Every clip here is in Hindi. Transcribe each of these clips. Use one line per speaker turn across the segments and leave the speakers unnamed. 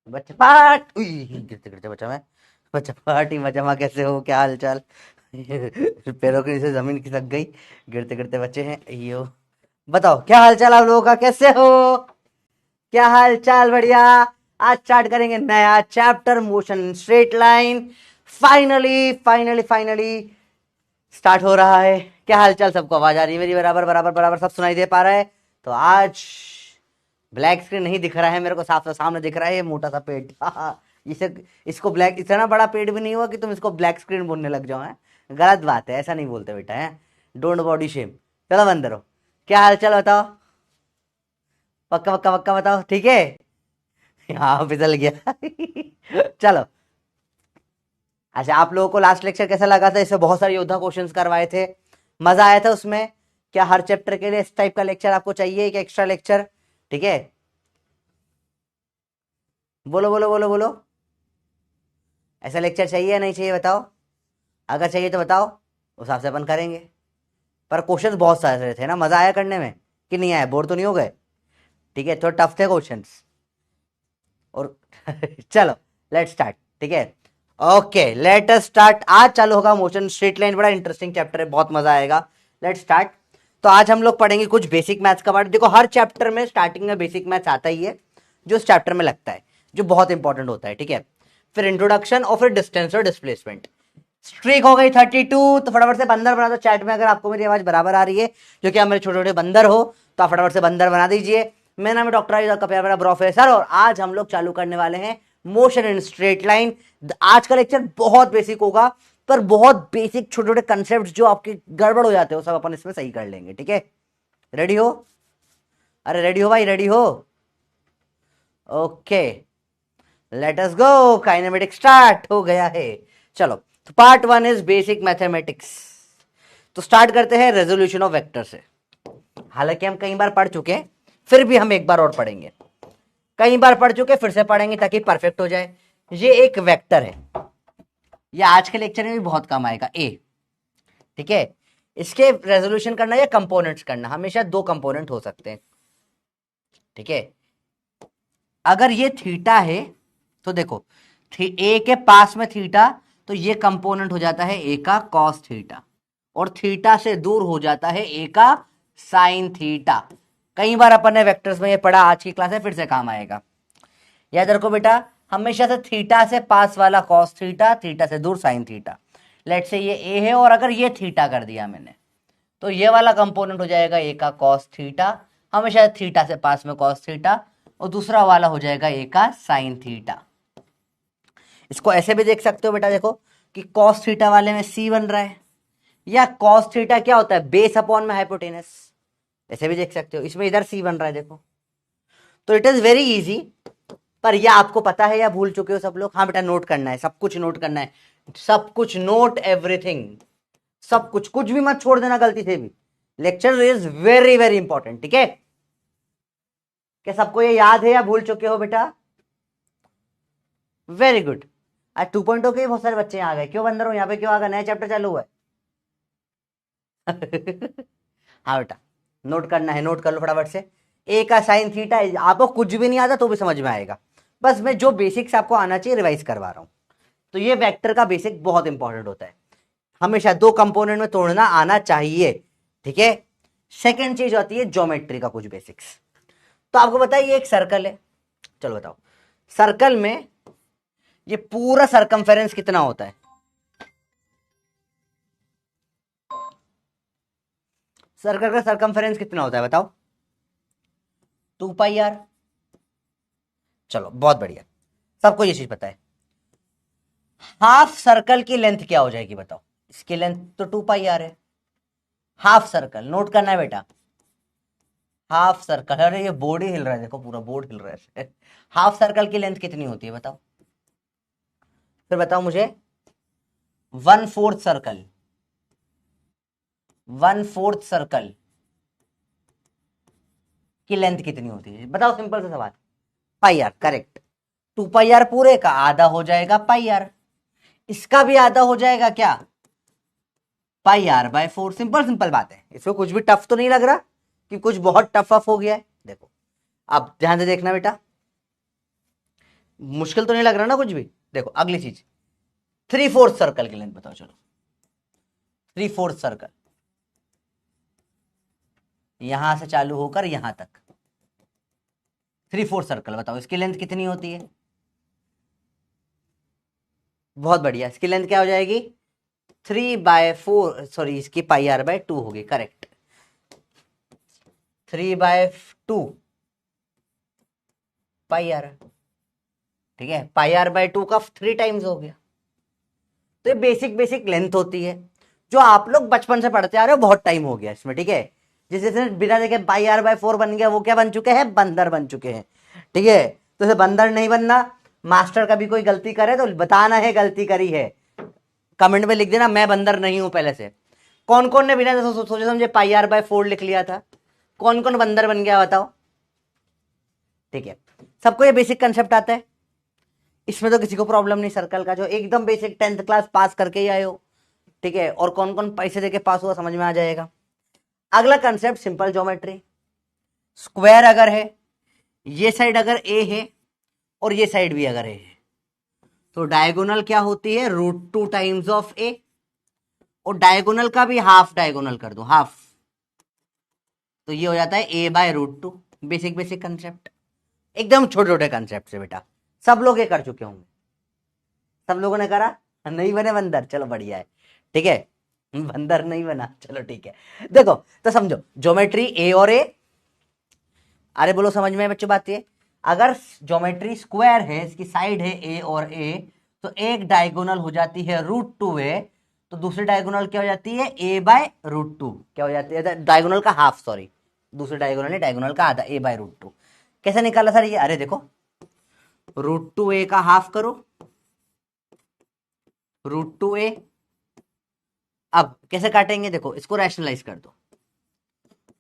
बच्चा पार्ट गिरते गिरते बचा मैं। बच्चा पार्टी मजमा कैसे हो, क्या हाल चाल? पैरों के नीचे जमीन खिसक गई। गिरते गिरते बच्चे हैं यो। बताओ क्या हाल चाल आप लोगों का, कैसे हो? क्या हाल चाल? बढ़िया। आज स्टार्ट करेंगे नया chapter, motion straight line. Finally finally finally start हो रहा है। क्या हाल चाल सबको? आवाज आ रही है मेरी? बराबर बराबर बराबर सब सुनाई दे पा रहा है? तो आज ब्लैक स्क्रीन नहीं दिख रहा है मेरे को, साफ साफ सामने दिख रहा है ये मोटा सा पेट। इसे इसको ब्लैक, इतना बड़ा पेट भी नहीं हुआ कि तुम इसको ब्लैक स्क्रीन बोलने लग जाओ। है गलत बात है, ऐसा नहीं बोलते बेटा। है डोंट बॉडी शेम। चलो बंदर हो, क्या हाल चाल बताओ? पक्का पक्का पक्का बताओ, ठीक है? हाँ फिसल गया। चलो। अच्छा, आप लोगों को लास्ट लेक्चर कैसा लगा था? इसमें बहुत सारे योद्धा क्वेश्चंस करवाए थे, मजा आया था उसमें। क्या हर चैप्टर के लिए इस टाइप का लेक्चर आपको चाहिए, क्या एक्स्ट्रा लेक्चर? ठीक है, बोलो बोलो बोलो बोलो। ऐसा लेक्चर चाहिए या नहीं चाहिए बताओ? अगर चाहिए तो बताओ, उस हिसाब से अपन करेंगे। पर क्वेश्चंस बहुत सारे थे ना, मजा आया करने में कि नहीं आया? बोर तो नहीं हो गए? ठीक है, थोड़ा टफ थे क्वेश्चंस। और चलो लेट स्टार्ट, ठीक है? Okay let us start. आज चालू होगा मोशन स्ट्रेट लाइन, बड़ा इंटरेस्टिंग चैप्टर है, बहुत मजा आएगा। Let start. तो आज हम लोग पढ़ेंगे कुछ बेसिक मैथ्स का पार्ट। देखो हर चैप्टर में स्टार्टिंग में बेसिक मैथ्स आता ही है, जो इस चैप्टर में लगता है, जो बहुत इंपॉर्टेंट होता है, ठीक है? फिर इंट्रोडक्शन और फिर डिस्टेंस और डिस्प्लेसमेंट। स्ट्रीक हो गई 32, तो फटाफट से बंदर बना दो चैट में, अगर आपको मेरी आवाज बराबर आ रही है, जो कि आप मेरे छोटे छोटे बंदर हो, तो आप फटाफट से बंदर बना दीजिए। मेरा नाम है डॉक्टर आयुष, आपका प्यारा प्रोफेसर, और आज हम लोग चालू करने वाले हैं मोशन इन स्ट्रेट लाइन। आज का लेक्चर बहुत बेसिक होगा, पर बहुत बेसिक छोटे छोटे कंसेप्ट जो आपके गड़बड़ हो जाते हो, सब अपन इसमें सही कर लेंगे, ठीक है? रेडी हो? अरे रेडी हो भाई, रेडी हो? ओके लेट अस गो। काइनेमेटिक्स स्टार्ट हो गया है। चलो, तो part one is basic mathematics. तो स्टार्ट करते हैं रेजोल्यूशन ऑफ वेक्टर से। हालांकि हम कई बार पढ़ चुके हैं, फिर भी हम एक बार और पढ़ेंगे। कई बार पढ़ चुके, फिर से पढ़ेंगे ताकि परफेक्ट हो जाए। ये एक वेक्टर है, ये आज के लेक्चर में भी बहुत काम आएगा, ए। ठीक है, इसके रेजोल्यूशन करना या कंपोनेंट्स करना, हमेशा दो कंपोनेंट हो सकते हैं, ठीक है? अगर ये थीटा है तो देखो, ए के पास में थीटा, तो ये कंपोनेंट हो जाता है ए का कॉस थीटा, और थीटा से दूर हो जाता है ए का साइन थीटा। कई बार अपन ने वेक्टर्स में ये पढ़ा, आज की क्लास है फिर से काम आएगा। याद रखो बेटा, हमेशा से थीटा से पास वाला कॉस थीटा, थीटा से दूर साइन थीटा। लेट से ये ए है, और अगर ये थीटा कर दिया मैंने, तो ये वाला कंपोनेंट हो जाएगा ए का कॉस थीटा, हमेशा थीटा से पास में कॉस थीटा, और दूसरा वाला हो जाएगा ए का साइन थीटा। इसको ऐसे भी देख सकते हो बेटा, देखो कि कॉस थीटा वाले में सी बन रहा है, या कॉस थीटा क्या होता है, बेस अपॉन में हाइपोटेनस। ऐसे भी देख सकते हो, इसमें इधर सी बन रहा है, देखो। तो इट इज वेरी इजी। पर यह आपको पता है या भूल चुके हो सब लोग? हाँ बेटा, नोट करना है, सब कुछ नोट करना है, सब कुछ, नोट एवरीथिंग, सब कुछ, कुछ भी मत छोड़ देना गलती से भी। Lecture is very very important, ठीक है? क्या सबको ये याद है या भूल चुके हो बेटा? Very good. आज 2.0 के बहुत सारे बच्चे आ गए, क्यों बंदर हो यहाँ पे, क्यों आ गए? नया चैप्टर चालू हुआ है। हाँ बेटा, नोट करना है, नोट कर लो फटाफट से। ए का साइन थीटा, आपको कुछ भी नहीं आता तो भी समझ में आएगा, बस मैं जो बेसिक्स आपको आना चाहिए रिवाइज करवा रहा हूं। तो ये वेक्टर का बेसिक बहुत इंपॉर्टेंट होता है, हमेशा दो कंपोनेंट में तोड़ना आना चाहिए, ठीक है? सेकेंड चीज होती है ज्योमेट्री का कुछ बेसिक्स। तो आपको बताइए, एक सर्कल है, चलो बताओ, सर्कल में ये पूरा सरकमफेरेंस कितना होता है? सर्कल का सरकमफेरेंस कितना होता है बताओ? 2 पाई आर। चलो बहुत बढ़िया, सबको ये चीज पता है। हाफ सर्कल की लेंथ क्या हो जाएगी बताओ? इसकी लेंथ तो 2 पाई आर है। हाफ सर्कल नोट करना है बेटा, हाफ सर्कल। अरे ये बोर्ड ही हिल रहा है, देखो पूरा बोर्ड हिल रहा है। हाफ सर्कल की लेंथ कितनी होती है बताओ? फिर बताओ मुझे, 1/4 सर्कल, 1/4 सर्कल की लेंथ कितनी होती है बताओ? सिंपल सा सवाल। पाई आर, करेक्ट। 2 पाई आर पूरे का आधा हो जाएगा पाई आर, इसका भी आधा हो जाएगा क्या? पाई आर बाय 4। सिंपल सिंपल बात है, इसमें कुछ भी टफ तो नहीं लग रहा कि कुछ बहुत टफ अफ हो गया है। देखो अब ध्यान से देखना बेटा, मुश्किल तो नहीं लग रहा ना कुछ भी। देखो अगली चीज, 3/4 सर्कल की लेंथ बताओ। चलो 3/4 सर्कल यहां से चालू होकर यहां तक 3/4 सर्कल बताओ, इसकी लेंथ कितनी होती है? बहुत बढ़िया, इसकी लेंथ क्या हो जाएगी? 3/4, सॉरी इसकी पाई आर बाय 2 होगी, करेक्ट। 3/2 पाई आर, ठीक है, पाई आर बाय 2 का 3 टाइम्स हो गया। तो ये बेसिक बेसिक लेंथ होती है जो आप लोग बचपन से पढ़ते आ रहे हो, बहुत टाइम हो गया इसमें, ठीक है। जिस जैसे बिना देखे पाई आर बाय 4 बन गया, वो क्या बन चुके हैं? बंदर बन चुके हैं, ठीक है। तो इसे बंदर नहीं बनना। मास्टर कभी कोई गलती करे तो बताना है गलती करी है, कमेंट में लिख देना मैं बंदर नहीं हूं पहले से। कौन कौन ने बिना सोचे समझे पाई आर बाय 4 लिख लिया था? कौन कौन बंदर बन गया बताओ? ठीक है, सबको ये बेसिक कंसेप्ट आता है, इसमें तो किसी को प्रॉब्लम नहीं। सर्कल का जो एकदम बेसिक 10th क्लास पास करके ही आए हो, ठीक है, और कौन कौन पैसे देके पास हुआ समझ में आ जाएगा। अगला कंसेप्ट सिंपल ज्योमेट्री। स्क्वायर अगर है, ये साइड अगर ए है और ये साइड भी अगर ए है, तो डायगोनल क्या होती है? √2 टाइम्स ऑफ ए। और डायगोनल का भी हाफ डायगोनल कर दो, हाफ, तो ये हो जाता है a/√2। बेसिक बेसिक कंसेप्ट, एकदम छोटे छोटे कंसेप्ट से बेटा, सब लोग ये कर चुके होंगे। सब लोगों ने करा, नहीं बने बंदर, चलो बढ़िया है, ठीक है। बंदर नहीं बना, चलो ठीक है। देखो तो समझो, ज्योमेट्री ए और ए, अरे बोलो समझ में बच्चों बात ये, अगर ज्योमेट्री स्क्वायर है, इसकी साइड है ए और ए, तो एक डायगोनल हो जाती है √2 ए, तो दूसरी डायगोनल क्या हो जाती है? a/√2। क्या हो जाती है? डायगोनल का हाफ, सॉरी, दूसरी डायगोनल है डायगोनल का आधा, a/√2। कैसे निकाला सर ये? अरे देखो, √2 a का हाफ करो, √2 a। अब कैसे काटेंगे? देखो इसको रैशनलाइज कर दो,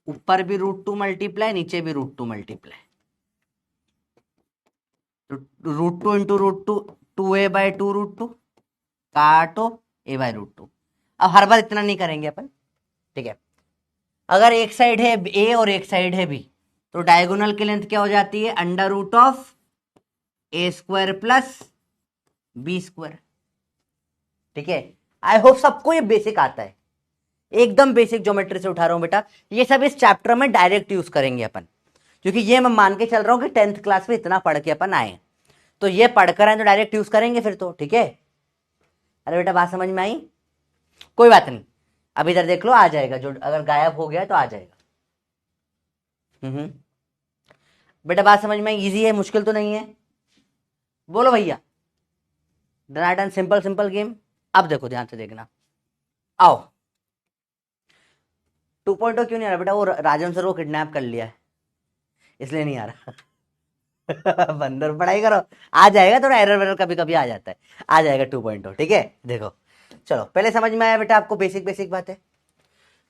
ऊपर भी √2 मल्टीप्लाई, नीचे भी √2 मल्टीप्लाई, तो √2 इंटू √2, 2a/2 √2, काटो a/√2। अब हर बार इतना नहीं करेंगे अपन, ठीक है। अगर एक साइड है ए और एक साइड है बी, तो डायगोनल की लेंथ क्या हो जाती है? √a² प्लस b², ठीक है। आई होप सबको ये बेसिक आता है, एकदम बेसिक ज्योमेट्री से उठा रहा हूं बेटा। ये सब इस चैप्टर में डायरेक्ट यूज करेंगे अपन, क्योंकि ये मैं मान के चल रहा हूं कि 10th क्लास में इतना पढ़ के अपन आए, तो ये पढ़कर आए तो डायरेक्ट यूज करेंगे फिर तो, ठीक है। अरे बेटा बात समझ में आई? कोई बात नहीं, अब इधर देख लो, आ जाएगा, जो अगर गायब हो गया तो आ जाएगा। बेटा बात समझ में, इजी है, मुश्किल तो नहीं है, बोलो भैया। Done, simple simple game. अब देखो ध्यान से देखना, आओ। 2.0 क्यों नहीं आ रहा बेटा? वो राजन सर को किडनैप कर लिया है, इसलिए नहीं आ रहा। बंदर पढ़ाई करो, आ जाएगा, थोड़ा एरर वेरर कभी कभी आ जाता है, आ जाएगा 2.0, ठीक है। देखो चलो, पहले समझ में आया बेटा आपको बेसिक बेसिक बात है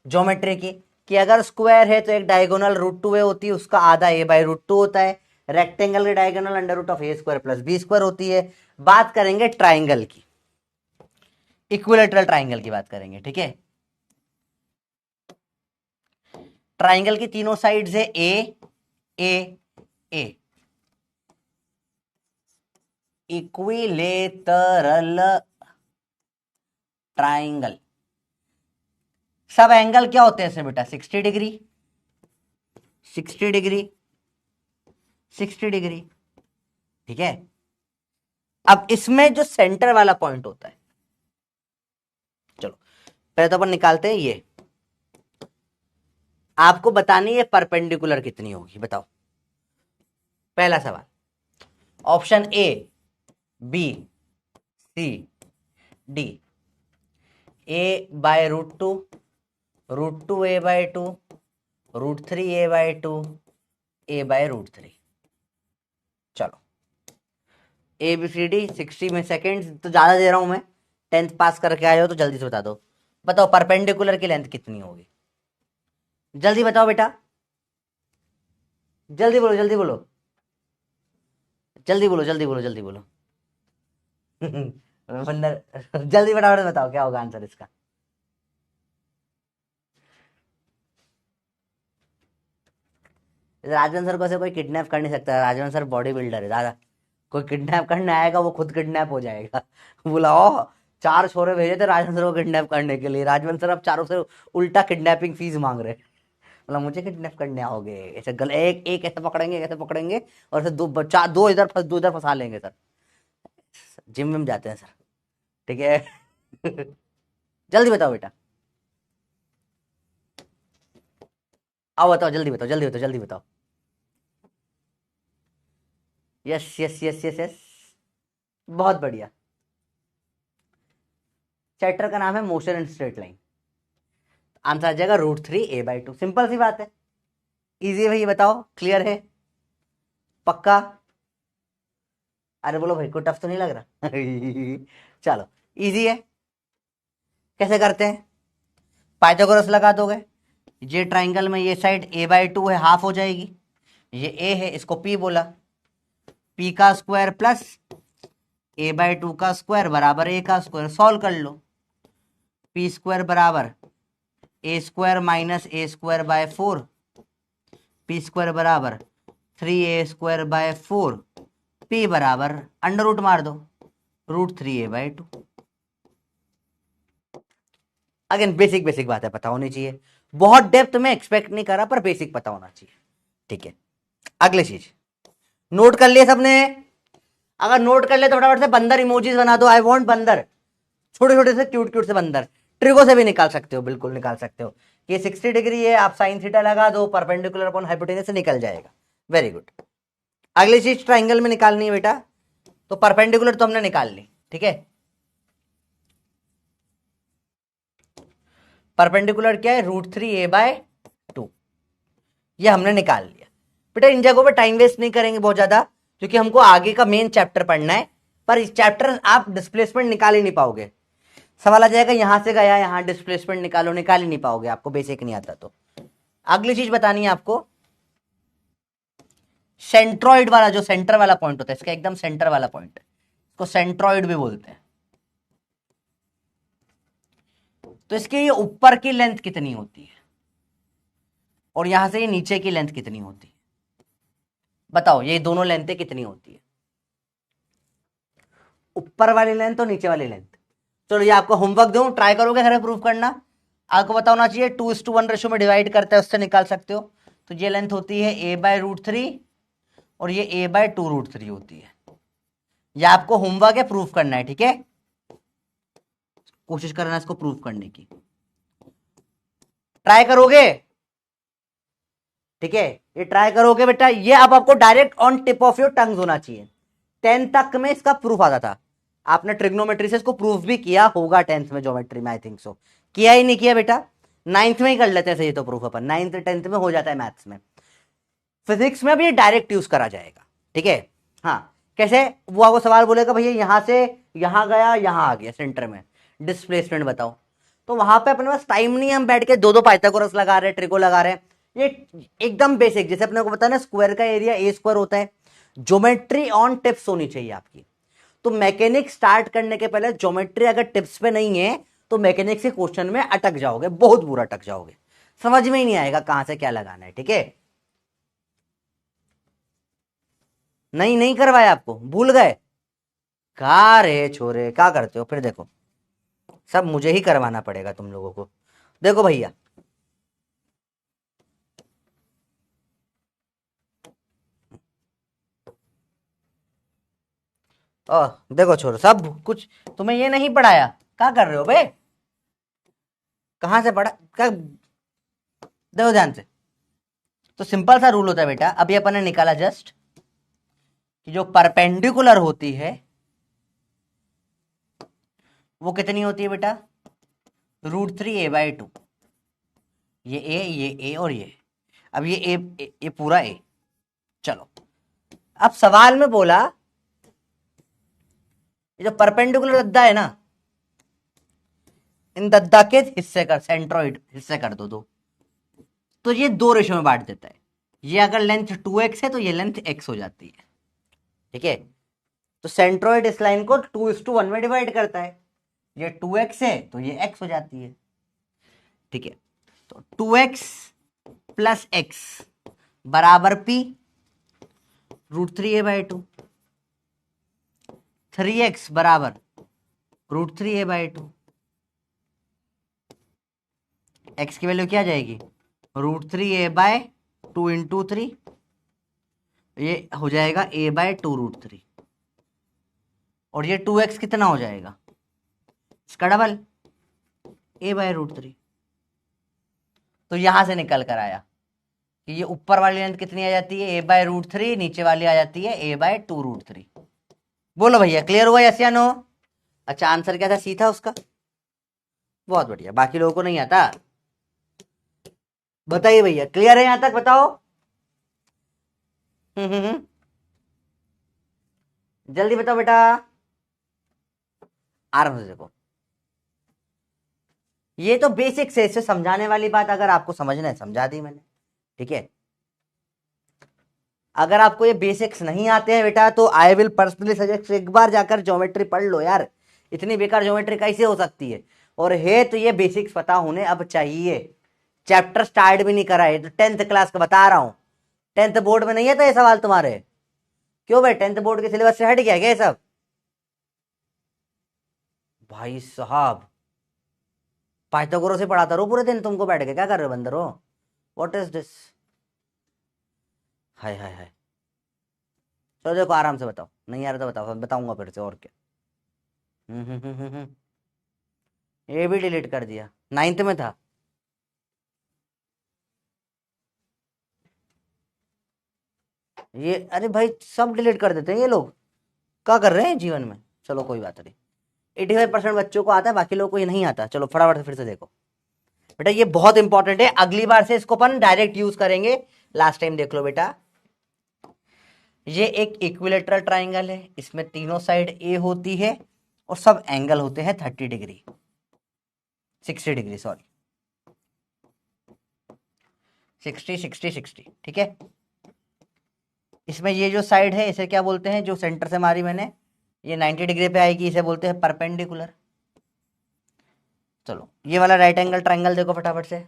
ज्योमेट्री की, कि अगर स्क्वायर है तो एक डायगोनल √2a होती है, उसका आधा a/√2 होता है। रेक्टेंगल की डायगोनल √a² प्लस b² होती है। बात करेंगे ट्राइंगल की, इक्विलेटरल ट्राइंगल की बात करेंगे, ठीक है। ट्राइंगल की तीनों साइड्स है ए ए ए, इक्विलेटरल ट्राइंगल। सब एंगल क्या होते हैं इसमें बेटा? 60 डिग्री, 60 डिग्री, 60 डिग्री, ठीक है। अब इसमें जो सेंटर वाला पॉइंट होता है, चलो पहले तो अपन निकालते हैं ये, आपको बतानी है परपेंडिकुलर कितनी होगी, बताओ। पहला सवाल, option A, B, C, D. a/√2, √2a/2, √3a/2, a/√3। चलो ABCD 60 में सेकेंड तो ज्यादा दे रहा हूं मैं, 10th पास करके आए हो तो जल्दी से बता दो। बताओ परपेंडिकुलर की लेंथ कितनी होगी? जल्दी बताओ बेटा, जल्दी बोलो, जल्दी बोलो, जल्दी बोलो, जल्दी बोलो, जल्दी बोलो। बंदर, जल्दी फटाफट बताओ क्या होगा आंसर इसका। राजवंश सर को ऐसे कोई किडनैप कर नहीं सकता, राजवंश सर बॉडी बिल्डर है दादा, कोई किडनैप करने आएगा वो खुद किडनैप हो जाएगा। बुलाओ, 4 छोरे भेजे थे राजवंश सर को किडनैप करने के लिए, राजवंश सर अब चारों से उल्टा किडनैपिंग फीस मांग रहे हैं। मतलब मुझे किडनैप करने आओगे, ऐसे गल एक एक ऐसे पकड़ेंगे और ऐसे दो चार, दो इधर फंसा लेंगे सर। जिम में जाते हैं सर, ठीक है। जल्दी बताओ बेटा, आओ बताओ, जल्दी बताओ, जल्दी बताओ, जल्दी बताओ। Yes yes yes yes yes, बहुत बढ़िया। चैप्टर का नाम है motion in straight line. Answer आ जाएगा √3a/2। सिंपल सी बात है, इजी है भाई, बताओ क्लियर है पक्का? अरे बोलो भाई, कोई टफ तो नहीं लग रहा? चलो इजी है, कैसे करते हैं? पाइथागोरस लगा दोगे, ये ट्राइंगल में ये साइड a/2 है, हाफ हो जाएगी, ये a है, इसको p बोला, p का स्क्वायर प्लस a/2 का स्क्वायर बराबर a का स्क्वायर, सॉल्व कर लो। p स्क्वायर बराबर a square minus a square by 4, p square बराबर 3a स्क्वायर बाय 4, p बराबर अंडर रूट मार दो √3a/2। अगेन बेसिक बेसिक बात है, पता होनी चाहिए, बहुत डेप्थ में एक्सपेक्ट नहीं करा, पर बेसिक पता होना चाहिए, ठीक है। अगली चीज, नोट कर लिए सबने? अगर नोट कर ले तो फटाफट से बंदर इमोजीज बना दो, आई वांट बंदर, छोटे छोटे से क्यूट क्यूट से बंदर। ट्रिगो से भी निकाल सकते हो, बिल्कुल निकाल सकते हो। ये 60 डिग्री है, आप साइन थीटा लगा दो, परपेंडिकुलर अपॉन हाइपोटेनस से निकल जाएगा। Very good. अगली चीज ट्राइंगल में निकालनी है बेटा, तो परपेंडिकुलर तो हमने निकाल ली, ठीक है। परपेंडिकुलर क्या है? √3a/2, ये हमने निकाल लिया। बेटा इन जगहों पे टाइम वेस्ट नहीं करेंगे बहुत ज्यादा, क्योंकि हमको आगे का मेन चैप्टर पढ़ना है, पर इस चैप्टर आप डिस्प्लेसमेंट निकाल ही नहीं पाओगे। सवाल आ जाएगा यहां से गया यहां डिस्प्लेसमेंट निकालो, निकाल ही नहीं पाओगे, आपको बेसिक नहीं आता तो। अगली चीज बतानी है आपको, सेंट्रॉइड वाला, जो सेंटर वाला पॉइंट होता है, इसका एकदम सेंटर वाला पॉइंट, इसको सेंट्रॉइड भी बोलते हैं। तो इसके ये ऊपर की लेंथ कितनी होती है और यहां से ये नीचे की लेंथ कितनी होती है? बताओ, ये दोनों लेंथें कितनी होती है? ऊपर वाली लेंथ और नीचे वाली लेंथ। चलो ये आपको होमवर्क दूं, ट्राई करोगे घर में प्रूव करना? आपको पता होना चाहिए 2:1 रेशो में डिवाइड करता है, उससे निकाल सकते हो। तो ये लेंथ होती है a/√3 और ये a/2√3 होती है। ये आपको होमवर्क है, प्रूफ करना है, ठीक है। कोशिश करना इसको प्रूफ करने की, ट्राई करोगे, ठीक है। ये ट्राई करोगे बेटा, ये अब आपको direct on tip of your tongues होना चाहिए। 10th तक में इसका प्रूफ आता था, आपने ट्रिग्नोमेट्री से इसको प्रूफ भी किया होगा 10th में, ज्योमेट्री में आई थिंक सो। किया ही नहीं किया बेटा? 9th में ही कर लेते हैं सही तो प्रूफ अपन, 9th 10th में हो जाता है मैथ्स में। फिजिक्स में अब ये डायरेक्ट यूज करा जाएगा, ठीक है। हाँ कैसे? वो आपको सवाल बोलेगा भैया यहां से यहां गया, यहां आ गया सेंटर में, डिस्प्लेसमेंट बताओ। तो वहां पे अपने पास टाइम नहीं है, हम बैठ के दो पाइथागोरस लगा रहे हैं, ट्रिगो लगा रहे हैं। ये एकदम बेसिक, जैसे अपने को पता है ना, स्क्वायर का एरिया a स्क्वायर होता है। ज्योमेट्री ऑन टिप्स होनी चाहिए आपकी। तो मैकेनिक्स स्टार्ट करने के पहले ज्योमेट्री अगर टिप्स पे नहीं है तो मैकेनिक्स के क्वेश्चन में अटक जाओगे, बहुत बुरा अटक जाओगे, समझ में ही नहीं आएगा कहां से क्या लगाना है, ठीक है। नहीं नहीं करवाया आपको, भूल गए? कहा रे छोरे, क्या करते हो फिर? देखो सब मुझे ही करवाना पड़ेगा तुम लोगों को। देखो भैया, देखो छोरो, सब कुछ तुम्हें ये नहीं पढ़ाया, क्या कर रहे हो बे? कहां से पढ़ा क्या? देखो ध्यान से, तो सिंपल सा रूल होता है बेटा, अभी अपन ने निकाला जस्ट, कि जो परपेंडिकुलर होती है वो कितनी होती है बेटा? √3a/2। ये ए और ये, अब ये ए पूरा ए। चलो अब सवाल में बोला, ये जो परपेंडिकुलर दद्दा है ना, इन दद्दा के हिस्से कर, सेंट्रॉइड हिस्से कर दो। तो ये 2 रेशो में बांट देता है। ये अगर लेंथ 2x है तो ये लेंथ x हो जाती है, ठीक है। तो सेंट्रॉइड इस लाइन को 2:1 में डिवाइड करता है, ये 2x है तो ये x हो जाती है, ठीक है। तो 2x + x बराबर P √3a/2, 3x बराबर √3a/2, x की वैल्यू क्या जाएगी √3a/2 इंटू 3, ये हो जाएगा a/2 √3, और ये 2x कितना हो जाएगा इसका डबल a/√3। तो यहां से निकल कर आया कि ये ऊपर वाली लेंथ कितनी आ जाती है a/√3, नीचे वाली आ जाती है a/2 √3। बोलो भैया क्लियर हुआ यस या नो? अच्छा आंसर क्या था? सी था उसका। बहुत बढ़िया, बाकी लोगों को नहीं आता। बताइए भैया क्लियर है यहां तक? बताओ। जल्दी बताओ बेटा, आराम से देखो। ये तो बेसिक्स है, इसे समझाने वाली बात अगर आपको समझना है समझा दी मैंने, ठीक है। अगर आपको ये बेसिक्स नहीं आते हैं बेटा तो आई विल पर्सनली सजेस्ट एक बार जाकर ज्योमेट्री पढ़ लो यार, इतनी बेकार ज्योमेट्री कैसे हो सकती है? और है तो ये बेसिक्स पता होने अब चाहिए। चैप्टर स्टार्ट भी नहीं करा है, तो 10th क्लास का बता रहा हूं। 10th बोर्ड में नहीं है तो ये सवाल तुम्हारे? क्यों भाई 10th बोर्ड के सिलेबस से हट गया क्या ये सब? भाई साहब पाइथागोरस से पढ़ाता रहो पूरे दिन, तुमको बैठ के क्या कर रहे हो बंदर हो? What is this? Hi hi hi. चलो देखो आराम से बताओ, नहीं आ रहा तो बताओ, बताऊंगा फिर से और क्या। ये भी डिलीट कर दिया, 9th में था। ये अरे भाई सब डिलीट कर देते हैं ये लोग, क्या कर रहे हैं जीवन में? चलो कोई बात नहीं, 85% बच्चों को आता है, बाकी लोगों को ये नहीं आता। चलो फटाफट से फिर से देखो बेटा, ये बहुत इंपॉर्टेंट है, अगली बार से इसको अपन डायरेक्ट यूज करेंगे। लास्ट टाइम देख लो बेटा, ये एक इक्विलेटरल ट्राइंगल है, इसमें तीनों साइड ए होती है और सब एंगल होते हैं 30 डिग्री, 60 डिग्री सॉरी, 60 60 60, ठीक है। इसमें ये जो साइड है इसे क्या बोलते हैं, जो सेंटर से मारी मैंने, ये 90 डिग्री पे आएगी, इसे बोलते हैं परपेंडिकुलर। चलो ये वाला राइट एंगल ट्राइंगल देखो फटाफट से,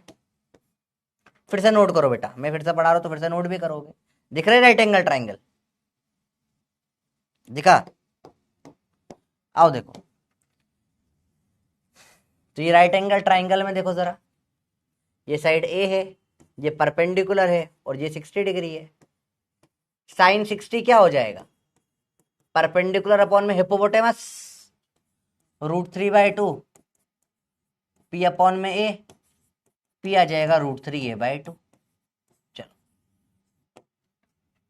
फिर से नोट करो बेटा, मैं फिर से पढ़ा रहा हूं तो फिर से नोट भी करोगे। दिख रहा है राइट एंगल ट्राइंगल? दिखा? आओ देखो, तो ये राइट एंगल ट्राइंगल में देखो जरा, ये साइड ए है, ये परपेंडिकुलर है और ये 60 डिग्री है। साइन 60 क्या हो जाएगा? परपेंडिकुलर अपॉन में हिपोपोटेमस √3/2, पी अपॉन में ए, पी आ जाएगा √3a/2। चलो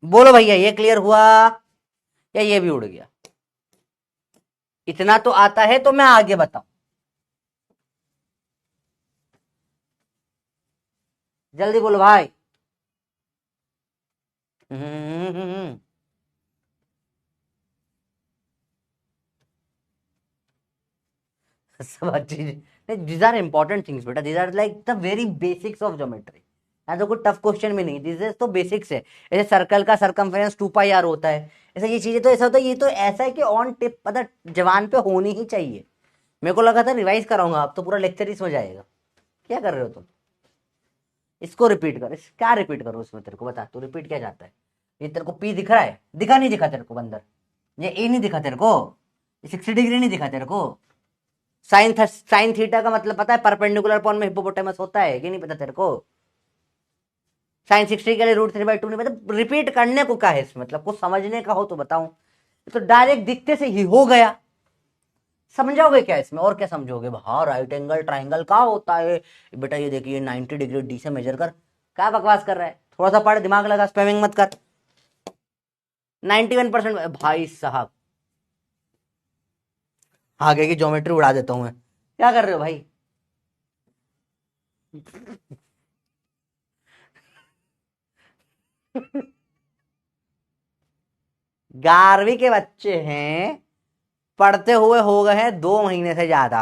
बोलो भैया ये क्लियर हुआ या ये भी उड़ गया? इतना तो आता है तो मैं आगे बताऊं, जल्दी बोलो भाई। सब चीज, these are important things बेटा, these are like the very basics of geometry। यहाँ तो कोई टफ क्वेश्चन भी नहीं, दिस तो बेसिक्स है। ऐसे सर्कल का सरकमफेरेंस 2πr होता है, ऐसे ये चीजें तो ऐसा होता है, ये तो ऐसा है कि ऑन टिप पता जवान पे होनी ही चाहिए। मेरे को लगा था रिवाइज कराऊंगा, आप तो पूरा लेक्चर ही समझ आएगा। क्या कर रहे हो तुम? इसको रिपीट कर, क्या रिपीट करो उसमें, तेरे को बता, तू रिपीट क्या चाहता है? ये तेरे को पी दिख रहा है? दिखा नहीं दिखा तेरे को बंदर? ये ए नहीं दिखा तेरे को? ये 60 डिग्री नहीं दिखा तेरे को? साइन थीटा का मतलब पता है? परपेंडिकुलर अपॉन में हिपोपोटेमस होता है, ये नहीं पता तेरे को? साइन 60 के लिए √3/2 नहीं पता? रिपीट करने को क्या है इसमें, मतलब कुछ समझने का हो तो बताऊं, तो डायरेक्ट दिखते से ही हो गया। समझोगे क्या इसमें, और क्या समझोगे? हाँ राइट एंगल ट्राइंगल का होता है बेटा, ये देखिए 90 डिग्री डी से मेजर कर। क्या बकवास कर रहा है? थोड़ा सा पढ़, दिमाग लगा, स्पैमिंग मत कर। 91% भाई साहब, आगे की ज्योमेट्री उड़ा देता हूं मैं। क्या कर रहे हो भाई? ग्यारहवीं के बच्चे हैं, पढ़ते हुए हो गए हैं 2 महीने से ज्यादा,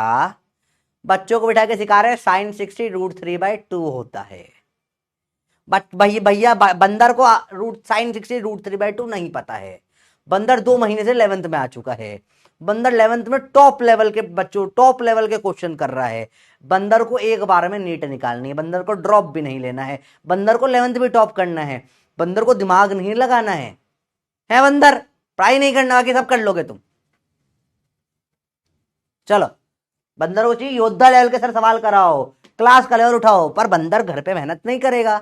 बच्चों को बिठा के सिखा रहे हैं साइन 60 √3/2 होता है। भैया बंदर को रूट साइन 60 √3/2 नहीं पता है। बंदर 2 महीने से 11th में आ चुका है, बंदर 11th में टॉप लेवल के बच्चों, टॉप लेवल के क्वेश्चन कर रहा है। बंदर को एक बार में नीट निकालनी है, बंदर को ड्रॉप भी नहीं लेना है, बंदर को 11th भी टॉप करना है। बंदर को दिमाग नहीं लगाना है बंदर, पढ़ाई नहीं करना, बाकी सब कर लोगे तुम। चलो, बंदर को चाहिए योद्धा लेवल के सर सवाल कराओ, क्लास का लेवल उठाओ, पर बंदर घर पे मेहनत नहीं करेगा।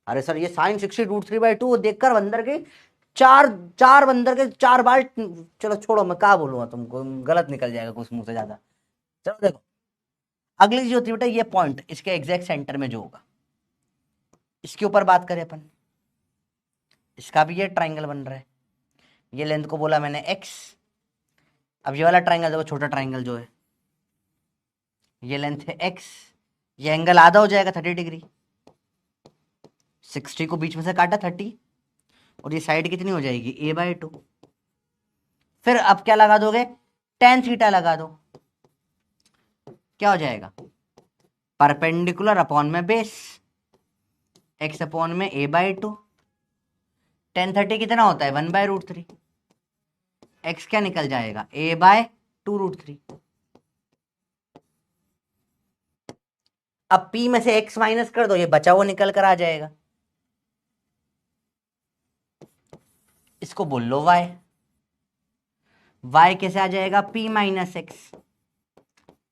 अरे सर ये साइन 60√3/2 देखकर बंदर के चार चार बंदर के 4 बार, चलो छोड़ो, मैं क्या बोलूंगा तुमको, गलत निकल जाएगा कुछ मुंह से ज्यादा। चलो देखो, अगली चीज होती है बेटा ये पॉइंट, इसके एग्जैक्ट सेंटर में जो होगा, इसके ऊपर बात करें अपन। इसका भी ये ट्राइंगल बन रहा है, ये लेंथ को बोला मैंने x। अब ये वाला ट्राइंगल देखो, छोटा ट्राइंगल जो है, ये लेंथ है x, ये एंगल आधा हो जाएगा 30 डिग्री। 60 को बीच में से काटा 30, और ये साइड कितनी हो जाएगी a/2। फिर अब क्या लगा दोगे, tan थीटा लगा दो, क्या हो जाएगा, परपेंडिकुलर अपॉन में बेस, x अपॉन में a/2। tan 30 कितना होता है 1/√3, x क्या निकल जाएगा a/2√3। अब p में से x माइनस कर दो, ये बचा हुआ निकल कर आ जाएगा, इसको बोल लो y। y कैसे आ जाएगा p माइनस एक्स।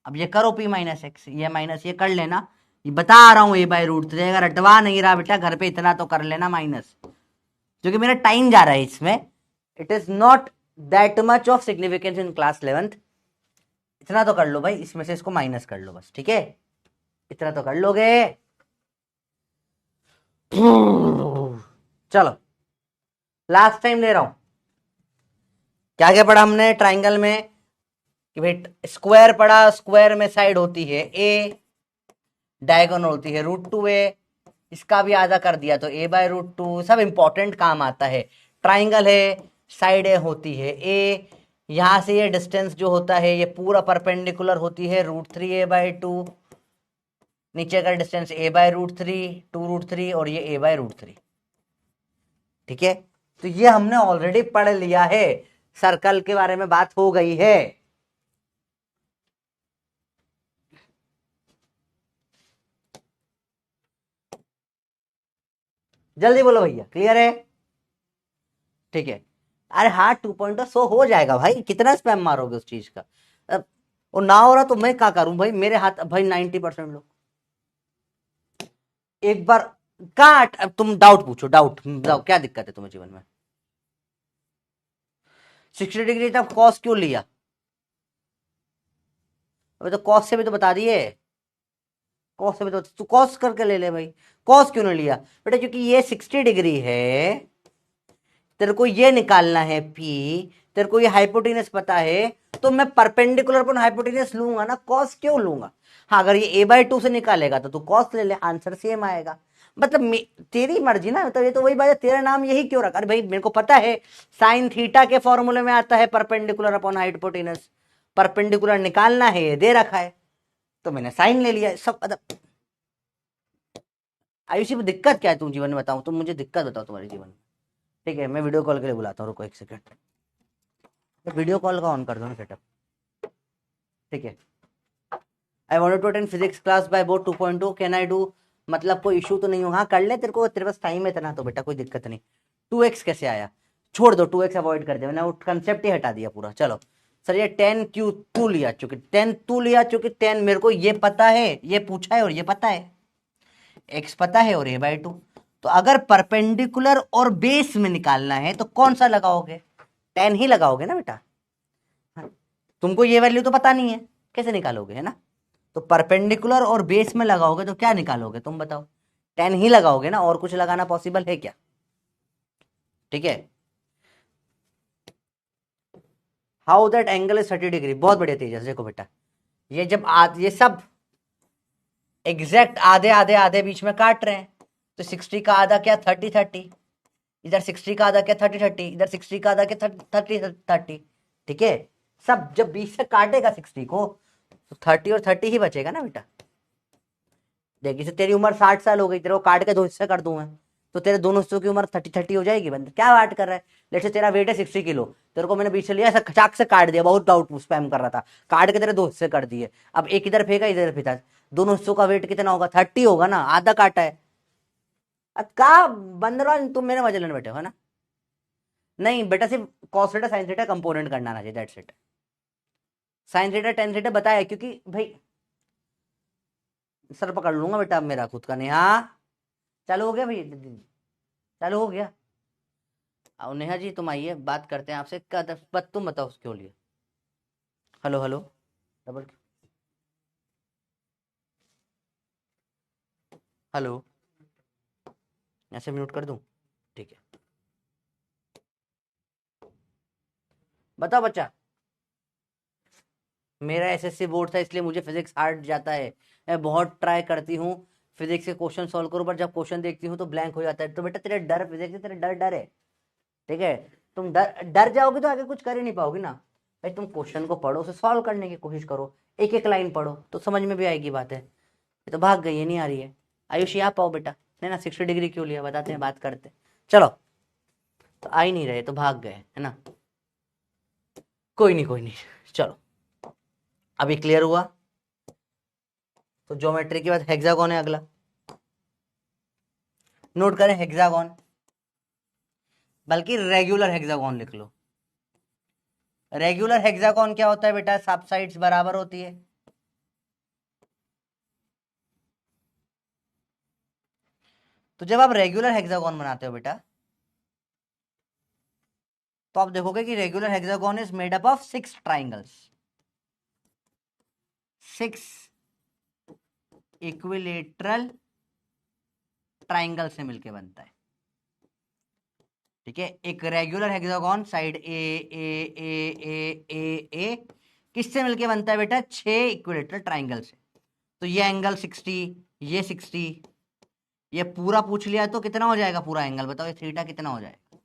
अब ये करो p माइनस एक्स, ये माइनस ये कर लेना, ये बता रहा हूं a/√3, अगर रटवा नहीं रहा बेटा घर पे इतना तो कर लेना माइनस, क्योंकि मेरा टाइम जा रहा है इसमें। It is not that much of significance in class 11th। इतना तो कर लो भाई, इसमें से इसको माइनस कर लो बस, ठीक है, इतना तो कर लोगे। चलो लास्ट टाइम ले रहा हूं, क्या क्या पढ़ा हमने ट्राइंगल में, कि भाई स्क्वायर पढ़ा, स्क्वायर में साइड होती है a, डायगोनल होती है √2a, इसका भी आधा कर दिया तो a/√2, सब इंपॉर्टेंट काम आता है। ट्राइंगल है, साइडें होती है a, यहां से ये डिस्टेंस जो होता है ये पूरा परपेंडिकुलर होती है √3a/2, नीचे का डिस्टेंस a/√3, 2√3, और ये a/√3, ठीक है। तो ये हमने ऑलरेडी पढ़ लिया है, सर्कल के बारे में बात हो गई है। जल्दी बोलो भैया, क्लियर है, ठीक है। अरे हाँ 2.0 सो हो जाएगा भाई, कितना स्पैम मारोगे उस चीज का। अब वो ना हो रहा तो मैं क्या करूं भाई, मेरे हाथ भाई 90% लोग एक बार काट। अब तुम डाउट पूछो, डाउट बताओ क्या दिक्कत है तुम्हें जीवन में। 60 डिग्री तक कॉस क्यों लिया, अबे तो कॉस से भी तो बता दिए, कॉस से भी तो तू कॉस करके ले ले भाई। कॉस क्यों नहीं लिया बेटा, क्योंकि ये 60 डिग्री है, तेरे को ये निकालना है पी, तेरे को ये हाइपोटेनस पता है, तो मैं परपेंडिकुलर पर हाइपोटेनस लूंगा ना, कॉस क्यों लूंगा। हाँ अगर ये a/2 से निकालेगा तो तू कॉस ले ले, आंसर सेम आएगा। मतलब तेरी मर्जी ना, मतलब ये तो वही बात है, तेरा नाम यही क्यों रखा। अरे भाई मेरे को पता है साइन थीटा के फॉर्मूले में आता है परपेंडिकुलर अपॉन हाइपोटेनस, परपेंडिकुलर निकालना है, ये दे रखा है तो मैंने साइन ले लिया सब। आयुषी में दिक्कत क्या है तुम जीवन में बताओ, तुम मुझे दिक्कत बताओ तुम्हारे जीवन में, ठीक है। मैं वीडियो कॉल के लिए बुलाता हूँ, रुको एक सेकंड, तो वीडियो कॉल का ऑन कर दो ना सेटअप, ठीक है। I wanted to attend physics class by board 2.2, can I do, मतलब कोई इशू तो नहीं हो। हाँ कर ले, तेरे को तेरे पास टाइम है इतना तो बेटा कोई दिक्कत नहीं। 2x कैसे आया, छोड़ दो 2x अवॉइड कर दिया मैंने, वो कंसेप्ट ही हटा दिया पूरा। चलो सर ये 10 क्यों तू लिया, चूंकि 10 तू लिया, चूंकि 10 मेरे को ये पता है, ये पूछा है और ये पता है, x पता है और a/2। तो अगर परपेंडिकुलर और बेस में निकालना है तो कौन सा लगाओगे, 10 ही लगाओगे ना बेटा। तुमको ये वैल्यू तो पता नहीं है, कैसे निकालोगे, है ना। तो परपेंडिकुलर और बेस में लगाओगे तो क्या निकालोगे तुम बताओ, 10 ही लगाओगे ना, और कुछ लगाना पॉसिबल है क्या, ठीक है। How that angle is 30 degree, बहुत बढ़िया तेजस। देखो बेटा ये जब ये सब एग्जैक्ट आधे आधे आधे बीच में काट रहे हैं, तो 60 का आधा क्या 30 इधर 60 का आधा क्या 30 इधर 60 का आधा क्या 30, ठीक है। सब जब बीच से काटेगा 60 को तो 30 और 30 ही बचेगा ना बेटा। देखिए से तेरी उम्र 60 साल हो गई, तेरे को काट के 2 हिस्से कर दूं मैं, तो तेरे दोनों हिस्सों की उम्र 30 हो जाएगी। बंदा क्या बात कर रहा है, लेट से तेरा वेट है 60 किलो, तेरे को मैंने बीच से लिया ऐसा खचाक से काट दिया, बहुत डाउट स्पैम कर रहा था, काट के तेरे 2 हिस्से कर दिए। अब एक इधर फेंका इधर फेंका, दोनों हिस्सों का वेट कितना होगा 30 होगा ना, आधा काटा है। का बंदर तुम मेरे मजे लेने बैठे हो ना। नहीं बेटा, सिर्फ cos theta sin theta component करना आना चाहिए, that's it. sin theta tan theta बताया क्योंकि भाई सर पकड़ लूंगा बेटा अब मेरा खुद का। नेहा चालू हो गया भाई, चालू हो गया। आओ नेहा जी तुम आइए, बात करते हैं आपसे। तुम बताओ क्यों लिए। हेलो हेलो, डबल, हेलो, ऐसे म्यूट कर दूं? ठीक है, बताओ बच्चा। मेरा एसएससी बोर्ड था इसलिए मुझे फिजिक्स हार्ड जाता है। मैं बहुत ट्राई करती हूँ फिजिक्स के क्वेश्चन सॉल्व करूँ, पर जब क्वेश्चन देखती हूँ तो ब्लैंक हो जाता है। तो बेटा तेरे डर फिजिक्स से, तेरे डर डर है, ठीक है। तुम डर डर जाओगे तो आगे कुछ कर ही नहीं पाओगे ना। भाई तुम क्वेश्चन को पढ़ो, उसे सॉल्व करने की कोशिश करो, एक एक लाइन पढ़ो तो समझ में भी आएगी बात है। ये तो भाग गई है, नहीं आ रही है। आयुषी आप पाओ बेटा। नहीं ना, 60 डिग्री क्यों लिया बताते हैं, बात करते हैं। चलो, तो आ ही नहीं रहे तो भाग गए है ना। कोई नहीं कोई नहीं, चलो अभी क्लियर हुआ। तो ज्योमेट्री के बाद हेक्सागोन है अगला। नोट करें हेक्सागोन, बल्कि रेगुलर हेक्सागोन लिख लो। रेगुलर हेक्सागोन क्या होता है बेटा? सब साइड्स बराबर होती है। तो जब आप रेगुलर हेक्सागोन बनाते हो बेटा, तो आप देखोगे कि regular hexagon is made up of 6 triangles, 6 equilateral triangle से मिलके बनता है, ठीक है। एक रेगुलर हेक्सागोन साइड ए ए ए ए ए ए किससे मिलके बनता है बेटा? 6 इक्विलेटरल ट्राइंगल से। तो ये एंगल 60, ये 60, ये पूरा पूछ लिया तो कितना हो जाएगा पूरा एंगल? बताओ ये थीटा कितना हो जाएगा?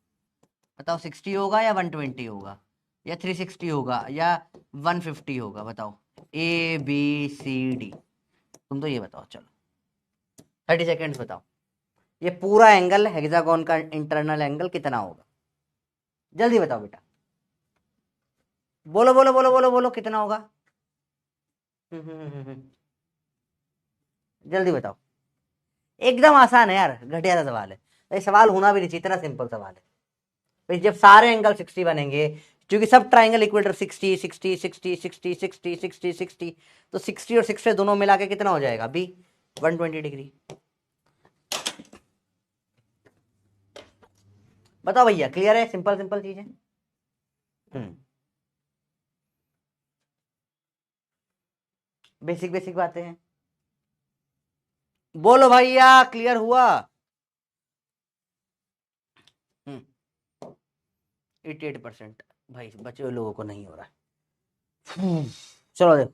बताओ 60 होगा या 120 होगा या 360 होगा या 150 होगा? बताओ, ए बी सी डी, तुम तो ये बताओ। चलो 30 सेकेंड्स बताओ, ये पूरा एंगल हेक्सागोन का इंटरनल एंगल कितना होगा? जल्दी बताओ बेटा, बोलो बोलो बोलो बोलो बोलो, कितना होगा? जल्दी बताओ। एकदम आसान है यार, घटिया सा सवाल है। ये सवाल होना भी नहीं चाहिए, इतना सिंपल सवाल है। भाई जब सारे एंगल 60 बनेंगे, क्योंकि सब ट्राइंगल इक्वेटर 60 तो 60 और 60 दोनों मिला के कितना हो जाएगा? B 120 degree. बताओ भैया, क्लियर है? सिंपल सिंपल चीज है। बेसिक बेसिक बातें हैं। बोलो भैया, क्लियर हुआ? 88%। भाई बचे हुए लोगों को नहीं हो रहा है। चलो देखो,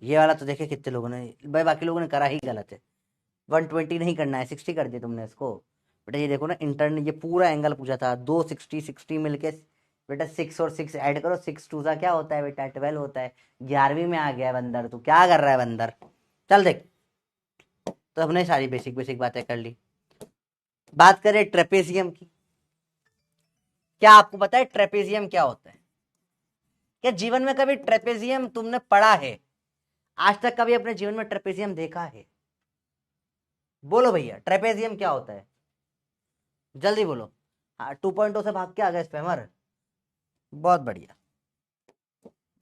ये वाला तो देखे कितने लोगों ने, भाई बाकी लोगों ने करा ही गलत है। 120 नहीं करना है, 60 कर दिया तुमने इसको। बेटा ये देखो ना, इंटरन ये पूरा एंगल पूछा था, दो 60 मिलके बेटा 6 और 6 ऐड करो, 6 टू सा क्या होता है बेटा? 12 होता है। 11वीं में आ गया है बंदर, तू क्या कर रहा है बंदर? चल देख, तो हमने सारी बेसिक बेसिक बातें कर ली। बात करें ट्रेपेजियम की। क्या आपको पता है ट्रेपेजियम क्या होता है? क्या जीवन में कभी ट्रेपेजियम तुमने पढ़ा है? आज तक कभी अपने जीवन में ट्रेपेजियम देखा है? बोलो भैया, ट्रेपेजियम क्या होता है? जल्दी बोलो। हाँ, 2.0 से भाग के आ गए स्पैमर, बहुत बढ़िया।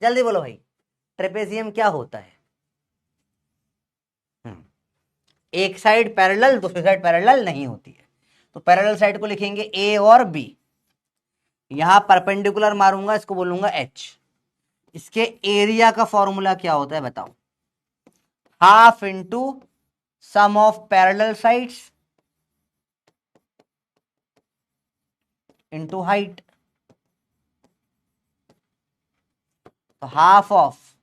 जल्दी बोलो भाई, ट्रेपेजियम क्या होता है? एक साइड पैरेलल, दूसरी साइड पैरेलल नहीं होती है। तो पैरेलल साइड को लिखेंगे ए और बी। यहां परपेंडिकुलर मारूंगा, इसको बोलूंगा एच। इसके एरिया का फॉर्मूला क्या होता है बताओ? Half into sum of parallel sides into height. तो half of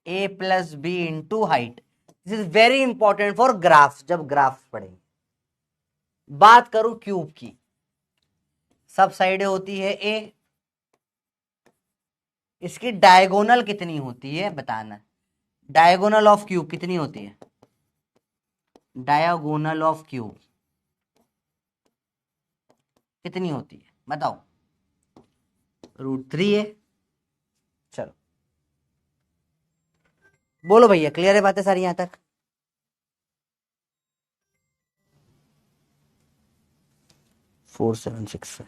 A plus B into height. This is very important for graph, जब ग्राफ पढ़ेंगे। बात करूं क्यूब की, सब साइडें होती है ए, इसकी डायगोनल कितनी होती है बताना। डायगोनल ऑफ क्यूब कितनी होती है? डायगोनल ऑफ क्यूब कितनी होती है बताओ? √3 है। चलो बोलो भैया, क्लियर है बातें सारी यहां तक? 476 है।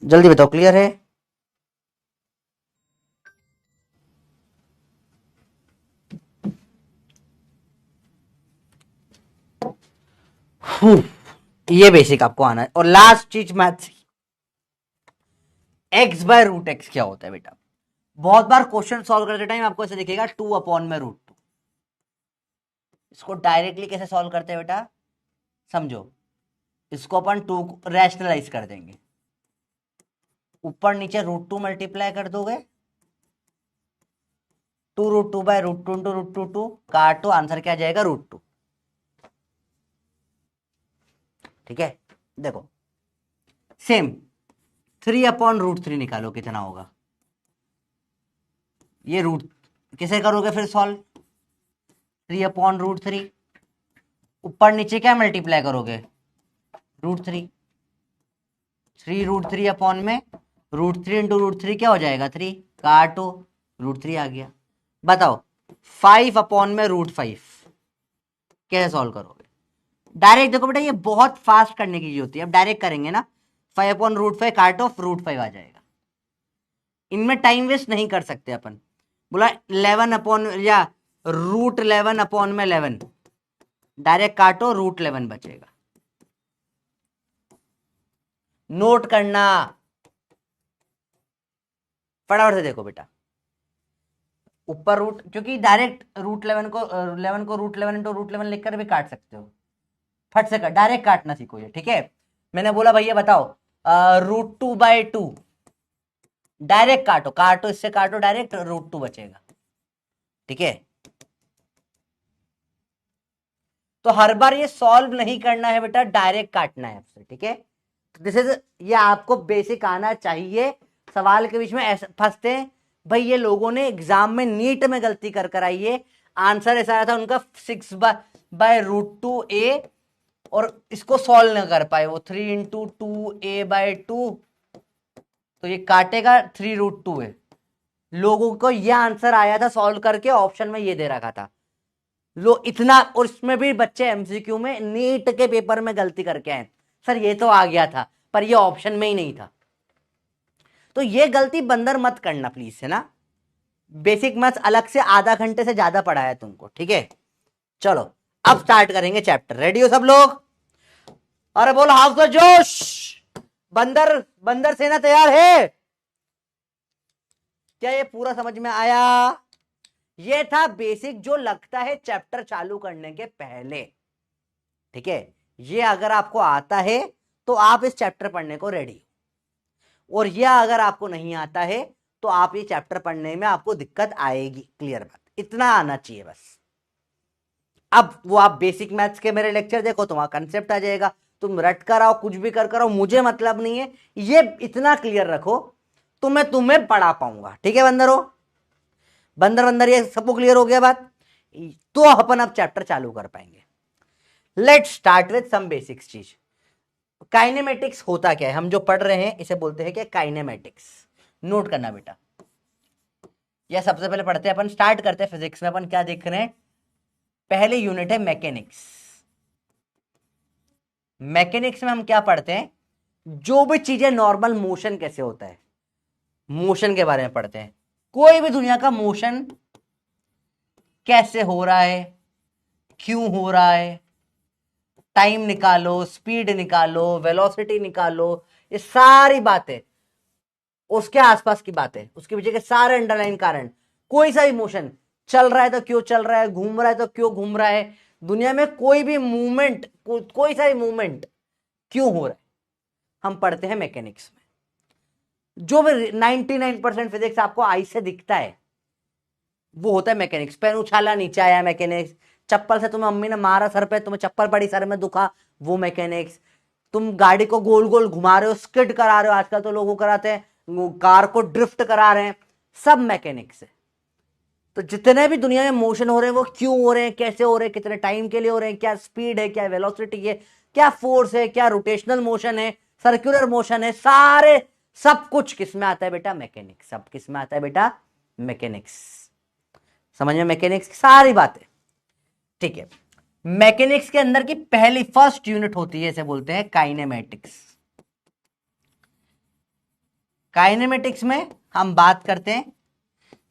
जल्दी बताओ, क्लियर है? ये बेसिक आपको आना है। और लास्ट चीज maths, x by root x क्या होता है बेटा? बहुत बार क्वेश्चन सॉल्व करते टाइम आपको ऐसे दिखेगा 2/√2। इसको डायरेक्टली कैसे सॉल्व करते हैं बेटा, समझो। इसको अपन 2 रैशनलाइज कर देंगे, ऊपर नीचे √2 मल्टीप्लाई कर दोगे, 2√2/√2 इंटू √2 काटो, आंसर क्या आ जाएगा? √2। ठीक है, देखो सेम 3/√3 निकालो कितना होगा। ये रूट किसे करोगे फिर सॉल्व? 3/√3, ऊपर नीचे क्या मल्टीप्लाई करोगे? √3। 3√3 अपॉन में √3 इंटू √3 क्या हो जाएगा? 3, काटो, √3 आ गया। बताओ 5/में √5 कैसे सॉल्व करोगे? डायरेक्ट देखो बेटा, ये बहुत फास्ट करने की चीज होती है। अब डायरेक्ट करेंगे ना, 5/√5 काट ऑफ √5 आ जाएगा। इनमें टाइम वेस्ट नहीं कर सकते अपन। बोला 11 या √11/11, डायरेक्ट काटो, √11 बचेगा। नोट करना, फटाफट से देखो बेटा, ऊपर रूट, क्योंकि डायरेक्ट √11 को 11 को √11 इंटू √11 लिखकर भी काट सकते हो। फट से डायरेक्ट काटना सीखो ये, ठीक है? मैंने बोला भैया बताओ √2/2, डायरेक्ट काटो, काटो इससे काटो, डायरेक्ट √2 बचेगा। ठीक है, तो हर बार ये सॉल्व नहीं करना है बेटा, डायरेक्ट काटना है आपसे। ठीक है, तो दिस इज, ये आपको बेसिक आना चाहिए। सवाल के बीच में ऐसे फंसते हैं भाई, ये लोगों ने एग्जाम में नीट में गलती कर कर आई है। आंसर ऐसा आया था उनका 6/√2a, और इसको सॉल्व न कर पाए वो, 3 × 2a/2, तो ये काटेगा 3√2 है। लोगों को ये आंसर आया था सॉल्व करके, ऑप्शन में ये दे रखा था लो इतना, और इसमें भी बच्चे एमसीक्यू में नीट के पेपर में गलती करके आए, सर ये तो आ गया था पर ये ऑप्शन में ही नहीं था। तो ये गलती बंदर मत करना प्लीज, है ना? बेसिक मैथ्स अलग से आधा घंटे से ज्यादा पढ़ाया तुमको। ठीक है, चलो अब स्टार्ट करेंगे चैप्टर। रेडी हो सब लोग? अरे बोलो हाउस द जोश, बंदर बंदर सेना तैयार है? क्या ये पूरा समझ में आया? ये था बेसिक, जो लगता है चैप्टर चालू करने के पहले। ठीक है, ये अगर आपको आता है तो आप इस चैप्टर पढ़ने को रेडी, और ये अगर आपको नहीं आता है तो आप ये चैप्टर पढ़ने में आपको दिक्कत आएगी। क्लियर बात, इतना आना चाहिए बस। अब वो आप बेसिक मैथ्स के मेरे लेक्चर देखो तो वहां कंसेप्ट आ जाएगा। तुम रट कर आओ, कुछ भी कर आओ, मुझे मतलब नहीं है। ये इतना क्लियर रखो तो मैं तुम्हें पढ़ा पाऊंगा। ठीक है बंदरो, बंदर बंदर, ये सबको क्लियर हो गया बात? तो अपन अब चैप्टर चालू कर पाएंगे। Let's start with some basics चीज। काइनेमेटिक्स होता क्या है? हम जो पढ़ रहे हैं इसे बोलते हैं क्या? काइनेमेटिक्स। नोट करना बेटा, यह सबसे पहले पढ़ते हैं अपन, स्टार्ट करते हैं फिजिक्स में। अपन क्या देख रहे हैं? पहले यूनिट है मैकेनिक्स। मैकेनिक्स में हम क्या पढ़ते हैं? जो भी चीजें नॉर्मल मोशन कैसे होता है, मोशन के बारे में पढ़ते हैं। कोई भी दुनिया का मोशन कैसे हो रहा है, क्यों हो रहा है, टाइम निकालो, स्पीड निकालो, वेलोसिटी निकालो, ये सारी बातें, उसके आसपास की बातें, उसके पीछे के सारे अंडरलाइन कारण। कोई सा भी मोशन चल रहा है तो क्यों चल रहा है, घूम रहा है तो क्यों घूम रहा है, दुनिया में कोई भी मूवमेंट, कोई सा भी मूवमेंट क्यों हो रहा है, हम पढ़ते हैं मैकेनिक्स में। जो भी 99% फिजिक्स आपको आई से दिखता है वो होता है मैकेनिक्स। पेन उछाला नीचे आया, मैकेनिक्स। चप्पल से तुम्हें मम्मी ने मारा सर पे, तुम्हें चप्पल पड़ी सर में दुखा, वो मैकेनिक्स। तुम गाड़ी को गोल गोल घुमा रहे हो, स्किड करा रहे हो, आजकल तो लोगों कराते हैं, कार को ड्रिफ्ट करा रहे हैं, सब मैकेनिक्स है। तो जितने भी दुनिया में मोशन हो रहे हैं वो क्यों हो रहे हैं, कैसे हो रहे हैं, कितने टाइम के लिए हो रहे हैं, क्या स्पीड है, क्या वेलोसिटी है, क्या फोर्स है, क्या रोटेशनल मोशन है, सर्कुलर मोशन है, सारे सब कुछ किस में आता है बेटा? मैकेनिक्स। सब किस में आता है बेटा? मैकेनिक्स। समझ में? मैकेनिक्स की सारी बातें। ठीक है, मैकेनिक्स के अंदर की पहली फर्स्ट यूनिट होती है, इसे बोलते हैं काइनेमेटिक्स। काइनेमेटिक्स में हम बात करते हैं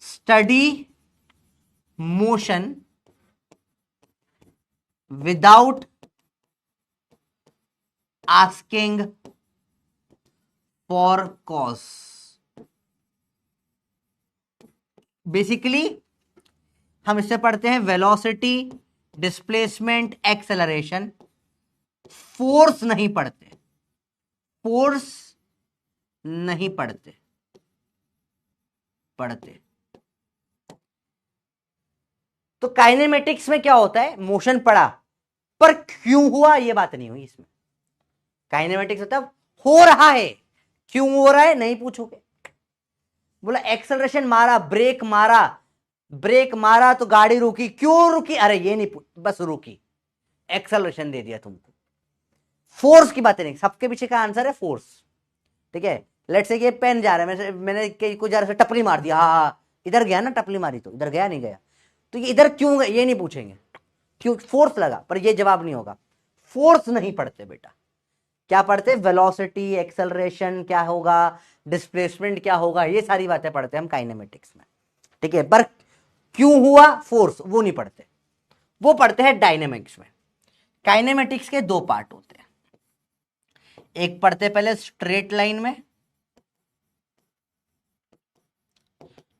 study motion without asking for cause. Basically हम इससे पढ़ते हैं वेलोसिटी, डिस्प्लेसमेंट, एक्सेलरेशन। फोर्स नहीं पढ़ते, फोर्स नहीं पढ़ते पढ़ते। तो काइनेमेटिक्स में क्या होता है, मोशन पड़ा पर क्यों हुआ ये बात नहीं हुई इसमें। काइनेमेटिक्स मतलब हो रहा है, क्यों हो रहा है नहीं पूछोगे। बोला एक्सेलरेशन मारा, ब्रेक मारा तो गाड़ी रुकी, क्यों रुकी, अरे ये नहीं बस रुकी, एक्सेलरेशन दे दिया तुमको। फोर्स की बातें नहीं, सबके पीछे का आंसर है फोर्स। ठीक है, लेट्स से ये पेन जा रहा है, मैंने कुछ जा रहा है टपली मार दिया, हाँ इधर गया ना, टपली मारी तो इधर गया नहीं गया, तो ये इधर क्यों गया ये नहीं पूछेंगे, क्यों फोर्स लगा, पर ये जवाब नहीं होगा। फोर्स नहीं पढ़ते बेटा, क्या पढ़ते, वेलोसिटी, एक्सेलरेशन क्या होगा, डिस्प्लेसमेंट क्या होगा, ये सारी बातें पढ़ते हैं हम काइनेमेटिक्स में। ठीक है, पर क्यों हुआ, फोर्स, वो नहीं पढ़ते, वो पढ़ते हैं डायनेमिक्स में। काइनेमेटिक्स के दो पार्ट होते हैं, एक पढ़ते पहले स्ट्रेट लाइन में,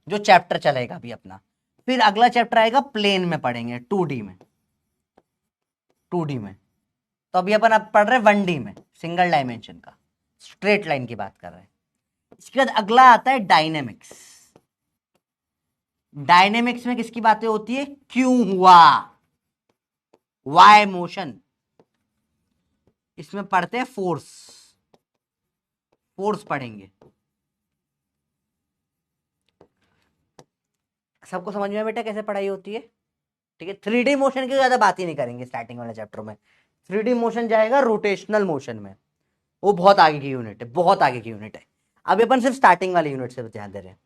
जो चैप्टर चलेगा अभी अपना, फिर अगला चैप्टर आएगा प्लेन में पढ़ेंगे, 2D में। तो अभी अपन अब पढ़ रहे 1D में, सिंगल डायमेंशन का, स्ट्रेट लाइन की बात कर रहे हैं। इसके बाद अगला आता है डायनेमिक्स। डायनेमिक्स में किसकी बातें होती है, क्यों हुआ, वाई मोशन। इसमें पढ़ते हैं फोर्स पढ़ेंगे। सबको समझ में बेटा कैसे पढ़ाई होती है। ठीक है, 3D मोशन की ज्यादा बात ही नहीं करेंगे स्टार्टिंग वाले चैप्टर में। 3D मोशन जाएगा रोटेशनल मोशन में, वो बहुत आगे की यूनिट है, बहुत आगे की यूनिट है। अभी अपन सिर्फ स्टार्टिंग वाली यूनिट से ध्यान दे रहे हैं।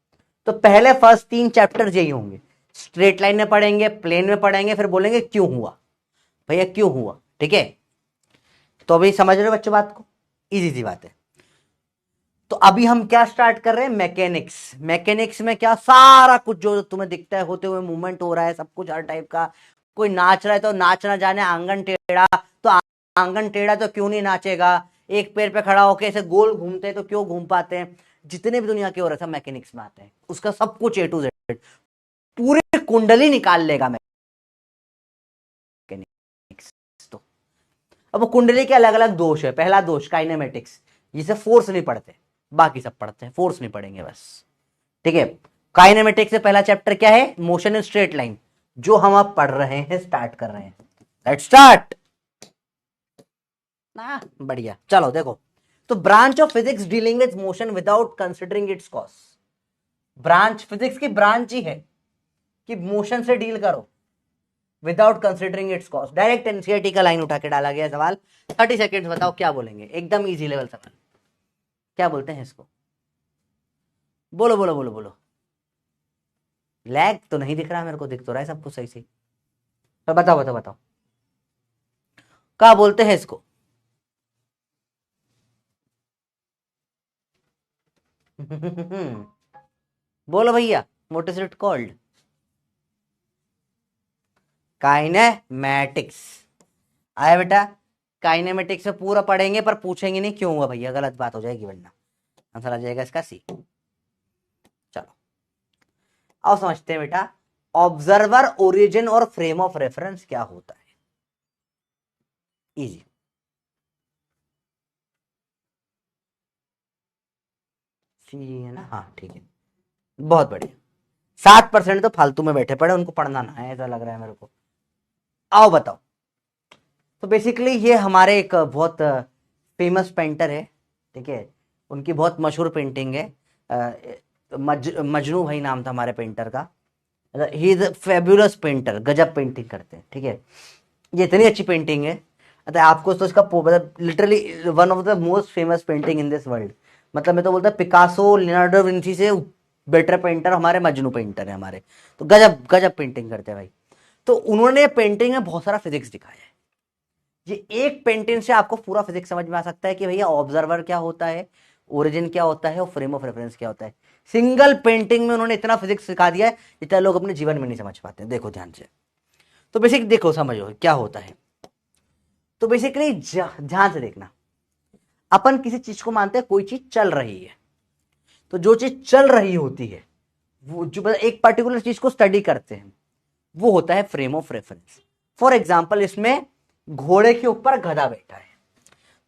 तो पहले फर्स्ट 3 चैप्टर यही होंगे, स्ट्रेट लाइन में पढ़ेंगे, प्लेन में पढ़ेंगे, फिर बोलेंगे क्यों हुआ, भैया क्यों हुआ। ठीक है, तो अभी समझ रहे हो बच्चों बात को, इजी सी बात है। तो अभी हम क्या स्टार्ट कर रहे हैं, मैकेनिक्स। मैकेनिक्स में क्या, सारा कुछ जो तुम्हें दिखता है होते हुए, मूवमेंट हो रहा है, सब कुछ हर टाइप का। कोई नाच रहा है तो नाचना जाने, आंगन टेढ़ा तो आंगन टेढ़ा तो क्यों नहीं नाचेगा, एक पैर पे खड़ा होके ऐसे गोल घूमते हैं तो क्यों घूम पाते हैं, जितने भी दुनिया के हो रहे सब मैकेनिक्स में आते हैं। उसका सब कुछ A to Z पूरी कुंडली निकाल लेगा मैकेनिक्स। तो अब वो कुंडली के अलग अलग दोष है। पहला दोष काइनेमेटिक्स, जिसे फोर्स नहीं पढ़ते, बाकी सब पढ़ते हैं, फोर्स नहीं पढ़ेंगे बस। ठीक है, काइनेमेटिक्स से पहला चैप्टर क्या है, मोशन इन स्ट्रेट लाइन, जो हम अब पढ़ रहे हैं, स्टार्ट कर रहे हैं। लेट्स स्टार्ट ना, बढ़िया। चलो देखो, तो branch of physics dealing with motion without considering it's cause. Branch, physics की ब्रांच ही है कि मोशन से डील करो without considering it's cause. Direct NCERT का लाइन उठा के डाला गया सवाल। 30 सेकेंड्स बताओ क्या बोलेंगे, एकदम इजी लेवल सवाल, क्या बोलते हैं इसको, बोलो बोलो बोलो बोलो। लैग तो नहीं दिख रहा मेरे को, दिख तो रहा है सब कुछ सही से। तो बताओ बताओ बताओ, क्या बोलते हैं इसको। बोलो भैया, what is it called, kinematics. आया बेटा, काइनेमेटिक्स में पूरा पढ़ेंगे पर पूछेंगे नहीं क्यों हुआ भैया, गलत बात हो जाएगी, वरना आंसर आ जाएगा इसका सी। चलो अब समझते हैं बेटा, ऑब्जर्वर, ओरिजिन और फ्रेम ऑफ रेफरेंस क्या होता है। इजी, सी है ना, हाँ ठीक है, बहुत बढ़िया। 60% तो फालतू में बैठे पड़े, उनको पढ़ना ना है ऐसा लग रहा है मेरे को। आओ बताओ, तो बेसिकली ये हमारे एक बहुत फेमस पेंटर है। ठीक है, उनकी बहुत मशहूर पेंटिंग है, मजनू भाई नाम था हमारे पेंटर का। ही इज फेब्युलस पेंटर, गजब पेंटिंग करते हैं। ठीक है, ये इतनी अच्छी पेंटिंग है, मतलब आपको तो इसका मतलब literally one of the most famous painting in this world. मतलब मैं तो बोलता पिकासो, लियोनार्डो विंची से बेटर पेंटर हमारे मजनू पेंटर है हमारे। तो गजब गजब पेंटिंग करते हैं भाई। तो उन्होंने पेंटिंग में बहुत सारा फिजिक्स दिखाया है। ये एक पेंटिंग से आपको पूरा फिजिक्स समझ में आ सकता है कि भैया ऑब्जर्वर क्या होता है, ओरिजिन क्या होता है और फ्रेम ऑफ रेफरेंस क्या होता है। सिंगल पेंटिंग में उन्होंने इतना फिजिक्स सिखा दिया है जितना लोग अपने जीवन में नहीं समझ पाते। देखो ध्यान से, तो बेसिक देखो समझो क्या होता है। तो बेसिकली ध्यान से देखना, अपन किसी चीज को मानते हैं कोई चीज चल रही है, तो जो चीज चल रही होती है वो जो एक पर्टिकुलर चीज को स्टडी करते हैं वो होता है frame of reference. For example इसमें घोड़े के ऊपर गधा बैठा है,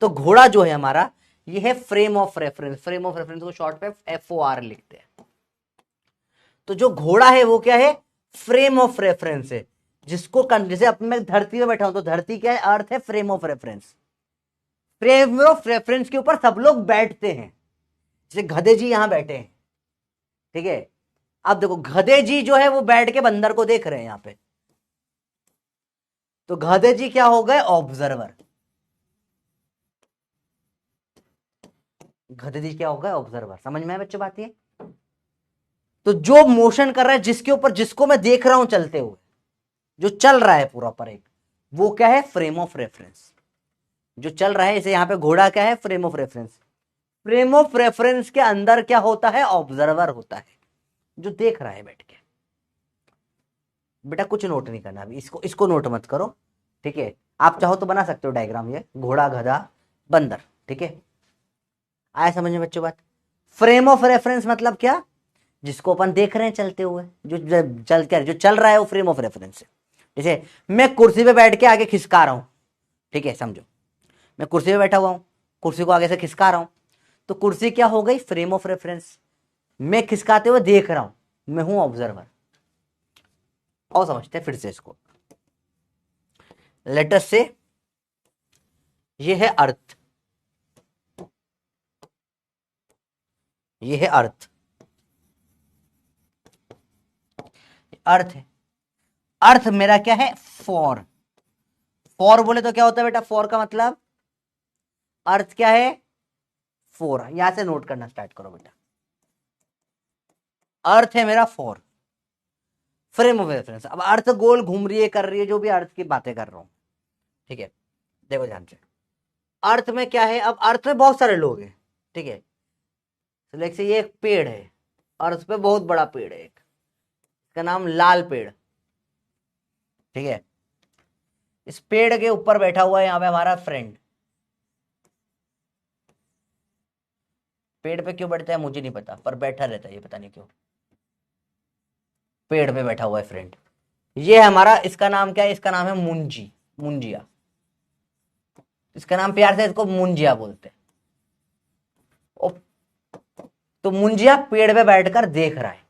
तो घोड़ा जो है हमारा ये है frame of reference. Frame of reference को शॉर्ट पे FOR लिखते हैं। तो जो घोड़ा है वो क्या है, फ्रेम ऑफ रेफरेंस है, जिसको जैसे अब मैं धरती में बैठा हूं तो धरती क्या है, अर्थ है, frame of reference. Frame of reference के ऊपर सब लोग बैठते हैं, जैसे गधे जी यहां बैठे हैं, ठीक है। अब देखो गधे जी जो है वो बैठ के बंदर को देख रहे हैं यहां पे, तो गधे जी क्या हो गए, ऑब्जर्वर। गधे जी क्या हो गए, ऑब्जर्वर। समझ में आए बच्चों बात ये? तो जो मोशन कर रहा है जिसके ऊपर, जिसको मैं देख रहा हूं चलते हुए, जो चल रहा है पूरा पर एक, वो क्या है, फ्रेम ऑफ रेफरेंस। जो चल रहा है, इसे यहां पे घोड़ा क्या है, frame of reference. Frame of reference के अंदर क्या होता है, ऑब्जर्वर होता है, जो देख रहा है बैठ के। बेटा कुछ नोट नहीं करना अभी, इसको नोट मत करो, ठीक है। आप चाहो तो बना सकते हो डायग्राम, ये घोड़ा गधा बंदर, ठीक है। आया समझ में बच्चों बात? फ्रेम ऑफ रेफरेंस मतलब क्या, जिसको अपन देख रहे हैं चलते हुए, जो चल रहा है वो फ्रेम ऑफ रेफरेंस है। जैसे मैं कुर्सी पे बैठ के आगे खिसका रहा हूं, ठीक है, समझो मैं कुर्सी पे बैठा हुआ हूं, कुर्सी को आगे से खिसका रहा हूं, तो कुर्सी क्या हो गई, फ्रेम ऑफ रेफरेंस। मैं खिसकाते हुए देख रहा हूं, मैं हूं ऑब्जर्वर। और समझते हैं फिर से इसको। लेटर से ये है अर्थ, ये है अर्थ, अर्थ है। अर्थ मेरा क्या है, फॉर। फॉर बोले तो क्या होता है बेटा, फॉर का मतलब अर्थ क्या है, फोर। यहां से नोट करना स्टार्ट करो बेटा। अर्थ है मेरा फोर, फ्रेम ऑफ रेफरेंस। अब अर्थ गोल घूम रही है, कर रही है, जो भी अर्थ की बातें कर रहा हूं, ठीक है। देखो ध्यान से, अर्थ में क्या है, अब अर्थ में बहुत सारे लोग हैं, ठीक है। तो लेट्स से ये एक पेड़ है, अर्थ पे बहुत बड़ा पेड़ है एक, इसका नाम लाल पेड़, ठीक है। इस पेड़ के ऊपर बैठा हुआ है यहां पे हमारा फ्रेंड। पेड़ पे क्यों बैठता है मुझे नहीं पता, पर बैठा रहता है, ये पता नहीं क्यों पेड़ पे बैठा हुआ है फ्रेंड। ये है हमारा, इसका नाम क्या है, इसका नाम है मुंजी, मुंजिया। इसका नाम प्यार से इसको मुंजिया बोलते हैं। तो मुंजिया पेड़ पे बैठकर देख रहा है,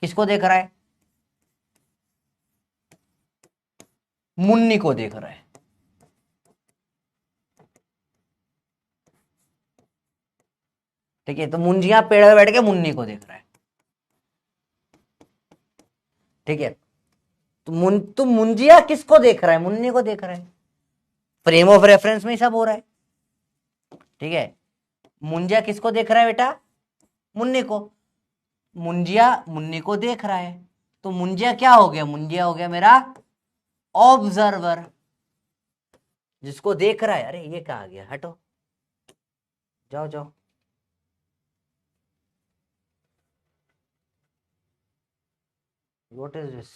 किसको देख रहा है, मुन्नी को देख रहा है, ठीक है। तो मुंजिया पेड़ पे बैठ के मुन्नी को देख रहा है, ठीक है। तो मुंजिया किसको देख रहा है, मुन्नी को देख रहा है। फ्रेम ऑफ रेफरेंस में ही सब हो रहा है, ठीक है। मुंजिया किसको देख रहा है बेटा, मुन्नी को। मुंजिया मुन्नी को देख रहा है, तो मुंजिया क्या हो गया, मुंजिया हो गया मेरा ऑब्जर्वर, जिसको देख रहा है। अरे ये कहा गया, हटो, जाओ जाओ। व्हाट इज दिस,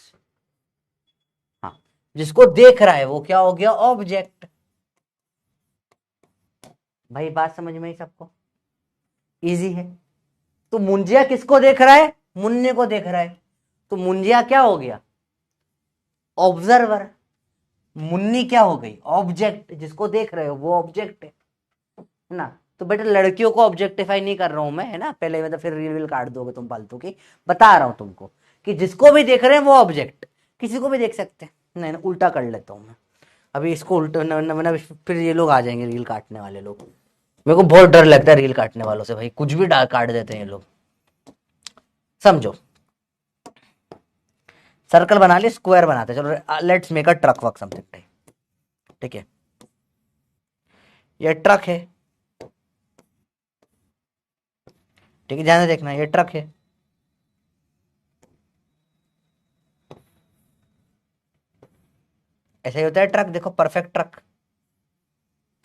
हाँ, जिसको देख रहा है वो क्या हो गया, ऑब्जेक्ट। भाई बात समझ में आई सबको, इजी है। तो मुंजिया किसको देख रहा है, मुन्ने को देख रहा है, तो मुंजिया क्या हो गया, ऑब्जर्वर। मुन्नी क्या हो गई, ऑब्जेक्ट, जिसको देख रहे हो वो ऑब्जेक्ट है ना। तो बेटा लड़कियों को ऑब्जेक्टिफाई नहीं कर रहा हूं मैं, है ना, पहले में तो फिर रील वील काट दोगे तुम फालतू की। बता रहा हूं तुमको कि जिसको भी देख रहे हैं वो ऑब्जेक्ट, किसी को भी देख सकते हैं। नहीं ना, उल्टा कर लेता हूं मैं अभी इसको, उल्टा न, फिर ये लोग आ जाएंगे रील काटने वाले लोग। मेरे को बहुत डर लगता है रील काटने वालों से भाई, कुछ भी काट देते हैं ये लोग। समझो, सर्कल बना लिया, स्क्वायर बनाते हैं, चलो let's make a truck work something type, ठीक है। ये ट्रक है, ठीक है, ध्यान से देखना, ये ट्रक है, ऐसा ही होता है ट्रक, देखो परफेक्ट ट्रक,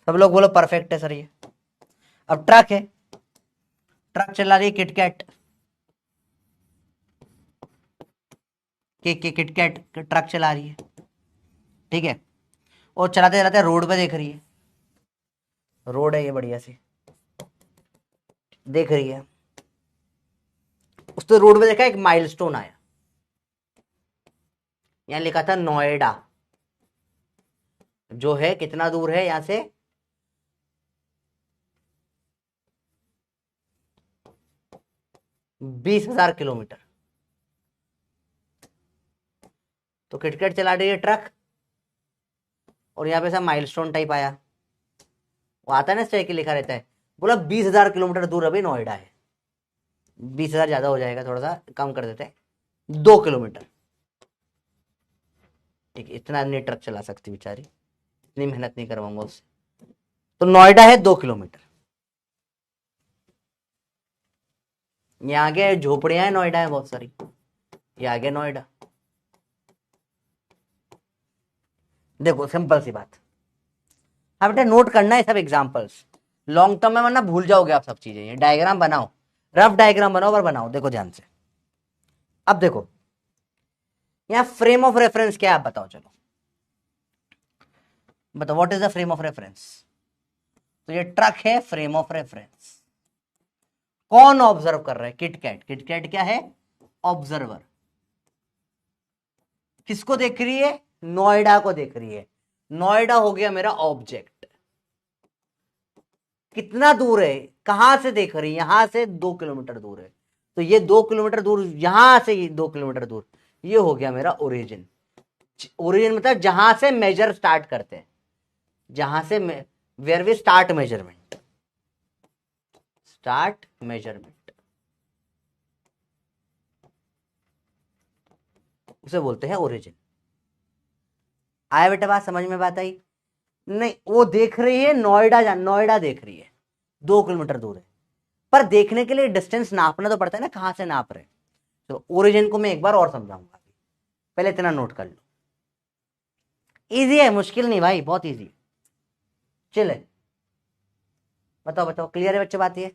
सब लोग बोलो परफेक्ट है सर ये। अब ट्रक है, ट्रक चला रही है किटकैट, किटकैट ट्रक चला रही है, ठीक है, और चलाते चलाते रोड पे देख रही है, रोड है ये बढ़िया सी, देख रही है, उसने रोड पे देखा एक माइलस्टोन आया, यहां लिखा था नोएडा, जो है कितना दूर है यहां से, 20,000 किलोमीटर। तो किटकैट चला रही है ट्रक, और यहाँ पे ऐसा माइलस्टोन टाइप आया, वो आता है ना स्टेक लिखा रहता है, बोला 20,000 किलोमीटर दूर अभी नोएडा है। 20,000 ज्यादा हो जाएगा, थोड़ा सा कम कर देते हैं, 2 किलोमीटर। ठीक है, इतना नहीं ट्रक चला सकती बेचारी, इतनी मेहनत नहीं करवाऊंगा उससे। तो नोएडा है 2 किलोमीटर, ये आगे झोपड़ियां हैं, नोएडा है बहुत सारी, ये आगे नोएडा। देखो सिंपल सी बात, हाँ बेटा नोट करना है सब एग्जांपल्स, लॉन्ग टर्म में वरना भूल जाओगे आप सब चीजें। ये डायग्राम बनाओ, रफ डायग्राम बनाओ पर बनाओ, देखो ध्यान से। अब देखो यहाँ फ्रेम ऑफ रेफरेंस क्या है आप बताओ, चलो बताओ what is the frame of reference. तो ये ट्रक है, फ्रेम ऑफ रेफरेंस। कौन ऑब्जर्व कर रहा है, किटकैट, किटकैट क्या है, ऑब्जर्वर। किसको देख रही है, नोएडा को देख रही है, नोएडा हो गया मेरा ऑब्जेक्ट। कितना दूर है, कहां से देख रही है, यहां से 2 किलोमीटर दूर है, तो ये 2 किलोमीटर दूर, यहां से ये 2 किलोमीटर दूर, ये हो गया मेरा ओरिजिन। ओरिजिन मतलब जहां से मेजर स्टार्ट करते हैं, जहां से where we start measurement, start measurement उसे बोलते हैं ओरिजिन। आया बेटा बात समझ में, बात आई नहीं। वो देख रही है नोएडा, नोएडा देख रही है, 2 किलोमीटर दूर है, पर देखने के लिए डिस्टेंस नापना तो पड़ता है ना, कहां से नाप रहे। तो ओरिजिन को मैं एक बार और समझाऊंगा, पहले इतना नोट कर लो। इजी है, मुश्किल नहीं भाई, बहुत इजी। चले बताओ बताओ, क्लियर है बच्चे बात ये,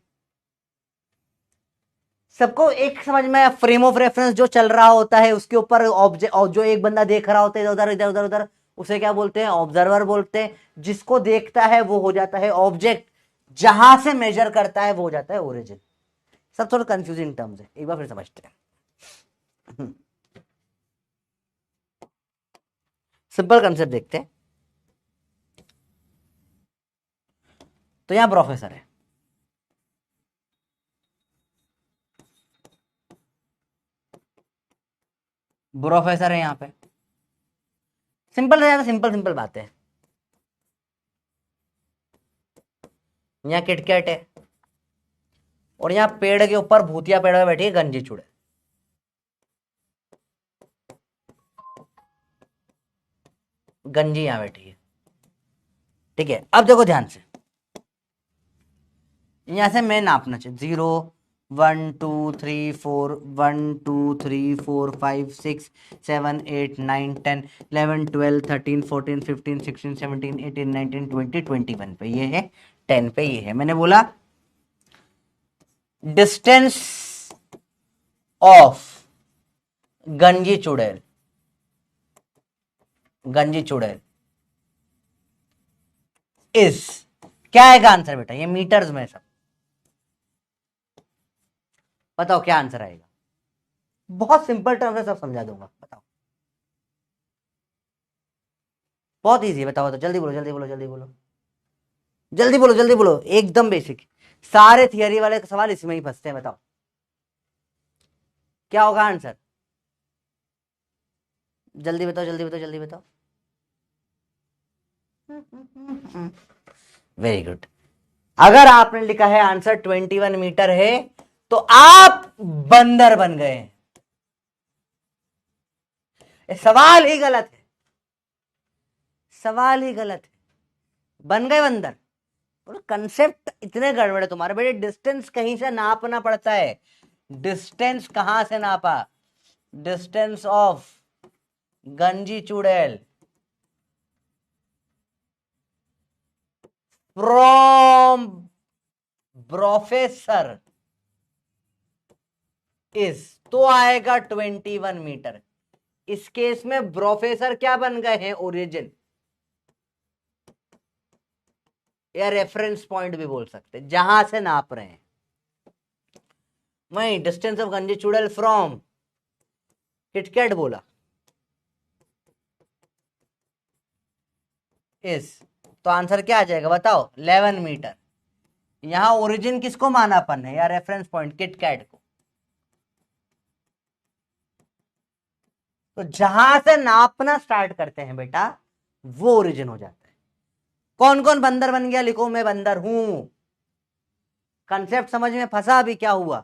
सबको एक समझ में। फ्रेम ऑफ रेफरेंस जो चल रहा होता है उसके ऊपर ऑब्जेक्ट, जो एक बंदा देख रहा होता है उधर इधर उधर उधर, उसे क्या बोलते हैं, ऑब्जर्वर बोलते हैं। जिसको देखता है वो हो जाता है ऑब्जेक्ट, जहां से मेजर करता है वो हो जाता है ओरिजिन। सब थोड़ा कंफ्यूजिंग टर्म्स है, एक बार फिर समझते हैं। सिंपल कंसेप्ट देखते हैं। तो यहां प्रोफेसर है, प्रोफेसर है यहां पे, सिंपल है, सिंपल सिंपल बात है। यहाँ किटकैट है, और यहाँ पेड़ के ऊपर भूतिया पेड़ में बैठी है गंजी चुड़ैल। गंजी यहां बैठी है, ठीक है। अब देखो ध्यान से, यहां से मैं नापना चाहिए, 0 1 2 3 4 1 2 3 4 5 6 7 8 9 10 11 12 13 14 15 16 17 18 19 20 21 पे ये है, 10 पे ये है। मैंने बोला डिस्टेंस ऑफ गंजी चुड़ैल, गंजी चुड़ैल इज, क्या आएगा आंसर बेटा, ये मीटर्स में सब, बताओ क्या आंसर आएगा। बहुत सिंपल टर्म से सब समझा दूंगा, बताओ। बहुत इजी है, बताओ तो, जल्दी बोलो जल्दी बोलो जल्दी बोलो जल्दी बोलो जल्दी बोलो, एकदम बेसिक। सारे थियरी वाले सवाल इसमें ही फंसते हैं, बताओ क्या होगा आंसर, जल्दी बताओ जल्दी बताओ जल्दी बताओ। Very good. अगर आपने लिखा है आंसर 21 मीटर है तो आप बंदर बन गए। सवाल ही गलत है, सवाल ही गलत है, बन गए बंदर। कंसेप्ट इतने गड़बड़ है तुम्हारे बेटे, डिस्टेंस कहीं से नापना पड़ता है। डिस्टेंस कहां से नापा, डिस्टेंस ऑफ गंजी चुड़ैल फ्रॉम प्रोफेसर इज, तो आएगा 21 मीटर। इस केस में प्रोफेसर क्या बन गए हैं, ओरिजिन या रेफरेंस पॉइंट भी बोल सकते हैं, जहां से नाप रहे हैं। वही डिस्टेंस ऑफ गंजी चुड़ैल फ्रॉम किटकैट बोला इस, तो आंसर क्या आ जाएगा बताओ, 11 मीटर। यहां ओरिजिन किसको माना अपन है, या रेफरेंस पॉइंट किटकैट को। तो जहां से नापना स्टार्ट करते हैं बेटा, वो ओरिजिन हो जाता है। कौन कौन बंदर बन गया, लिखो मैं बंदर हूं। कंसेप्ट समझ में फंसा, अभी क्या हुआ।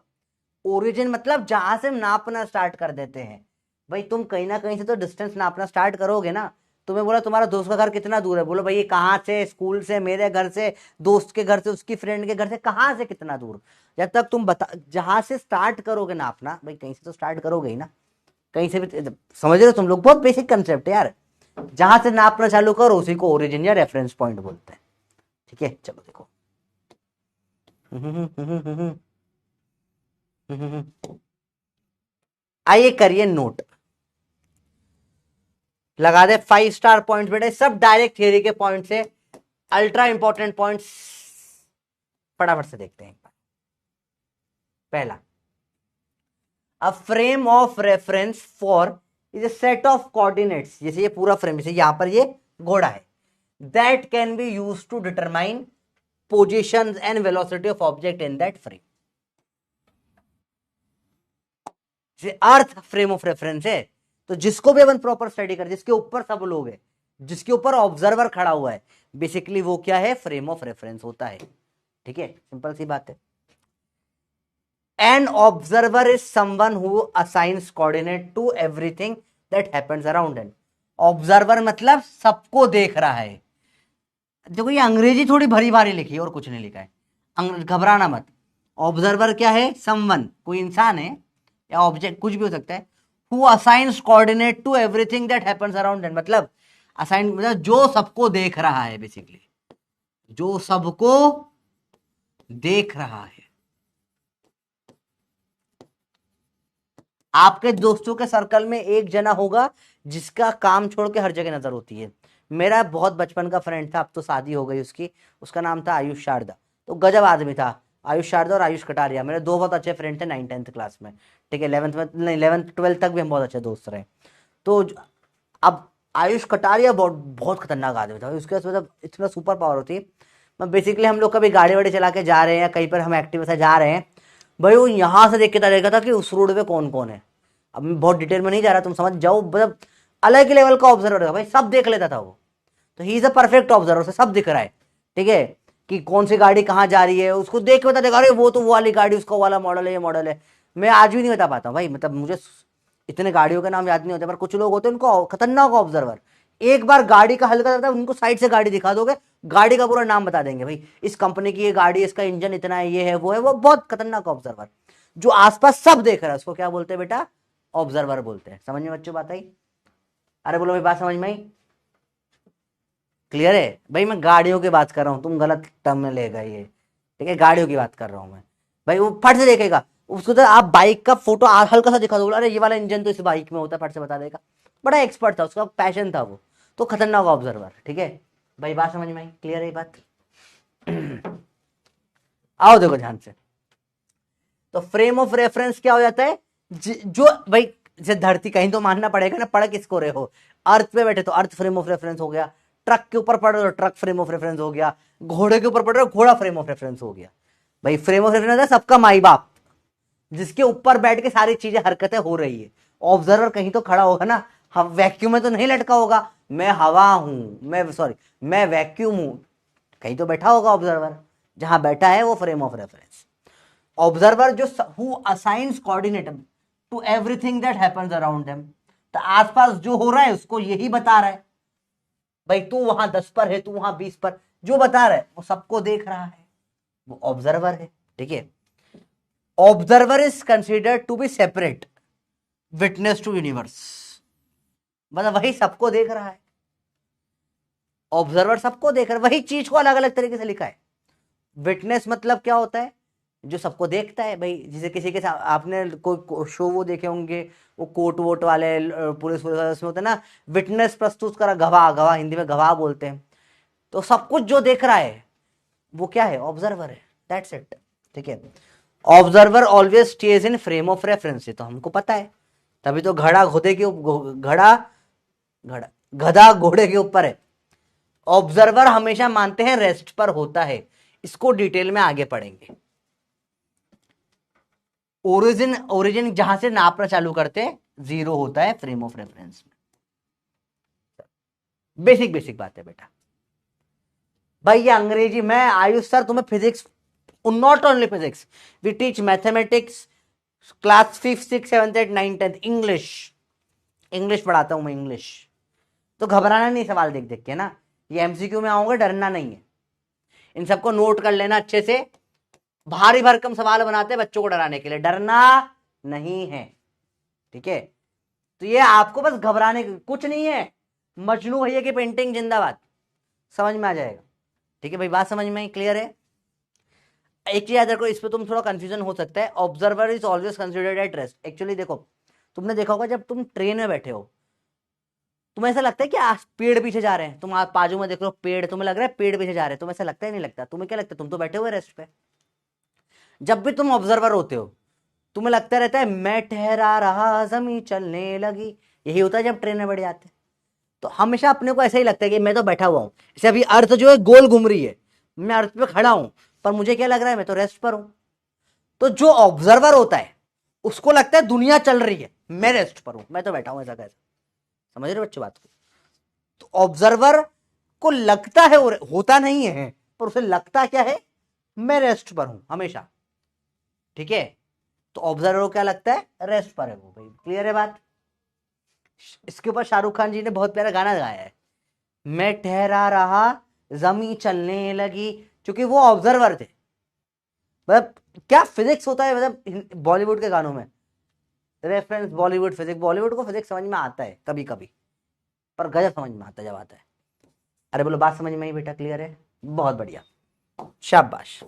ओरिजिन मतलब जहां से नापना स्टार्ट कर देते हैं। भाई तुम कहीं ना कहीं से तो डिस्टेंस नापना स्टार्ट करोगे ना। तुम्हें बोला तुम्हारा दोस्त का घर कितना दूर है, बोलो भाई ये कहाँ से, स्कूल से, मेरे घर से, दोस्त के घर से, उसकी फ्रेंड के घर से, कहाँ से कितना दूर। जब तक तुम बता, जहां से स्टार्ट करोगे नापना, भाई कहीं से तो स्टार्ट करोगे ही ना, कहीं से भी। समझ रहे हो तुम लोग, बहुत बेसिक कंसेप्ट है यार। जहां से नापना चालू करो उसी को ओरिजिन या रेफरेंस पॉइंट बोलते हैं। ठीक है, चलो देखो। आइए करिए नोट, लगा दे 5 स्टार पॉइंट्स बेटे, सब डायरेक्ट थियरी के पॉइंट से, अल्ट्रा इंपॉर्टेंट पॉइंट्स। फटाफट से देखते हैं। पहला, अ frame of reference for is a set of coordinates, जैसे ये पूरा फ्रेम, जैसे यहां पर ये घोड़ा है, that can be used to determine positions and velocity of object in that frame. Earth frame of reference है, तो जिसको भी अपन प्रॉपर स्टडी कर, जिसके ऊपर सब लोग है, जिसके ऊपर ऑब्जर्वर खड़ा हुआ है, बेसिकली वो क्या है, फ्रेम ऑफ रेफरेंस होता है। ठीक है, सिंपल सी बात है। An observer is someone who assigns coordinate to everything that happens around an. Observer मतलब सबको देख रहा है। देखो ये अंग्रेजी थोड़ी भरी भारी लिखी है, और कुछ नहीं लिखा है, घबराना मत। ऑब्जर्वर क्या है, समवन, कोई इंसान है या ऑब्जेक्ट, कुछ भी हो सकता है। Who assigns coordinate to everything that happens around an, मतलब असाइन मतलब जो सबको देख रहा है, बेसिकली जो सबको देख रहा है। आपके दोस्तों के सर्कल में एक जना होगा जिसका काम छोड़ के हर जगह नजर होती है। मेरा बहुत बचपन का फ्रेंड था, अब तो शादी हो गई उसकी, उसका नाम था आयुष शारदा। तो गजब आदमी था आयुष शारदा और आयुष कटारिया, मेरे दो बहुत अच्छे फ्रेंड थे 9th-10th क्लास में। ठीक है, 11th में नहीं, 11th-12th तक भी हम बहुत अच्छे दोस्त रहे। तो अब आयुष कटारिया बहुत बहुत खतरनाक आदमी था, उसके पास मतलब इतना सुपर पावर होती है। बेसिकली हम लोग कभी गाड़ी वाड़ी चला के जा रहे हैं या कहीं पर हम एक्टिव से जा रहे हैं, भाई वो यहाँ से देख के देखा था कि उस रोड पे कौन कौन है। अब मैं बहुत डिटेल में नहीं जा रहा, तुम समझ जाओ, मतलब अलग ही लेवल का ऑब्जर्वर था भाई, सब देख लेता था वो। तो he is a perfect observer, से सब दिख रहा है। ठीक है, कि कौन सी गाड़ी कहाँ जा रही है, उसको देख के बता देगा, अरे वो तो वो वाली गाड़ी, उसका वाला मॉडल है, ये मॉडल है। मैं आज भी नहीं बता पाता भाई, मतलब मुझे इतने गाड़ियों के नाम याद नहीं होते, पर कुछ लोग होते हैं उनको खतरनाक ऑब्जर्वर। एक बार गाड़ी का हल्का सा उनको साइड से गाड़ी दिखा दोगे, गाड़ी का पूरा नाम बता देंगे, भाई इस कंपनी की ये गाड़ी, इसका इंजन इतना है, ये है, वो है, वो बहुत खतरनाक ऑब्जर्वर। जो आसपास सब देख रहा है उसको क्या बोलते हैं बेटा, ऑब्जर्वर बोलते हैं। समझ में बच्चों बात आई? अरे बोलो भाई, बात समझ में आई? क्लियर है भाई? मैं गाड़ियों की बात कर रहा हूं, तुम गलत टर्म में ले गए ये। ठीक है, गाड़ियों की बात कर रहा हूं मैं। भाई वो फट से देखेगा उसको, तो आप बाइक का फोटो हल्का सा दिखा दो, अरे ये वाला इंजन तो इस बाइक में होता है, फट से बता देगा। बड़ा एक्सपर्ट था, उसका पैशन था वो। तो खतरनाक ऑब्जर्वर। ठीक है भाई, बात समझ में आई? क्लियर है ये बात? आओ देखो ध्यान से। तो फ्रेम ऑफ रेफरेंस क्या हो जाता है, जो भाई जैसे धरती, कहीं तो मानना पड़ेगा ना, पढ़ किसको रहे हो, अर्थ पे बैठे तो अर्थ फ्रेम ऑफ रेफरेंस हो गया, ट्रक के ऊपर पढ़ रहे हो ट्रक फ्रेम ऑफ रेफरेंस हो गया, घोड़े के ऊपर पढ़ रहे हो घोड़ा फ्रेम ऑफ रेफरेंस हो गया। भाई फ्रेम ऑफ रेफरेंस है सबका माई बाप, जिसके ऊपर बैठ के सारी चीजें हरकतें हो रही है। ऑब्जर्वर कहीं तो खड़ा होगा ना, हम वैक्यूम में तो नहीं लटका होगा, मैं हवा हूं, मैं सॉरी मैं वैक्यूम हूं, कहीं तो बैठा होगा ऑब्जर्वर, जहां बैठा है वो फ्रेम ऑफ रेफरेंस। ऑब्जर्वर जो who assigns coordinate to everything that happens around them, तो आसपास जो हो रहा है उसको यही बता रहा है, भाई तू वहां 10 पर है, तू वहां 20 पर, जो बता रहा है वो सबको देख रहा है, वो ऑब्जर्वर है। ठीक है, observer is considered to be separate witness to universe, मतलब वही सबको देख रहा है। ऑब्जर्वर सबको देख रहा है, वही चीज को अलग अलग तरीके से लिखा है। विटनेस मतलब क्या होता है, जो सबको देखता है भाई, जैसे किसी के साथ आपने कोई शो वो देखे होंगे, वो कोट वोट वाले पुलिस वाले उसमें होता है ना, विटनेस प्रस्तुत करा, गवाह, गवाह हिंदी में गवाह बोलते हैं। तो सब कुछ जो देख रहा है वो क्या है, ऑब्जर्वर है, दैट्स इट। ठीक है, observer always stage in frame of reference, ये तो हमको पता है, तभी तो घड़ा घोड़े के घड़ा घड़ा गधा घोड़े के ऊपर है। ऑब्जर्वर हमेशा मानते हैं रेस्ट पर होता है, इसको डिटेल में आगे पढ़ेंगे। ओरिजिन, ओरिजिन जहां से नापना चालू करते जीरो होता है फ्रेम ऑफ रेफरेंस में। बेसिक बेसिक बात है बेटा। भाई ये अंग्रेजी, मैं आयुष सर तुम्हें physics, not only physics, we teach mathematics, class 5, 6, 7, 8, 9, 10, English, English पढ़ाता हूं मैं, इंग्लिश। तो घबराना नहीं सवाल देख देख के ना, ये एमसीक्यू में आओगे, डरना नहीं है, इन सबको नोट कर लेना अच्छे से। भारी भरकम सवाल बनाते हैं बच्चों को डराने के लिए, डरना नहीं है, ठीक है। तो ये आपको बस घबराने कुछ नहीं है, मजनू भैया की पेंटिंग जिंदाबाद, समझ में आ जाएगा। ठीक है भाई, बात समझ में क्लियर है। एक चीज याद रखो, इस पे तुम थोड़ा कंफ्यूजन हो सकता है, observer is always considered at rest. Actually देखो, तुमने देखा होगा जब तुम ट्रेन में बैठे हो, तुम्हें ऐसा लगता है कि पेड़ पीछे जा रहे हैं, तुम आप बाजू में देख लो पेड़, तुम्हें लग रहा है पेड़ पीछे जा रहे हैं, तुम्हें ऐसा लगता है नहीं लगता, तुम्हें क्या लगता है, तुम तो बैठे हुए रेस्ट पे। जब भी तुम ऑब्जर्वर होते हो, तुम्हें लगता रहता है मैं ठहरा रहा जमीन चलने लगी, यही होता है जब ट्रेन में बैठ जाते। तो हमेशा अपने को ऐसा ही लगता है कि मैं तो बैठा हुआ हूं, जैसे अभी अर्थ जो है गोल घूम रही है, मैं अर्थ पे खड़ा हूं, पर मुझे क्या लग रहा है, मैं तो रेस्ट पर हूं। तो जो ऑब्जर्वर होता है उसको लगता है दुनिया चल रही है, मैं रेस्ट पर हूं, मैं तो बैठा हूं, ऐसा कैसे, समझ रहे बच्चे बात को। तो ऑब्जर्वर को लगता है, और होता नहीं है, पर उसे लगता क्या है, मैं रेस्ट पर हूं हमेशा, ठीक है। तो ऑब्जर्वर को क्या लगता है, रेस्ट पर है वो, भाई क्लियर है बात। इसके ऊपर शाहरुख खान जी ने बहुत प्यारा गाना गाया है, मैं ठहरा रहा जमी चलने लगी, क्योंकि वो ऑब्जर्वर थे। मतलब क्या फिजिक्स होता है, मतलब बॉलीवुड के गानों में रेफरेंस, बॉलीवुड फिजिक्स, बॉलीवुड को फिजिक्स समझ में आता है कभी कभी, पर गजब समझ में आता है जब आता है। अरे बोलो बात समझ में आई बेटा, क्लियर है, बहुत बढ़िया, शाबाश।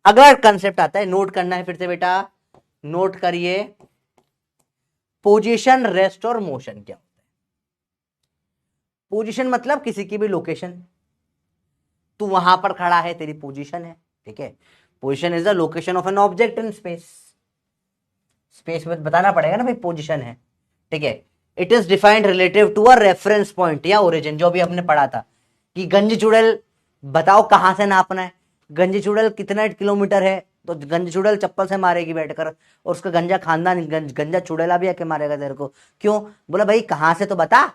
अगला कंसेप्ट आता है, नोट करना है फिर से बेटा, नोट करिए, पोजीशन, रेस्ट और मोशन क्या होता है। पोजीशन मतलब किसी की भी लोकेशन, तू वहां पर खड़ा है, तेरी पोजीशन है, ठीक है। Position is the location of an object in space, space में बताना पड़ेगा ना भाई पोजीशन है, ठीक है। It is defined relative to a reference point या ओरिजिन, जो भी हमने पढ़ा था कि गंज चुड़ैल बताओ कहां से नापना है, गंज चुड़ैल कितना किलोमीटर है, तो गंज चुड़ैल चप्पल से मारेगी बैठकर, और उसका गंजा खानदान गंजा चुड़ैला भी आके मारेगा तेरे को, क्यों, बोला भाई कहां से तो बता,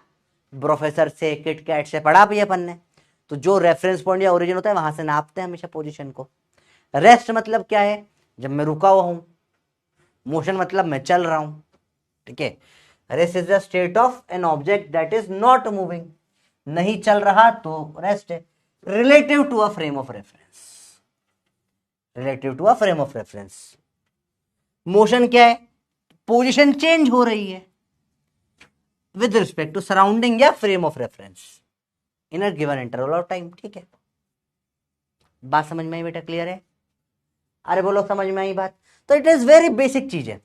प्रोफेसर से किट कैट से पढ़ा भी अपन ने। तो जो रेफरेंस पॉइंट या ओरिजिन होता है वहां से नापते हैं हमेशा पोजीशन को। रेस्ट मतलब क्या है, जब मैं रुका हुआ हूं, मोशन मतलब मैं चल रहा हूं, ठीक है। Rest is the state of an object that is not moving, नहीं चल रहा तो रेस्ट है। Relative to a frame of reference, relative to a frame of reference. Motion क्या है, पोजीशन चेंज हो रही है विद रिस्पेक्ट टू सराउंडिंग या frame of reference in a given interval of time, ठीक है। बात समझ में आई बेटा, क्लियर है। अरे बोलो समझ में आई बात। तो इट इज वेरी बेसिक चीज है।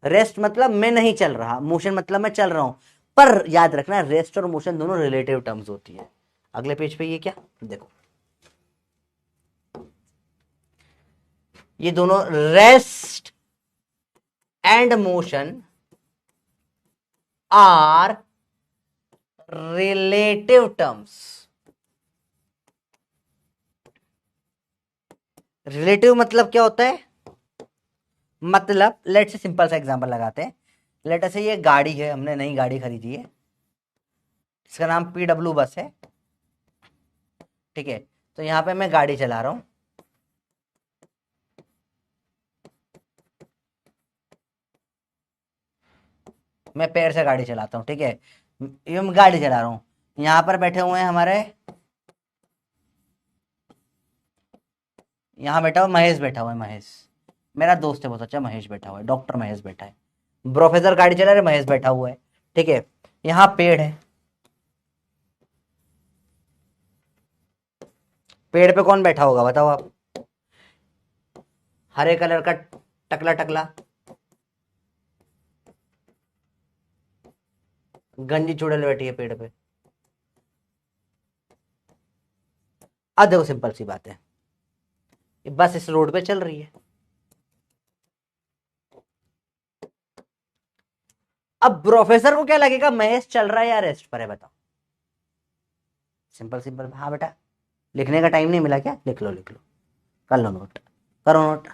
रेस्ट मतलब मैं नहीं चल रहा, मोशन मतलब मैं चल रहा हूं, पर याद रखना रेस्ट और मोशन दोनों रिलेटिव टर्म्स होती है। अगले पेज पे ये क्या देखो, ये दोनों rest and motion are relative terms. Relative मतलब क्या होता है, मतलब लेट से सिंपल सा एग्जांपल लगाते हैं, लेट से ये गाड़ी है, हमने नई गाड़ी खरीदी है, इसका नाम PW बस है, ठीक है। तो यहां पे मैं गाड़ी चला रहा हूं, मैं पैर से गाड़ी चलाता हूं, ठीक है, ये मैं गाड़ी चला रहा हूं, यहां पर बैठे हुए हैं हमारे, यहां बैठा हुआ महेश, बैठा हुआ है महेश, मेरा दोस्त है बहुत अच्छा, महेश बैठा हुआ है, डॉक्टर महेश बैठा है, प्रोफेसर गाड़ी चला रहे, महेश बैठा हुआ है, ठीक है। यहाँ पेड़ है, पेड़ पे कौन बैठा होगा बताओ आप? हरे कलर का टकला टकला गंजी चुड़ैल बैठी है पेड़ पे। अब देखो सिंपल सी बात है, ये बस इस रोड पे चल रही है। अब प्रोफेसर को क्या लगेगा महेश चल रहा है या रेस्ट पर है बताओ? सिंपल सिंपल, हाँ बेटा। लिखने का टाइम नहीं मिला क्या? लिख लो लिख लो, कर लो नोट, करो नोट।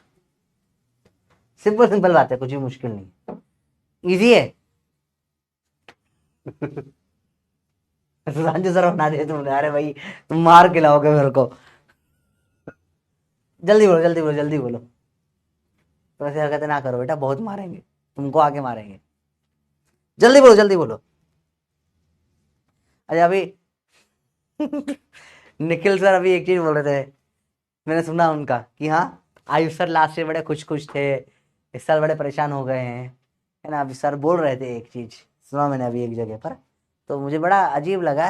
सिंपल सिंपल बात है, कुछ भी मुश्किल नहीं, इजी है। सुधांशु सर बना दिए तुमने, अरे भाई तुम मार खिलाओगे मेरे को। जल्दी बोलो जल्दी बोलो जल्दी बोलो, तो ऐसी हरकतें ना करो बेटा, बहुत मारेंगे तुमको, आके मारेंगे। जल्दी बोलो जल्दी बोलो। अरे अभी निखिल सर अभी एक चीज बोल रहे थे, मैंने सुना उनका कि हाँ आयुष सर लास्ट से बड़े खुश खुश थे, इस साल बड़े परेशान हो गए हैं, है ना? अभी सर बोल रहे थे एक चीज, सुना मैंने अभी एक जगह पर, तो मुझे बड़ा अजीब लगा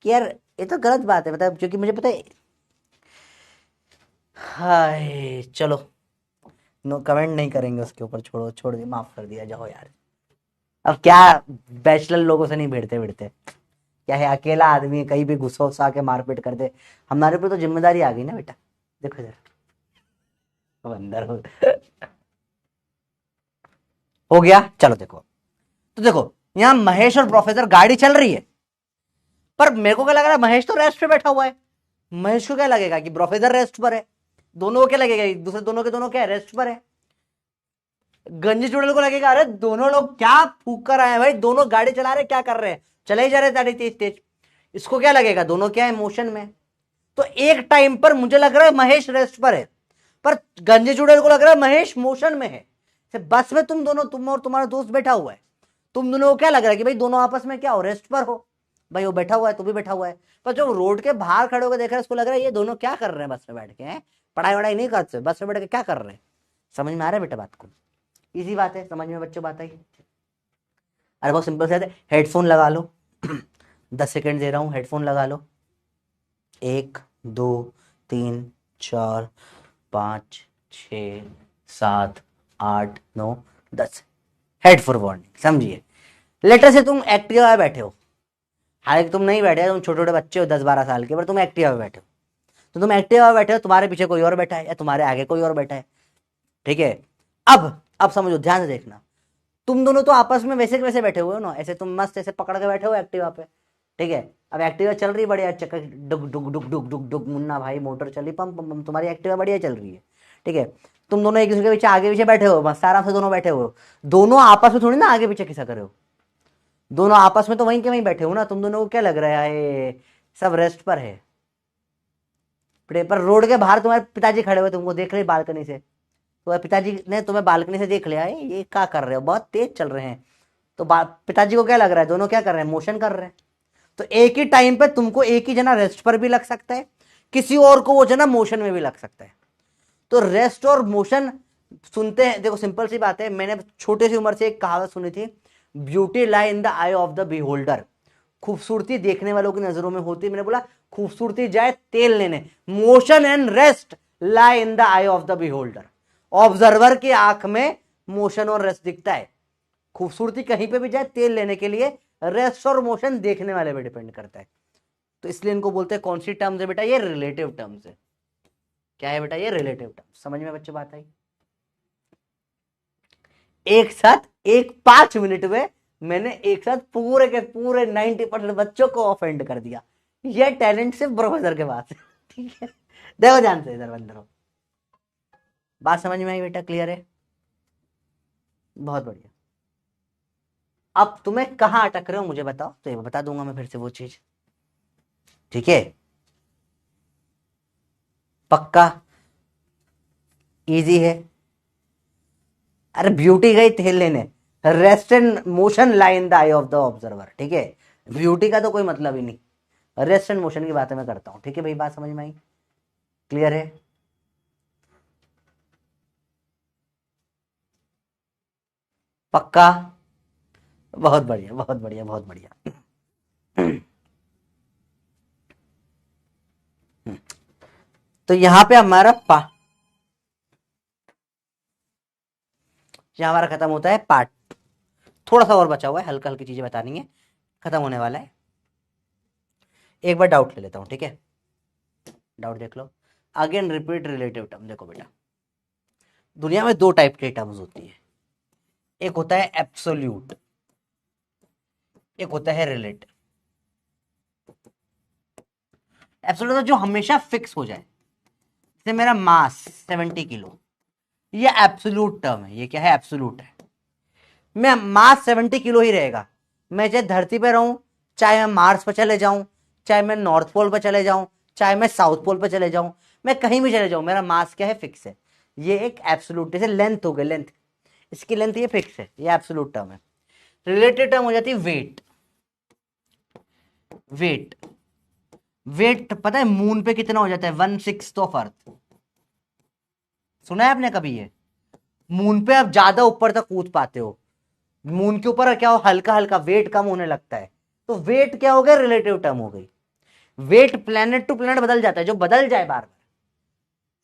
कि यार ये तो गलत बात है, मतलब क्योंकि मुझे पता है। हाय चलो, नो कमेंट नहीं करेंगे उसके ऊपर, छोड़ो छोड़ दिया, माफ कर दिया, जाओ यार। अब क्या, बैचलर लोगों से नहीं भिड़ते भिड़ते, क्या है, अकेला आदमी है, कहीं भी गुस्सा उस्सा के मारपीट कर दे, हमारे पे तो जिम्मेदारी आ गई ना बेटा। देखो जरा, बंदर हो गया। चलो देखो, तो देखो यहाँ महेश और प्रोफेसर गाड़ी चल रही है, पर मेरे को क्या लग रहा है महेश तो रेस्ट पे बैठा हुआ है। महेश को क्या लगेगा कि प्रोफेसर रेस्ट पर है, दोनों को क्या लगेगा एक दूसरे, दोनों के दोनों क्या है, रेस्ट पर है। गंजी चुड़ैल को लगेगा अरे दोनों लोग क्या फूक कर आए हैं भाई, दोनों गाड़ी चला रहे, क्या कर रहे हैं, चले ही जा रहे गाड़ी तेज तेज। इसको क्या लगेगा दोनों क्या है, मोशन में। तो एक टाइम पर मुझे लग रहा है महेश रेस्ट पर है, पर गंजे चुड़ैल को लग रहा है महेश मोशन में है। बस में तुम दोनों, तुम और तुम्हारा दोस्त बैठा हुआ है, तुम दोनों को क्या लग रहा है कि भाई दोनों आपस में क्या हो, रेस्ट पर हो। भाई वो बैठा हुआ है, तू भी बैठा हुआ है, पर जो रोड के बाहर खड़े होकर देख रहा है उसको लग रहा है ये दोनों क्या कर रहे हैं बस में बैठ के, हैं पढ़ाई वढ़ाई नहीं करते, बस में बैठ के क्या कर रहे हैं। समझ में आ रहा है बेटा बात को? इजी बात है, समझ में बच्चों बात आई। अरे बहुत सिंपल से है, हेडफोन लगा लो 10 सेकेंड दे रहा हूँ, हेडफोन लगा लो। 1 2 3 4 5 6 7 8 9 10, हेड फॉर वार्निंग, समझिए। लेटर से तुम एक्टिवा में बैठे हो, हालांकि तुम नहीं बैठे, तुम छोटे छोटे बच्चे हो 10 12 साल के, पर तुम एक्टिवा में बैठे हो। तो तुम एक्टिवा में बैठे हो, तुम्हारे पीछे कोई और बैठा है या तुम्हारे आगे कोई और बैठा है, ठीक है? अब समझो, ध्यान से देखना, तुम दोनों तो आपस में वैसे के वैसे बैठे हुए हो ना, ऐसे तुम मस्त ऐसे पकड़ के बैठे हो एक्टिवा पे, ठीक है? अब एक्टिवा चल रही बढ़िया, चक्कर डुक डुक डुक डुक डुक डुक, मुन्ना भाई मोटर चली पम पम पम, तुम्हारी एक्टिवा बढ़िया चल रही है, ठीक है? तुम दोनों एक दूसरे के पीछे आगे पीछे बैठे हो, मस्त आराम से दोनों बैठे हो, दोनों आपस में थोड़ी ना आगे पीछे खिसा करे हो, दोनों आपस में तो वहीं के वहीं बैठे हो ना। तुम दोनों को क्या लग रहा है सब रेस्ट पर है, पर रोड के बाहर तुम्हारे पिताजी खड़े हुए, तुमको देख रहे बालकनी से, तो पिताजी ने तुम्हें बालकनी से देख लिया है, ये क्या कर रहे हो, बहुत तेज चल रहे हैं। तो पिताजी को क्या लग रहा है, दोनों क्या कर रहे हैं, मोशन कर रहे हैं। तो एक ही टाइम पे तुमको एक ही जना रेस्ट पर भी लग सकता है, किसी और को वो जना मोशन में भी लग सकता है। तो रेस्ट और मोशन सुनते हैं, देखो सिंपल सी बात है, मैंने छोटी सी उम्र से एक कहावत सुनी थी, beauty lie in the I of the beholder, खूबसूरती देखने वालों की नजरों में होती है। मैंने बोला खूबसूरती जाए तेल लेने, motion and rest lie in the I of the beholder, observer की आंख में मोशन और रेस्ट दिखता है। खूबसूरती कहीं पे भी जाए तेल लेने के लिए, रेस्ट और मोशन देखने वाले पे डिपेंड करता है। तो इसलिए इनको बोलते हैं, कौन सी टर्म्स है बेटा, ये रिलेटिव टर्म्स है। क्या है बेटा, ये रिलेटिव टर्म्स। समझ में बच्चे बात आई? एक साथ एक 5 मिनट में मैंने एक साथ पूरे के पूरे 90% बच्चों को ऑफेंड कर दिया। ये टैलेंट सिर्फ प्रोफेसर के पास है, ठीक है? देखो ध्यान से इधर बंदर हो, बात समझ में आई बेटा, क्लियर है? बहुत बढ़िया। अब तुम्हें कहां अटक रहे हो मुझे बताओ, तो ये बता दूंगा मैं फिर से वो चीज, ठीक है? पक्का इजी है। अरे ब्यूटी गई तेल लेने, rest and motion lie in the I of the observer, ठीक है? ब्यूटी का तो कोई मतलब ही नहीं, रेस्ट एंड मोशन की बातें मैं करता हूं, ठीक है भाई? बात समझ में आई, क्लियर है? पक्का? बहुत बढ़िया बहुत बढ़िया बहुत बढ़िया। तो यहां पे हमारा यहाँ हमारा खत्म होता है पार्ट। थोड़ा सा और बचा हुआ है, हल्का हल्की चीजें बतानी है, खत्म होने वाला है। एक बार डाउट ले लेता हूं, ठीक है? डाउट देख लो। Again repeat relative term. देखो बेटा, दुनिया में दो टाइप के टर्म्स होती है, एक होता है एब्सोल्यूट, एक होता है रिलेटिव। एब्सोल्यूट जो हमेशा फिक्स हो जाए, जैसे मेरा मास 70 किलो, ये एब्सोल्यूट टर्म है। ये क्या है? एब्सोल्यूट है। मैं मास 70 किलो ही रहेगा, मैं चाहे धरती पे रहूं, चाहे मैं मार्स पर चले जाऊं, चाहे मैं नॉर्थ पोल पर चले जाऊं, चाहे मैं साउथ पोल पर चले जाऊं, मैं कहीं भी चले जाऊं, मेरा मास क्या है? फिक्स है। ये एक एब्सोल्यूट, जैसे लेंथ हो गई, लेंथ, इसकी लेंथ ये फिक्स है, ये एब्सोल्यूट टर्म है। रिलेटिव टर्म हो जाती है वेट। वेट, वेट पता है मून पे कितना हो जाता है? 1/6 ऑफ अर्थ। सुना है आपने कभी ये? मून पे आप ज्यादा ऊपर तक कूद पाते हो, मून के ऊपर क्या हो, हल्का हल्का वेट कम होने लगता है। तो वेट क्या हो गया? रिलेटिव टर्म हो गई। वेट प्लेनेट टू प्लेनेट बदल जाता है, जो बदल जाए बार बार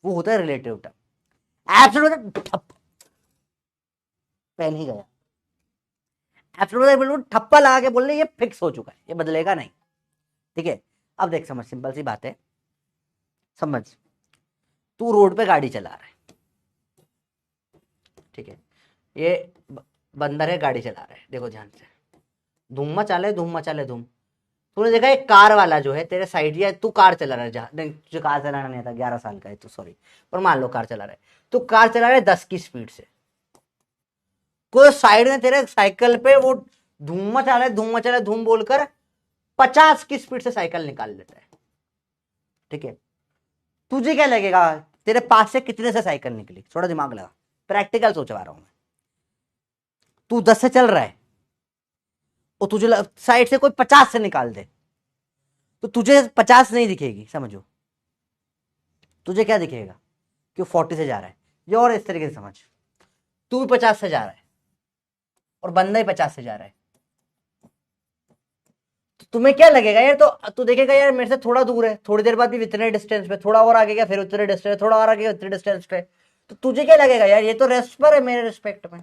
वो होता है रिलेटिव टर्म। एब्सोल्यूट पेन ही गया। एब्सोल्यूट बिल्कुल ठप्पा लगा के बोल रहे ये फिक्स हो चुका है, ये बदलेगा नहीं, ठीक है? अब देख समझ, सिंपल सी बात है, समझ। तू रोड पे गाड़ी चला रहा है, ठीक है? ये बंदर है, गाड़ी चला रहा है, देखो ध्यान से, धूम मचाले धूम मचाले धूम। तूने देखा एक कार वाला जो है तेरे साइड, या तू कार चला रहा है, जहाँ नहीं तुझे कार चलाना नहीं आता, 11 साल का है तो सॉरी, पर मान लो कार चला रहा है, तू कार चला रहा है 10 की स्पीड से, कोई साइड में तेरे साइकिल पे वो धूम मचा रहा है धूम बोलकर 50 की स्पीड से साइकिल निकाल लेता है, ठीक है? तुझे क्या लगेगा तेरे पास से कितने से साइकिल निकली? थोड़ा दिमाग लगा, प्रैक्टिकल सोचवा रहा हूं मैं। तू 10 से चल रहा है और तुझे साइड से कोई 50 से निकाल दे, तो तुझे 50 नहीं दिखेगी, समझो। तुझे क्या दिखेगा कि 40 से जा रहा है। ये और इस तरीके से समझ, तू भी 50 से जा रहा है और बंदा ही 50 से जा रहा है, तो तुम्हें क्या लगेगा यार? तो तू देखेगा यार मेरे से थोड़ा दूर है, थोड़ी देर बाद भी इतने डिस्टेंस पे, थोड़ा और आगे गया फिर उतने डिस्टेंस, थोड़ा और आगे उतने डिस्टेंस पे, तो तुझे क्या लगेगा यार ये तो रेस्ट पर है मेरे रिस्पेक्ट में।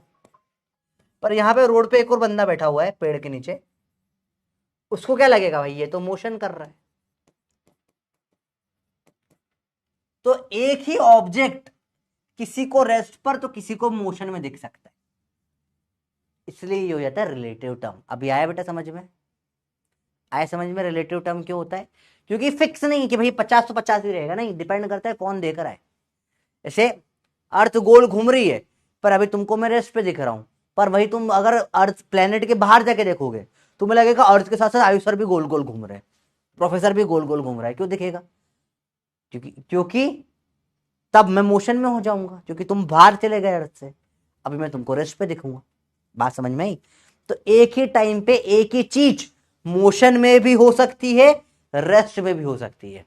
पर यहाँ पे रोड पे एक और बंदा बैठा हुआ है पेड़ के नीचे, उसको क्या लगेगा? भाई ये तो मोशन कर रहा है। तो एक ही ऑब्जेक्ट किसी को रेस्ट पर तो किसी को मोशन में दिख सकता है, इसलिए ये हो जाता है रिलेटिव टर्म। अभी आया बेटा समझ में? आया समझ में? रिलेटिव टर्म क्यों होता है? क्योंकि फिक्स नहीं कि भाई 50 तो 50 ही रहेगा, नहीं, डिपेंड करता है कौन देख रहा है। जैसे अर्थ गोल घूम रही है, पर अभी तुमको मैं रेस्ट पे दिख रहा हूं, पर वही तुम अगर अर्थ प्लेनेट के बाहर जाके देखोगे, तुम्हें लगेगा अर्थ के साथ साथ आयुष सर भी गोल गोल घूम रहे हैं, प्रोफेसर भी गोल गोल घूम रहा है। क्यों दिखेगा? क्योंकि तब मैं मोशन में हो जाऊंगा, क्योंकि तुम बाहर चले गए अर्थ से, अभी मैं तुमको रेस्ट पे दिखूंगा। बात समझ में आई? तो एक ही टाइम पे एक ही चीज मोशन में भी हो सकती है, रेस्ट में भी हो सकती है।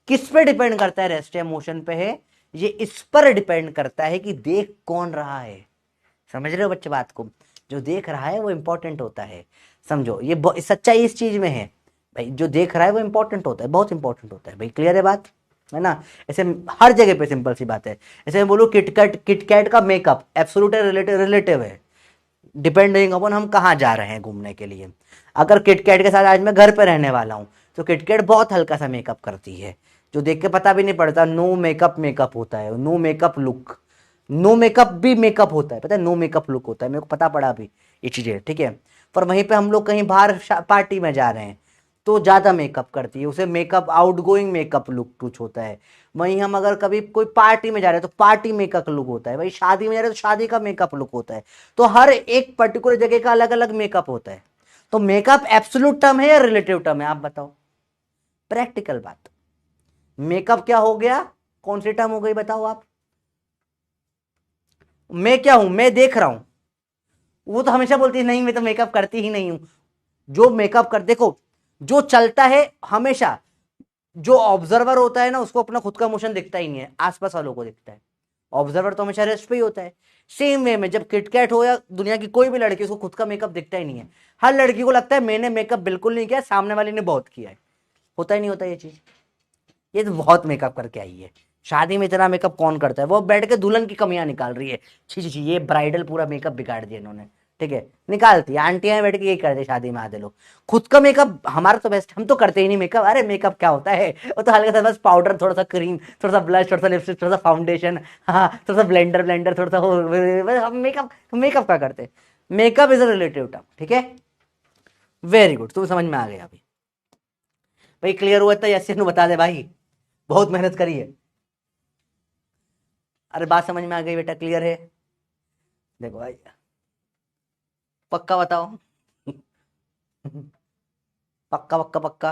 किस पे डिपेंड करता है रेस्ट या मोशन पे है? ये इस पर डिपेंड करता है कि देख कौन रहा है। समझ रहे हो बच्चे बात को? जो देख रहा है वो इंपॉर्टेंट होता है, समझो। ये सच्चाई इस चीज में है भाई, जो देख रहा है वो इंपॉर्टेंट होता है, बहुत इंपॉर्टेंट होता है भाई। क्लियर है बात? है ना? ऐसे हर जगह पे सिंपल सी बात है। ऐसे मैं बोलूं किटकैट का मेकअप एब्सोल्यूट है, रिलेटिव है, डिपेंडिंग अपॉन हम कहाँ जा रहे हैं घूमने के लिए। अगर किटकैट के साथ आज मैं घर पे रहने वाला हूँ, तो किटकैट बहुत हल्का सा मेकअप करती है, जो देख के पता भी नहीं पड़ता। नो मेकअप मेकअप होता है, no makeup look, no makeup भी मेकअप होता है, पता है? नो मेकअप लुक होता है, मेरे को पता पड़ा अभी ये चीजें, ठीक है? पर वहीं पे हम लोग कहीं बाहर पार्टी में जा रहे हैं तो ज्यादा मेकअप करती है, उसे मेकअप आउटगोइंग मेकअप लुक कुछ होता है। वहीं हम अगर कभी कोई पार्टी में जा रहे हैं तो पार्टी मेकअप लुक होता है, भाई शादी में जा रहे हैं तो शादी का मेकअप लुक होता है। तो हर एक पर्टिकुलर जगह का अलग अलग मेकअप होता है। तो मेकअप एब्सोल्यूट टर्म है या रिलेटिव टर्म है? आप बताओ, प्रैक्टिकल बात। मेकअप क्या हो गया? कौन सी टर्म हो गई बताओ आप? मैं क्या हूं? मैं देख रहा हूं, वो तो हमेशा बोलती है नहीं मैं तो मेकअप करती ही नहीं हूं। जो मेकअप कर, देखो जो चलता है हमेशा, जो ऑब्जर्वर होता है ना उसको अपना खुद का मोशन दिखता ही नहीं है, आसपास वालों को दिखता है। ऑब्जर्वर तो हमेशा रेस्ट पे ही होता है। सेम वे में जब किटकैट हो या दुनिया की कोई भी लड़की, उसको खुद का मेकअप दिखता ही नहीं है। हर लड़की को लगता है मैंने मेकअप बिल्कुल नहीं किया, सामने वाली ने बहुत किया है। होता ही नहीं होता ये चीज। ये तो बहुत मेकअप करके आई है। शादी में इतना मेकअप कौन करता है? वो बैठ के दुल्हन की कमियां निकाल रही है। छी छी छी, ये ब्राइडल पूरा मेकअप बिगाड़ दिया इन्होंने। ठीक है, निकालती है आंटियां बैठ के यही करते शादी में आधे लोग। खुद का मेकअप हमारा तो बेस्ट, हम तो करते ही नहीं मेकअप। अरे मेकअप क्या होता है, वो तो हल्का सा बस पाउडर, थोड़ा सा क्रीम, थोड़ा सा ब्लश, थोड़ा सा लिपस्टिक, थोड़ा सा फाउंडेशन, हाँ थोड़ा सा ब्लेंडर ब्लेंडर थोड़ा सा हम मेकअप मेकअप क्या करते? Makeup is a relative term. ठीक है, वेरी गुड, तुम समझ में आ गया अभी। भाई क्लियर हुआ? तो यस नो बता दे भाई, बहुत मेहनत करी है। अरे बात समझ में आ गई बेटा, क्लियर है? देखो भाई, पक्का बताओ। पक्का पक्का पक्का,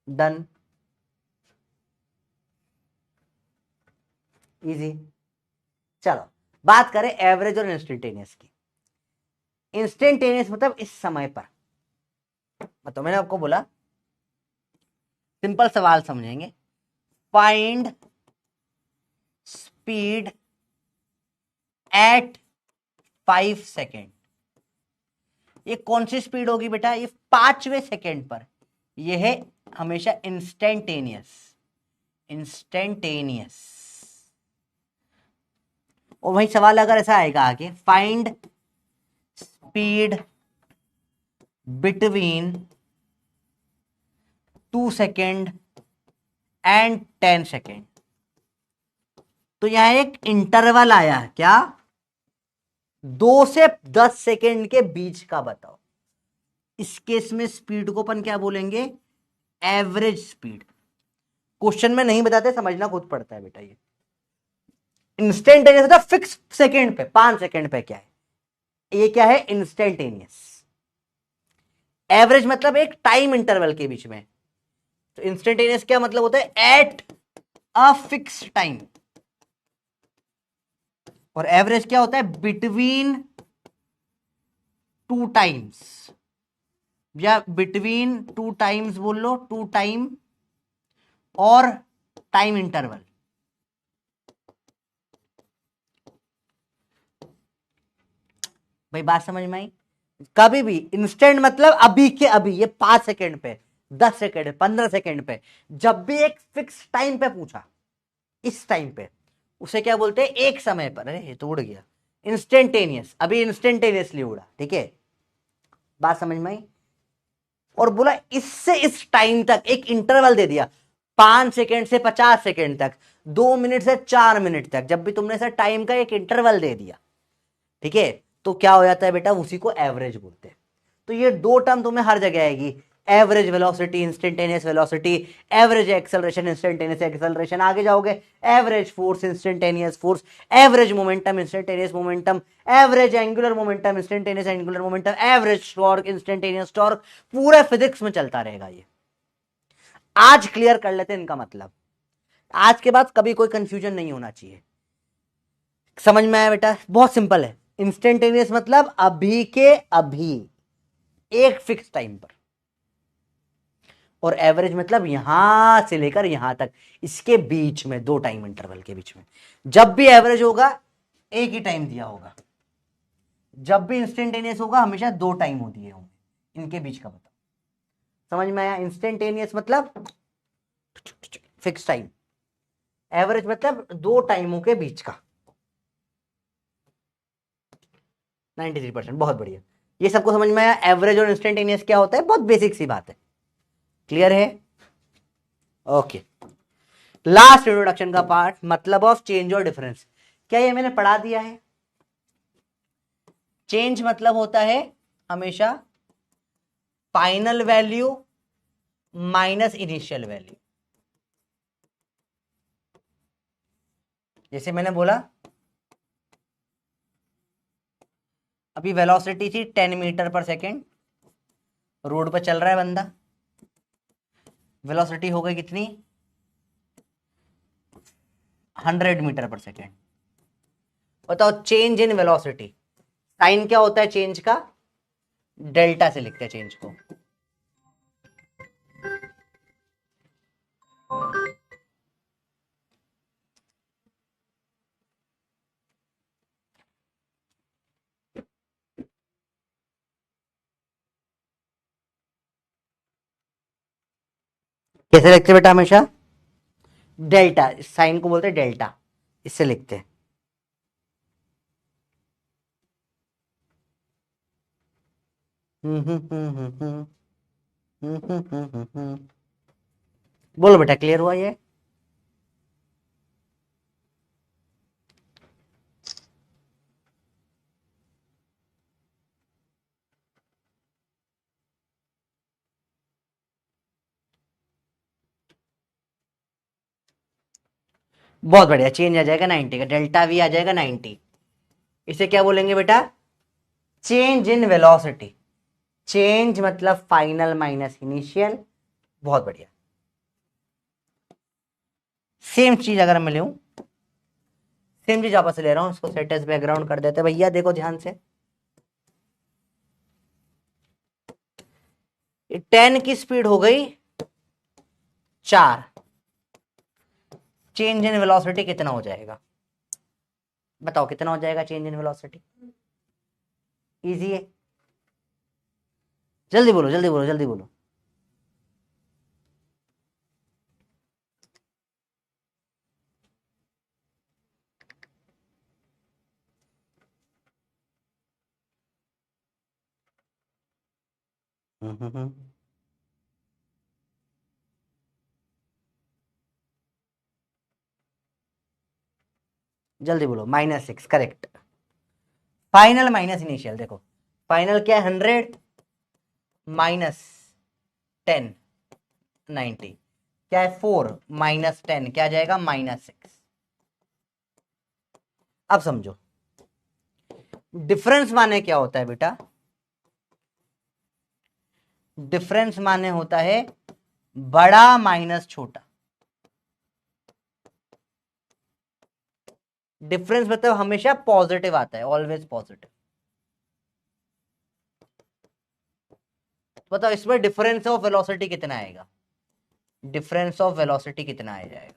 डन, इजी। चलो बात करें एवरेज और इंस्टेंटेनियस की। इंस्टेंटेनियस मतलब इस समय पर, मतलब मैंने आपको बोला सिंपल सवाल समझेंगे। Find speed at 5 second. ये कौन सी स्पीड होगी बेटा? ये 5वें सेकेंड पर। ये है हमेशा इंस्टेंटेनियस। इंस्टेंटेनियस। और वही सवाल अगर ऐसा आएगा आगे, find speed between 2 second and 10 second, तो यहां एक इंटरवल आया है क्या? 2 से 10 सेकेंड के बीच का बताओ। इस केस में स्पीड को अपन क्या बोलेंगे? Average speed. क्वेश्चन में नहीं बताते, समझना खुद पड़ता है बेटा। ये इंस्टेंटेनियस होता है फिक्स सेकेंड पे, 5 सेकेंड पे क्या है, ये क्या है? इंस्टेंटेनियस। एवरेज मतलब एक टाइम इंटरवल के बीच में। तो इंस्टेंटेनियस क्या मतलब होता है? At a fix time. और एवरेज क्या होता है? बिटवीन 2 टाइम्स, या बिटवीन 2 टाइम्स बोल लो, 2 टाइम और टाइम इंटरवल। भाई बात समझ में आई? कभी भी इंस्टेंट मतलब अभी के अभी, ये 5 सेकेंड पे, 10 सेकेंड पे, 15 सेकेंड पे, जब भी एक फिक्स टाइम पे पूछा, इस टाइम पे, उसे क्या बोलते हैं? एक समय पर। अरे ये तो उड़ गया, इंस्टेंटेनियस, अभी इंस्टेंटेनियसली उड़ा। ठीक है, बात समझ में आई? और बोला इससे इस टाइम तक एक इंटरवल दे दिया, 5 सेकेंड से 50 सेकेंड तक, 2 मिनट से 4 मिनट तक, जब भी तुमने सर टाइम का एक इंटरवल दे दिया, ठीक है, तो क्या हो जाता है बेटा? उसी को एवरेज बोलते हैं। तो ये दो टर्म तुम्हें हर जगह आएगी, average velocity, instantaneous velocity, average acceleration, instantaneous acceleration. आगे जाओगे, average force, instantaneous force, average momentum, instantaneous momentum, average angular momentum, instantaneous angular momentum, average torque, instantaneous torque. पूरे फिजिक्स में चलता रहेगा ये। आज क्लियर कर लेते हैं इनका मतलब, आज के बाद कभी कोई कंफ्यूजन नहीं होना चाहिए। समझ में आया बेटा? बहुत सिंपल है। इंस्टेंटेनियस मतलब अभी के अभी, एक फिक्स टाइम पर। और एवरेज मतलब यहां से लेकर यहां तक, इसके बीच में, 2 टाइम इंटरवल के बीच में। जब भी एवरेज होगा एक ही टाइम दिया होगा, जब भी इंस्टेंटेनियस होगा हमेशा 2 टाइम होती है होंगे, इनके बीच का बताओ। समझ में आया? इंस्टेंटेनियस मतलब फिक्स टाइम, एवरेज मतलब 2 टाइमों के बीच का। 93%, बहुत बढ़िया। ये सबको समझ में आया? एवरेज और इंस्टेंटेनियस क्या होता है, बहुत बेसिक सी बात है। क्लियर है? ओके, लास्ट इंट्रोडक्शन का पार्ट, मतलब ऑफ चेंज और डिफरेंस। क्या ये मैंने पढ़ा दिया है? चेंज मतलब होता है हमेशा final value minus initial value. जैसे मैंने बोला, अभी वेलोसिटी थी 10 मीटर पर सेकेंड, रोड पर चल रहा है बंदा, वेलोसिटी हो गई कितनी? 100 मीटर पर सेकेंड। बताओ चेंज इन वेलोसिटी, साइन क्या होता है चेंज का? डेल्टा से लिखते हैं चेंज को। कैसे लिखते हैं बेटा? हमेशा डेल्टा, साइन को बोलते हैं डेल्टा, इससे लिखते हैं। बोलो बेटा, क्लियर हुआ ये? बहुत बढ़िया, चेंज आ जाएगा 90 का, डेल्टा वी आ जाएगा 90। इसे क्या बोलेंगे बेटा? Change in velocity. चेंज मतलब फाइनल माइनस इनिशियल। बहुत बढ़िया। सेम चीज अगर मैं लूं, सेम चीज वापस ले रहा हूं, इसको सेट एज बैकग्राउंड कर देते हैं भैया। देखो ध्यान से, 10 की स्पीड हो गई 4, चेंज इन वेलोसिटी कितना हो जाएगा? बताओ कितना हो जाएगा चेंज इन वेलोसिटी? इजी है, जल्दी बोलो जल्दी बोलो जल्दी बोलो। जल्दी बोलो। -6, करेक्ट। फाइनल माइनस इनिशियल, देखो फाइनल क्या है? 100 -10, 90 क्या है? 4 -10 क्या आ जाएगा? -6। अब समझो, डिफरेंस माने क्या होता है बेटा? डिफरेंस माने होता है बड़ा माइनस छोटा। डिफरेंस मतलब हमेशा पॉजिटिव आता है, ऑलवेज पॉजिटिव। बताओ इसमें डिफरेंस ऑफ वेलोसिटी कितना आएगा? डिफरेंस ऑफ वेलोसिटी कितना आ जाएगा?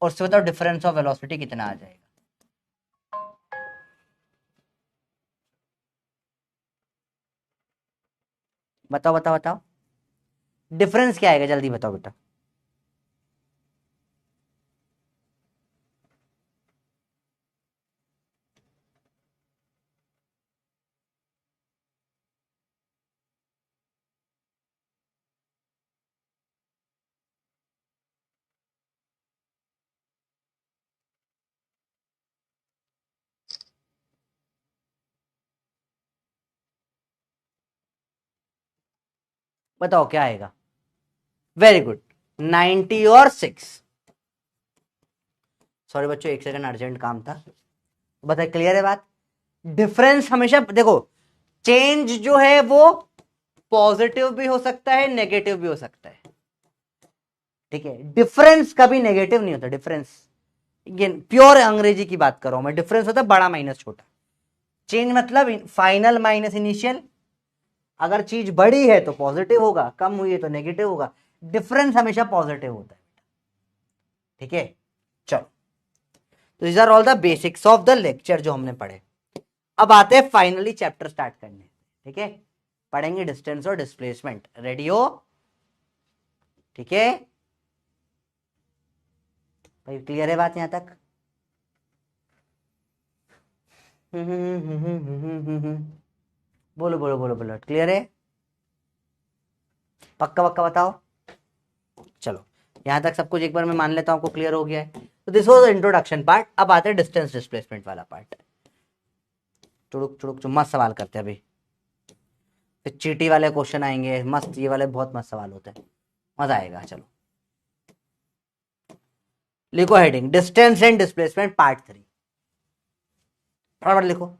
और उससे बताओ डिफरेंस ऑफ वेलोसिटी कितना आ जाएगा? बताओ बताओ बताओ, डिफरेंस क्या आएगा? जल्दी बताओ बेटा। बताओ क्या आएगा? वेरी गुड, 90 और 6। सॉरी बच्चों, एक सेकंड अर्जेंट काम था। बताइए, क्लियर है बात? डिफरेंस हमेशा देखो, चेंज जो है वो पॉजिटिव भी हो सकता है, नेगेटिव भी हो सकता है, ठीक है? डिफरेंस कभी नेगेटिव नहीं होता। डिफरेंस, ये प्योर अंग्रेजी की बात कर रहा हूं मैं। डिफरेंस होता है बड़ा माइनस छोटा। चेंज मतलब फाइनल माइनस इनिशियल। अगर चीज बड़ी है तो पॉजिटिव होगा, कम हुई है तो नेगेटिव होगा। डिफरेंस हमेशा पॉजिटिव होता है, ठीक है? चलो, तो these are all the basics of the lecture जो हमने पढ़े। अब आते हैं फाइनली चैप्टर स्टार्ट करने, ठीक है? पढ़ेंगे डिस्टेंस और डिस्प्लेसमेंट। रेडी हो? ठीक है भाई, क्लियर है बात यहां तक? बोलो बोलो बोलो बोलो, क्लियर है? पक्का पक्का बताओ। चलो, यहां तक सब कुछ एक बार मैं मान लेता हूं आपको क्लियर हो गया है। तो this was the introduction part. अब आते हैं डिस्टेंस डिस्प्लेसमेंट वाला पार्ट। चुड़ुक चुड़ुक मस्त सवाल करते हैं अभी, फिर चीटी वाले क्वेश्चन आएंगे मस्त। ये वाले बहुत मस्त सवाल होते हैं, मजा आएगा। चलो लिखो heading, distance and displacement part 3। फटाफट लिखो।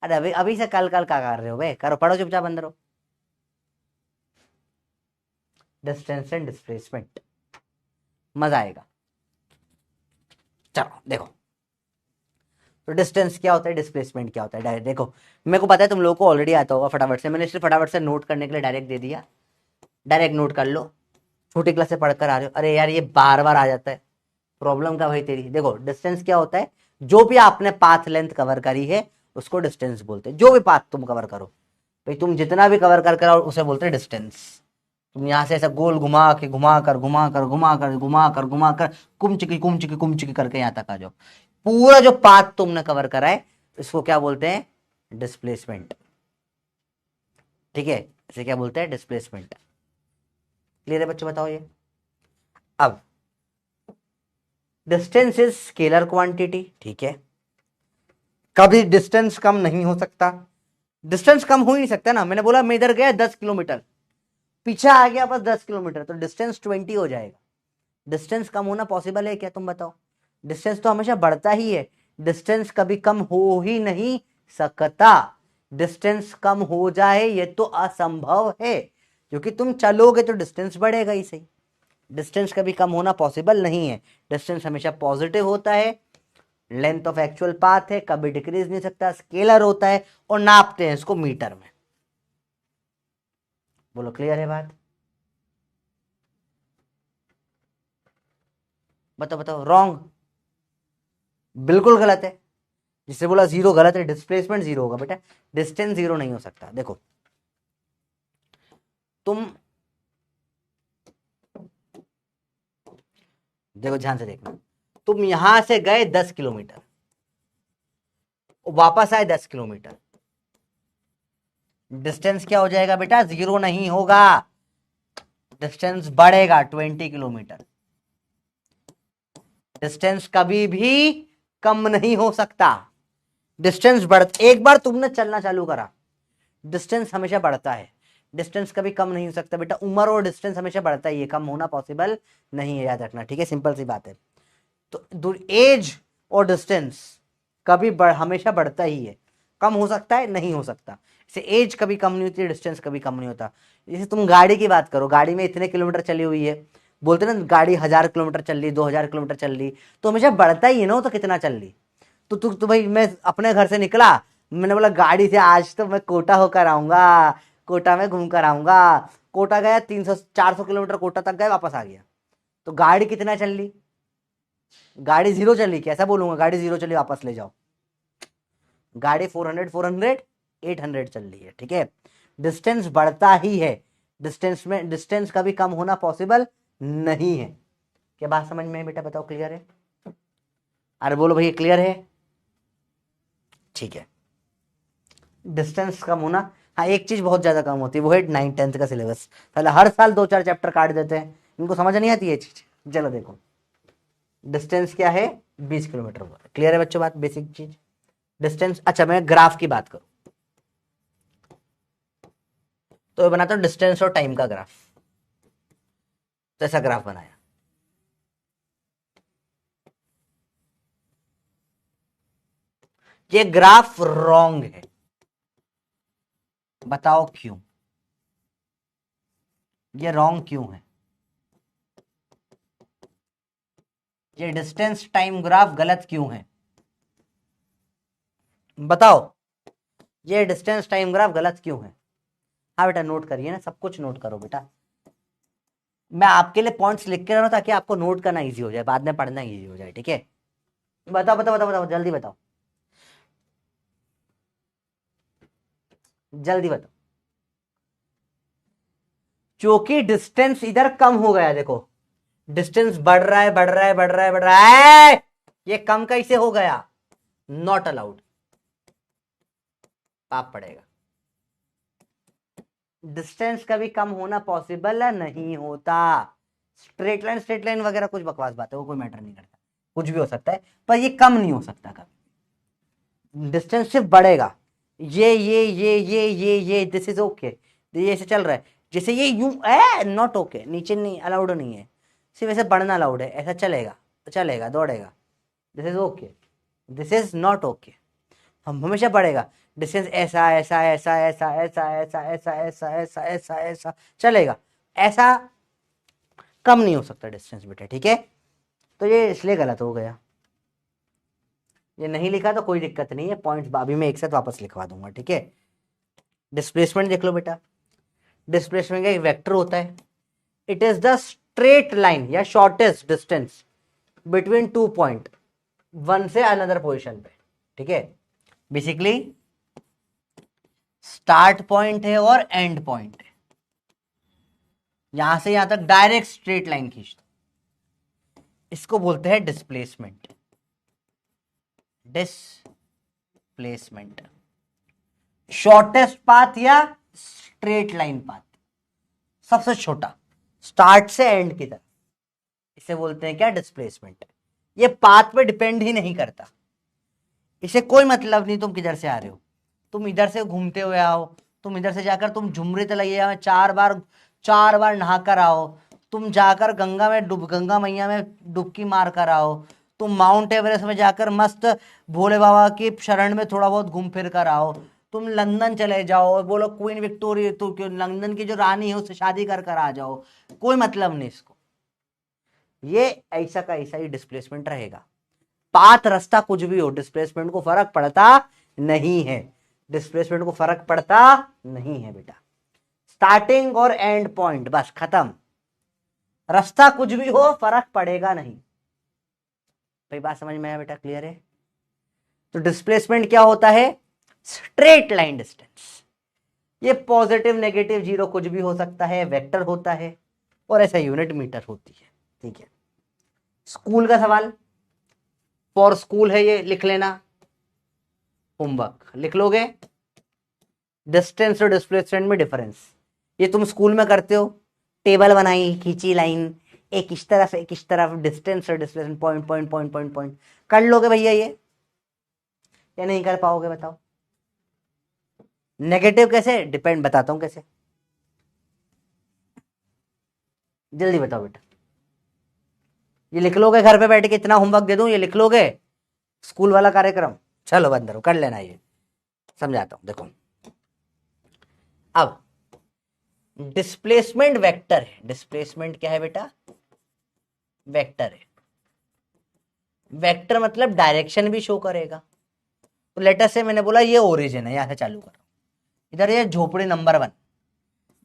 अरे अभी अभी से कल कल क्या कर रहे हो बे? करो, पढ़ो चुपचाप, अंदर हो। डिस्टेंस एंड डिस्प्लेसमेंट, मजा आएगा। चलो देखो, तो डिस्टेंस क्या होता है, डिस्प्लेसमेंट क्या होता है? डायरेक्ट देखो, मेरे को पता है तुम लोगों को ऑलरेडी आता होगा फटाफट से। मैंने सिर्फ फटाफट से नोट करने के लिए डायरेक्ट दे दिया। डायरेक्ट नोट कर लो। छोटी क्लास से पढ़कर आ रहे हो, अरे यार ये बार बार आ जाता है, प्रॉब्लम का भाई तेरी। देखो डिस्टेंस क्या होता है? जो भी आपने पाथ लेंथ कवर करी है उसको डिस्टेंस बोलते हैं। जो भी पाथ तुम कवर करो भाई, तुम जितना भी कवर कर कर उसे बोलते हैं डिस्टेंस। तुम यहां से ऐसा गोल घुमा के घुमा कर घुमा कर घुमा कर घुमा कर घुमा कर कुमचिकी कुमचिकी कुमचिकी करके यहां तक आ जाओ। पूरा जो पाथ तुमने कवर करा है इसको क्या बोलते हैं? डिस्प्लेसमेंट। ठीक है, इसे क्या बोलते हैं? डिस्प्लेसमेंट। क्लियर है बच्चों? बताओ ये। अब डिस्टेंस इज स्केलर क्वांटिटी, ठीक है। कभी डिस्टेंस कम नहीं हो सकता। डिस्टेंस कम हो ही नहीं सकता ना। मैंने बोला मैं इधर गया 10 किलोमीटर, पीछे आ गया बस 10 किलोमीटर, तो डिस्टेंस 20 हो जाएगा। डिस्टेंस कम होना पॉसिबल है क्या? तुम बताओ। डिस्टेंस तो हमेशा बढ़ता ही है। डिस्टेंस कभी कम हो ही नहीं सकता। डिस्टेंस कम हो जाए ये तो असंभव है, क्योंकि तुम चलोगे तो डिस्टेंस बढ़ेगा ही सही। डिस्टेंस कभी कम होना पॉसिबल नहीं है। डिस्टेंस हमेशा पॉजिटिव होता है। लेंथ ऑफ एक्चुअल पाथ है, कभी डिक्रीज नहीं सकता, स्केलर होता है और नापते हैं इसको मीटर में। बोलो क्लियर है बात? बताओ बताओ। रॉन्ग, बिल्कुल गलत है। जिससे बोला जीरो गलत है, डिस्प्लेसमेंट जीरो होगा बेटा, डिस्टेंस जीरो नहीं हो सकता। देखो तुम, देखो ध्यान से देखना, तुम यहां से गए 10 किलोमीटर, वापस आए 10 किलोमीटर, डिस्टेंस क्या हो जाएगा बेटा? जीरो नहीं होगा, डिस्टेंस बढ़ेगा 20 किलोमीटर। डिस्टेंस कभी भी कम नहीं हो सकता। डिस्टेंस बढ़, एक बार तुमने चलना चालू करा, डिस्टेंस हमेशा बढ़ता है। डिस्टेंस कभी कम नहीं हो सकता बेटा। उम्र और डिस्टेंस हमेशा बढ़ता ही है, कम होना पॉसिबल नहीं है, याद रखना, ठीक है? सिंपल सी बात है। तो एज और डिस्टेंस कभी हमेशा बढ़ता ही है। कम हो सकता है? नहीं हो सकता। जैसे एज कभी कम नहीं होती है, डिस्टेंस कभी कम नहीं होता। जैसे तुम गाड़ी की बात करो, गाड़ी में इतने किलोमीटर चली हुई है, बोलते ना गाड़ी 1000 किलोमीटर चल ली, 2000 किलोमीटर चल ली, तो हमेशा बढ़ता ही है ना, तो कितना चल ली। तो भाई मैं अपने घर से निकला, मैंने बोला गाड़ी से आज तो मैं कोटा होकर आऊंगा, कोटा में घूम कर आऊंगा। कोटा गया, 300 400 किलोमीटर कोटा तक गए, वापस आ गया। तो गाड़ी कितना चल ली? गाड़ी जीरो चली, कैसा बोलूंगा गाड़ी जीरो चली वापस ले जाओ? गाड़ी 400 800 चल रही है, ठीक है। डिस्टेंस बढ़ता ही है, डिस्टेंस में डिस्टेंस कभी कम होना पॉसिबल नहीं है। क्या बात समझ में है बेटा? बताओ क्लियर है? अरे बोलो भैया क्लियर है? ठीक है। डिस्टेंस कम होना, हाँ एक चीज बहुत ज्यादा कम होती है, वो है 9th 10th का सिलेबस। पहले हर साल 2 4 चैप्टर काट देते हैं, इनको समझ नहीं आती ये चीज। चलो देखो, डिस्टेंस क्या है? 20 किलोमीटर हुआ। क्लियर है बच्चों बात? बेसिक चीज डिस्टेंस। अच्छा मैं ग्राफ की बात करूं तो मैं बनाता हूं डिस्टेंस और टाइम का ग्राफ। तो ऐसा ग्राफ बनाया, ये ग्राफ रॉन्ग है, बताओ क्यों? ये रॉन्ग क्यों है? ये डिस्टेंस टाइम ग्राफ गलत क्यों है? बताओ, ये डिस्टेंस टाइम ग्राफ गलत क्यों है? हाँ बेटा नोट करिए ना, सब कुछ नोट करो बेटा। मैं आपके लिए पॉइंट्स लिख के रहा हूं ताकि आपको नोट करना इजी हो जाए, बाद में पढ़ना इजी हो जाए, ठीक है? बताओ बताओ बताओ बताओ, जल्दी बताओ, जल्दी बताओ। क्योंकि डिस्टेंस इधर कम हो गया, देखो डिस्टेंस बढ़ रहा है बढ़ रहा है बढ़ रहा है बढ़ रहा है, ये कम कैसे हो गया? नॉट अलाउड, पाप पड़ेगा। डिस्टेंस कभी कम होना पॉसिबल नहीं होता। स्ट्रेट लाइन वगैरह कुछ बकवास बात है, वो कोई मैटर नहीं करता, कुछ भी हो सकता है, पर ये कम नहीं हो सकता कभी। डिस्टेंस सिर्फ बढ़ेगा। ये दिस इज ओके, ये ऐसे चल रहा है, जैसे ये यूं है, नॉट ओके, नीचे नहीं अलाउड नहीं है, सिर्फ ऐसे बढ़ना अलाउड है, ऐसा चलेगा, चलेगा दौड़ेगा, this is okay, this is not okay. हम हमेशा बढ़ेगा, डिस्टेंस ऐसा ऐसा ऐसा ऐसा ऐसा ऐसा ऐसा ऐसा ऐसा ऐसा ऐसा चलेगा, ऐसा कम नहीं हो सकता डिस्टेंस बेटा, ठीक है? तो ये इसलिए गलत हो गया। ये नहीं लिखा तो कोई दिक्कत नहीं है, पॉइंट्स अभी मैं एक साथ वापस लिखवा दूंगा, ठीक है? डिस्प्लेसमेंट देख लो बेटा, डिस्प्लेसमेंट का एक वेक्टर होता है, it is the straight line या shortest distance between 2 point, one से अनदर पोजिशन पे, ठीक है? बेसिकली स्टार्ट पॉइंट है और एंड पॉइंट है, यहां से यहां तक डायरेक्ट स्ट्रेट लाइन खींच दो, इसको बोलते हैं डिस्प्लेसमेंट। डिस्प्लेसमेंट शॉर्टेस्ट पाथ या स्ट्रेट लाइन पाथ, सबसे छोटा स्टार्ट से एंड की तरफ, इसे बोलते हैं क्या, डिस्प्लेसमेंट। ये पाथ पे डिपेंड ही नहीं करता, इसे कोई मतलब नहीं तुम किधर से आ रहे हो, तुम इधर से घूमते हुए आओ, तुम इधर से जाकर तुम झुमरी तलैया में चार बार नहाकर आओ, तुम जाकर गंगा मैया में डुबकी मार कर आओ, तुम माउंट एवरेस्ट में जाकर मस्त भोले बाबा की शरण में थोड़ा बहुत घूम फिर कर आओ, तुम लंदन चले जाओ, बोलो क्वीन विक्टोरिया तो क्यों, लंदन की जो रानी है उससे शादी कर कर आ जाओ, कोई मतलब नहीं इसको। ये ऐसा का ऐसा ही डिस्प्लेसमेंट रहेगा। पाथ रास्ता कुछ भी हो, डिस्प्लेसमेंट को फर्क पड़ता नहीं है, डिस्प्लेसमेंट को फर्क पड़ता नहीं है बेटा। स्टार्टिंग और एंड पॉइंट बस खत्म, रास्ता कुछ भी हो फर्क पड़ेगा नहीं। भाई बात समझ में आया बेटा, क्लियर है? तो डिस्प्लेसमेंट क्या होता है, स्ट्रेट लाइन डिस्टेंस। ये पॉजिटिव नेगेटिव जीरो कुछ भी हो सकता है, वेक्टर होता है, और ऐसा यूनिट मीटर होती है। ठीक है, स्कूल का सवाल, फॉर स्कूल है ये, लिख लेना, होमवर्क लिख लोगे। डिस्टेंस और डिस्प्लेसमेंट में डिफरेंस, ये तुम स्कूल में करते हो, टेबल बनाई, खींची लाइन, एक इस तरफ डिस्टेंस और displacement, point point point point point, कर लोगे भैया ये, या नहीं कर पाओगे बताओ? नेगेटिव कैसे, डिपेंड, बताता हूं कैसे, जल्दी बताओ बेटा। ये लिख लोगे घर पे बैठ के, इतना होमवर्क दे दूं ये लिख लोगे, स्कूल वाला कार्यक्रम? चलो बंदर कर लेना, ये समझाता हूं देखो। अब डिस्प्लेसमेंट वेक्टर है, डिस्प्लेसमेंट क्या है बेटा, वेक्टर है। वेक्टर मतलब डायरेक्शन भी शो करेगा। तो लेटर से मैंने बोला ये ओरिजिन है, यहां से चालू करो, इधर ये झोपड़ी नंबर 1,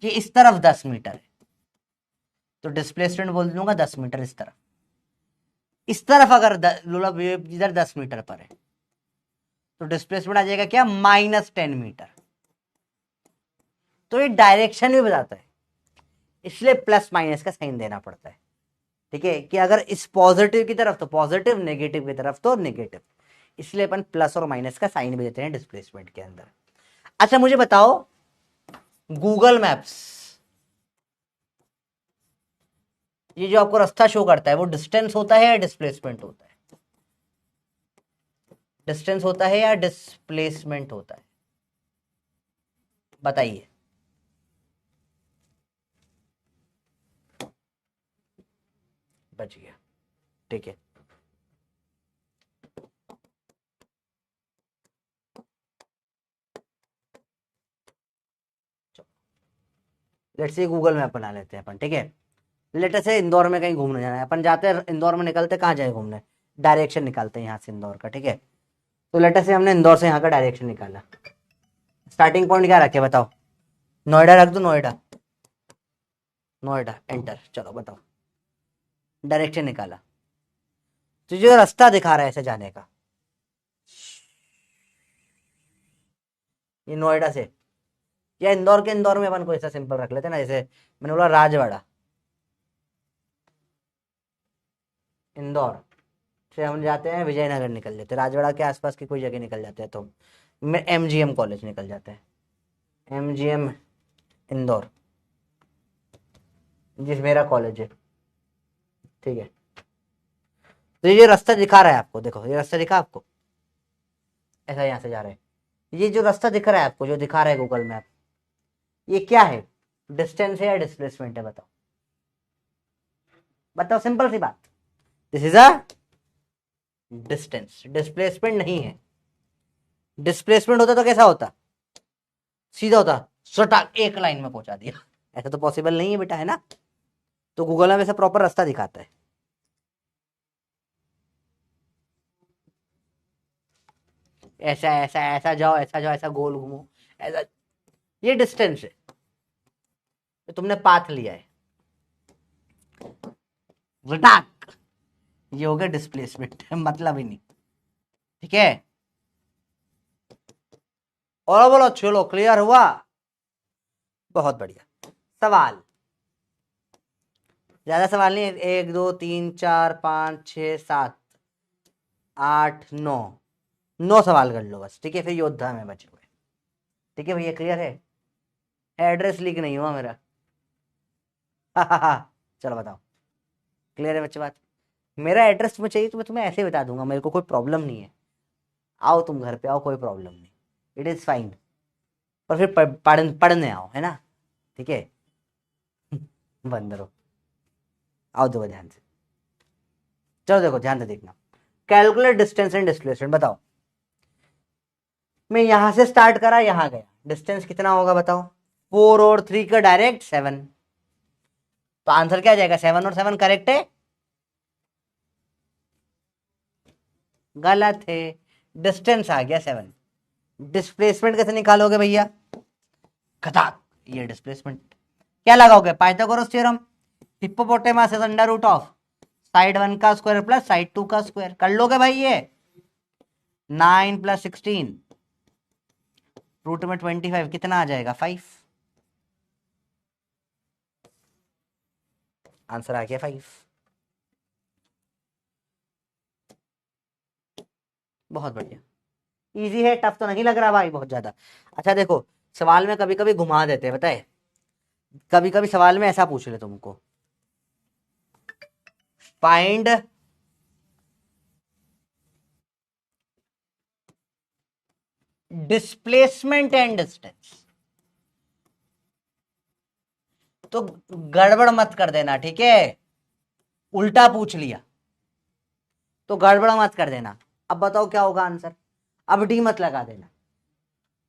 ये इस तरफ 10 मीटर है, तो डिस्प्लेसमेंट बोल दूंगा 10 मीटर इस तरफ। इस तरफ अगर इधर 10 मीटर पर है तो डिस्प्लेसमेंट आ जाएगा क्या, -10 मीटर। तो ये डायरेक्शन भी बताता है, इसलिए प्लस माइनस का साइन देना पड़ता है। ठीक है, कि अगर इस पॉजिटिव की तरफ तो पॉजिटिव, नेगेटिव की तरफ तो नेगेटिव, इसलिए अपन प्लस और माइनस का साइन भी देते हैं डिस्प्लेसमेंट के अंदर। अच्छा मुझे बताओ, गूगल मैप्स ये जो आपको रास्ता शो करता है वो डिस्टेंस होता है या डिस्प्लेसमेंट होता है? डिस्टेंस होता है या डिस्प्लेसमेंट होता है, बताइए। बच गया, ठीक है। लेट्स से गूगल मैप बना लेते हैं अपन, ठीक है। लेटर से इंदौर में कहीं घूमने जाना है, अपन जाते हैं इंदौर में, निकलते कहाँ जाए घूमने, डायरेक्शन निकालते हैं यहाँ से इंदौर का, ठीक है। तो लेटर से हमने इंदौर से यहाँ का डायरेक्शन निकाला, स्टार्टिंग पॉइंट क्या रखे बताओ, नोएडा रख दो, नोएडा, नोएडा एंटर, चलो बताओ, डायरेक्शन निकाला। तो जो रास्ता दिखा रहा है ऐसे जाने का, ये नोएडा से या इंदौर के, इंदौर में अपन को ऐसा सिंपल रख लेते हैं ना, जैसे मैंने बोला राजवाड़ा, इंदौर से हम जाते हैं विजयनगर, निकल जाते हैं राजवाड़ा के आसपास की कोई जगह निकल जाते हैं, तो MGM कॉलेज निकल जाते हैं, MGM इंदौर, जिस मेरा कॉलेज है, ठीक है। तो ये रास्ता दिखा रहा है आपको, देखो ये रास्ता दिखा आपको, ऐसा यहाँ से जा रहा है, ये जो रास्ता दिख रहा है आपको, जो दिखा रहा है गूगल मैप, ये क्या है, डिस्टेंस है या डिस्प्लेसमेंट है, बताओ बताओ, सिंपल सी बात, this is a distance, displacement नहीं है। डिस्प्लेसमेंट होता तो कैसा होता, सीधा होता, सटाक एक लाइन में पहुंचा दिया, ऐसा तो पॉसिबल नहीं है बेटा, है ना। तो गूगल में ऐसा प्रॉपर रास्ता दिखाता है, ऐसा ऐसा ऐसा जाओ, ऐसा जाओ, ऐसा गोल घूमो, ऐसा, ये डिस्टेंस है, तो तुमने पाथ लिया है, रटाक, ये हो गया डिस्प्लेसमेंट मतलब ही नहीं, ठीक है। और बोलो, चलो क्लियर हुआ, बहुत बढ़िया। सवाल, ज्यादा सवाल नहीं है, 1 2 3 4 5 6 7 8 9, 9 सवाल कर लो बस, ठीक है। फिर योद्धा में बचे हुए, ठीक है भैया, क्लियर है? एड्रेस लीक नहीं हुआ मेरा। चलो बताओ, क्लियर है बच्चे बात? मेरा एड्रेस तुम्हें चाहिए तो मैं तुम्हें ऐसे ही बता दूंगा, मेरे को कोई प्रॉब्लम नहीं है। आओ तुम घर पे आओ, कोई प्रॉब्लम नहीं, इट इज फाइन। पर फिर पढ़ने आओ, है ना? ठीक है। बंदरो, आओ दो ध्यान से। चलो देखो, ध्यान से देखना। कैलकुलेट डिस्टेंस एंड डिस्प्लेसमेंट, बताओ। मैं यहां से स्टार्ट करा, यहां गया, डिस्टेंस कितना होगा बताओ? 4 और 3 का डायरेक्ट 7। तो आंसर क्या आ जाएगा? 7 और 7 करेक्ट है? गलत है, डिस्टेंस आ गया 7। डिस्प्लेसमेंट कैसे निकालोगे भैया? खताक, ये डिस्प्लेसमेंट क्या लगाओगे? Pythagoras theorem. Hippopotamus is under root of side 1 का स्क्वायर प्लस साइड 2 का स्क्वायर, कर लोगे भाई ये। 9 + 16 रूट में 25 कितना आ जाएगा? 5। आंसर आ गया 5। बहुत बढ़िया, इजी है, टफ तो नहीं लग रहा भाई बहुत ज्यादा। अच्छा देखो, सवाल में कभी कभी घुमा देते हैं, बताए? कभी कभी सवाल में ऐसा पूछ ले तुमको, फाइंड डिस्प्लेसमेंट एंड डिस्टेंस। तो गड़बड़ मत कर देना, ठीक है? उल्टा पूछ लिया तो गड़बड़ मत कर देना। अब बताओ क्या होगा आंसर? अब डी मत लगा देना,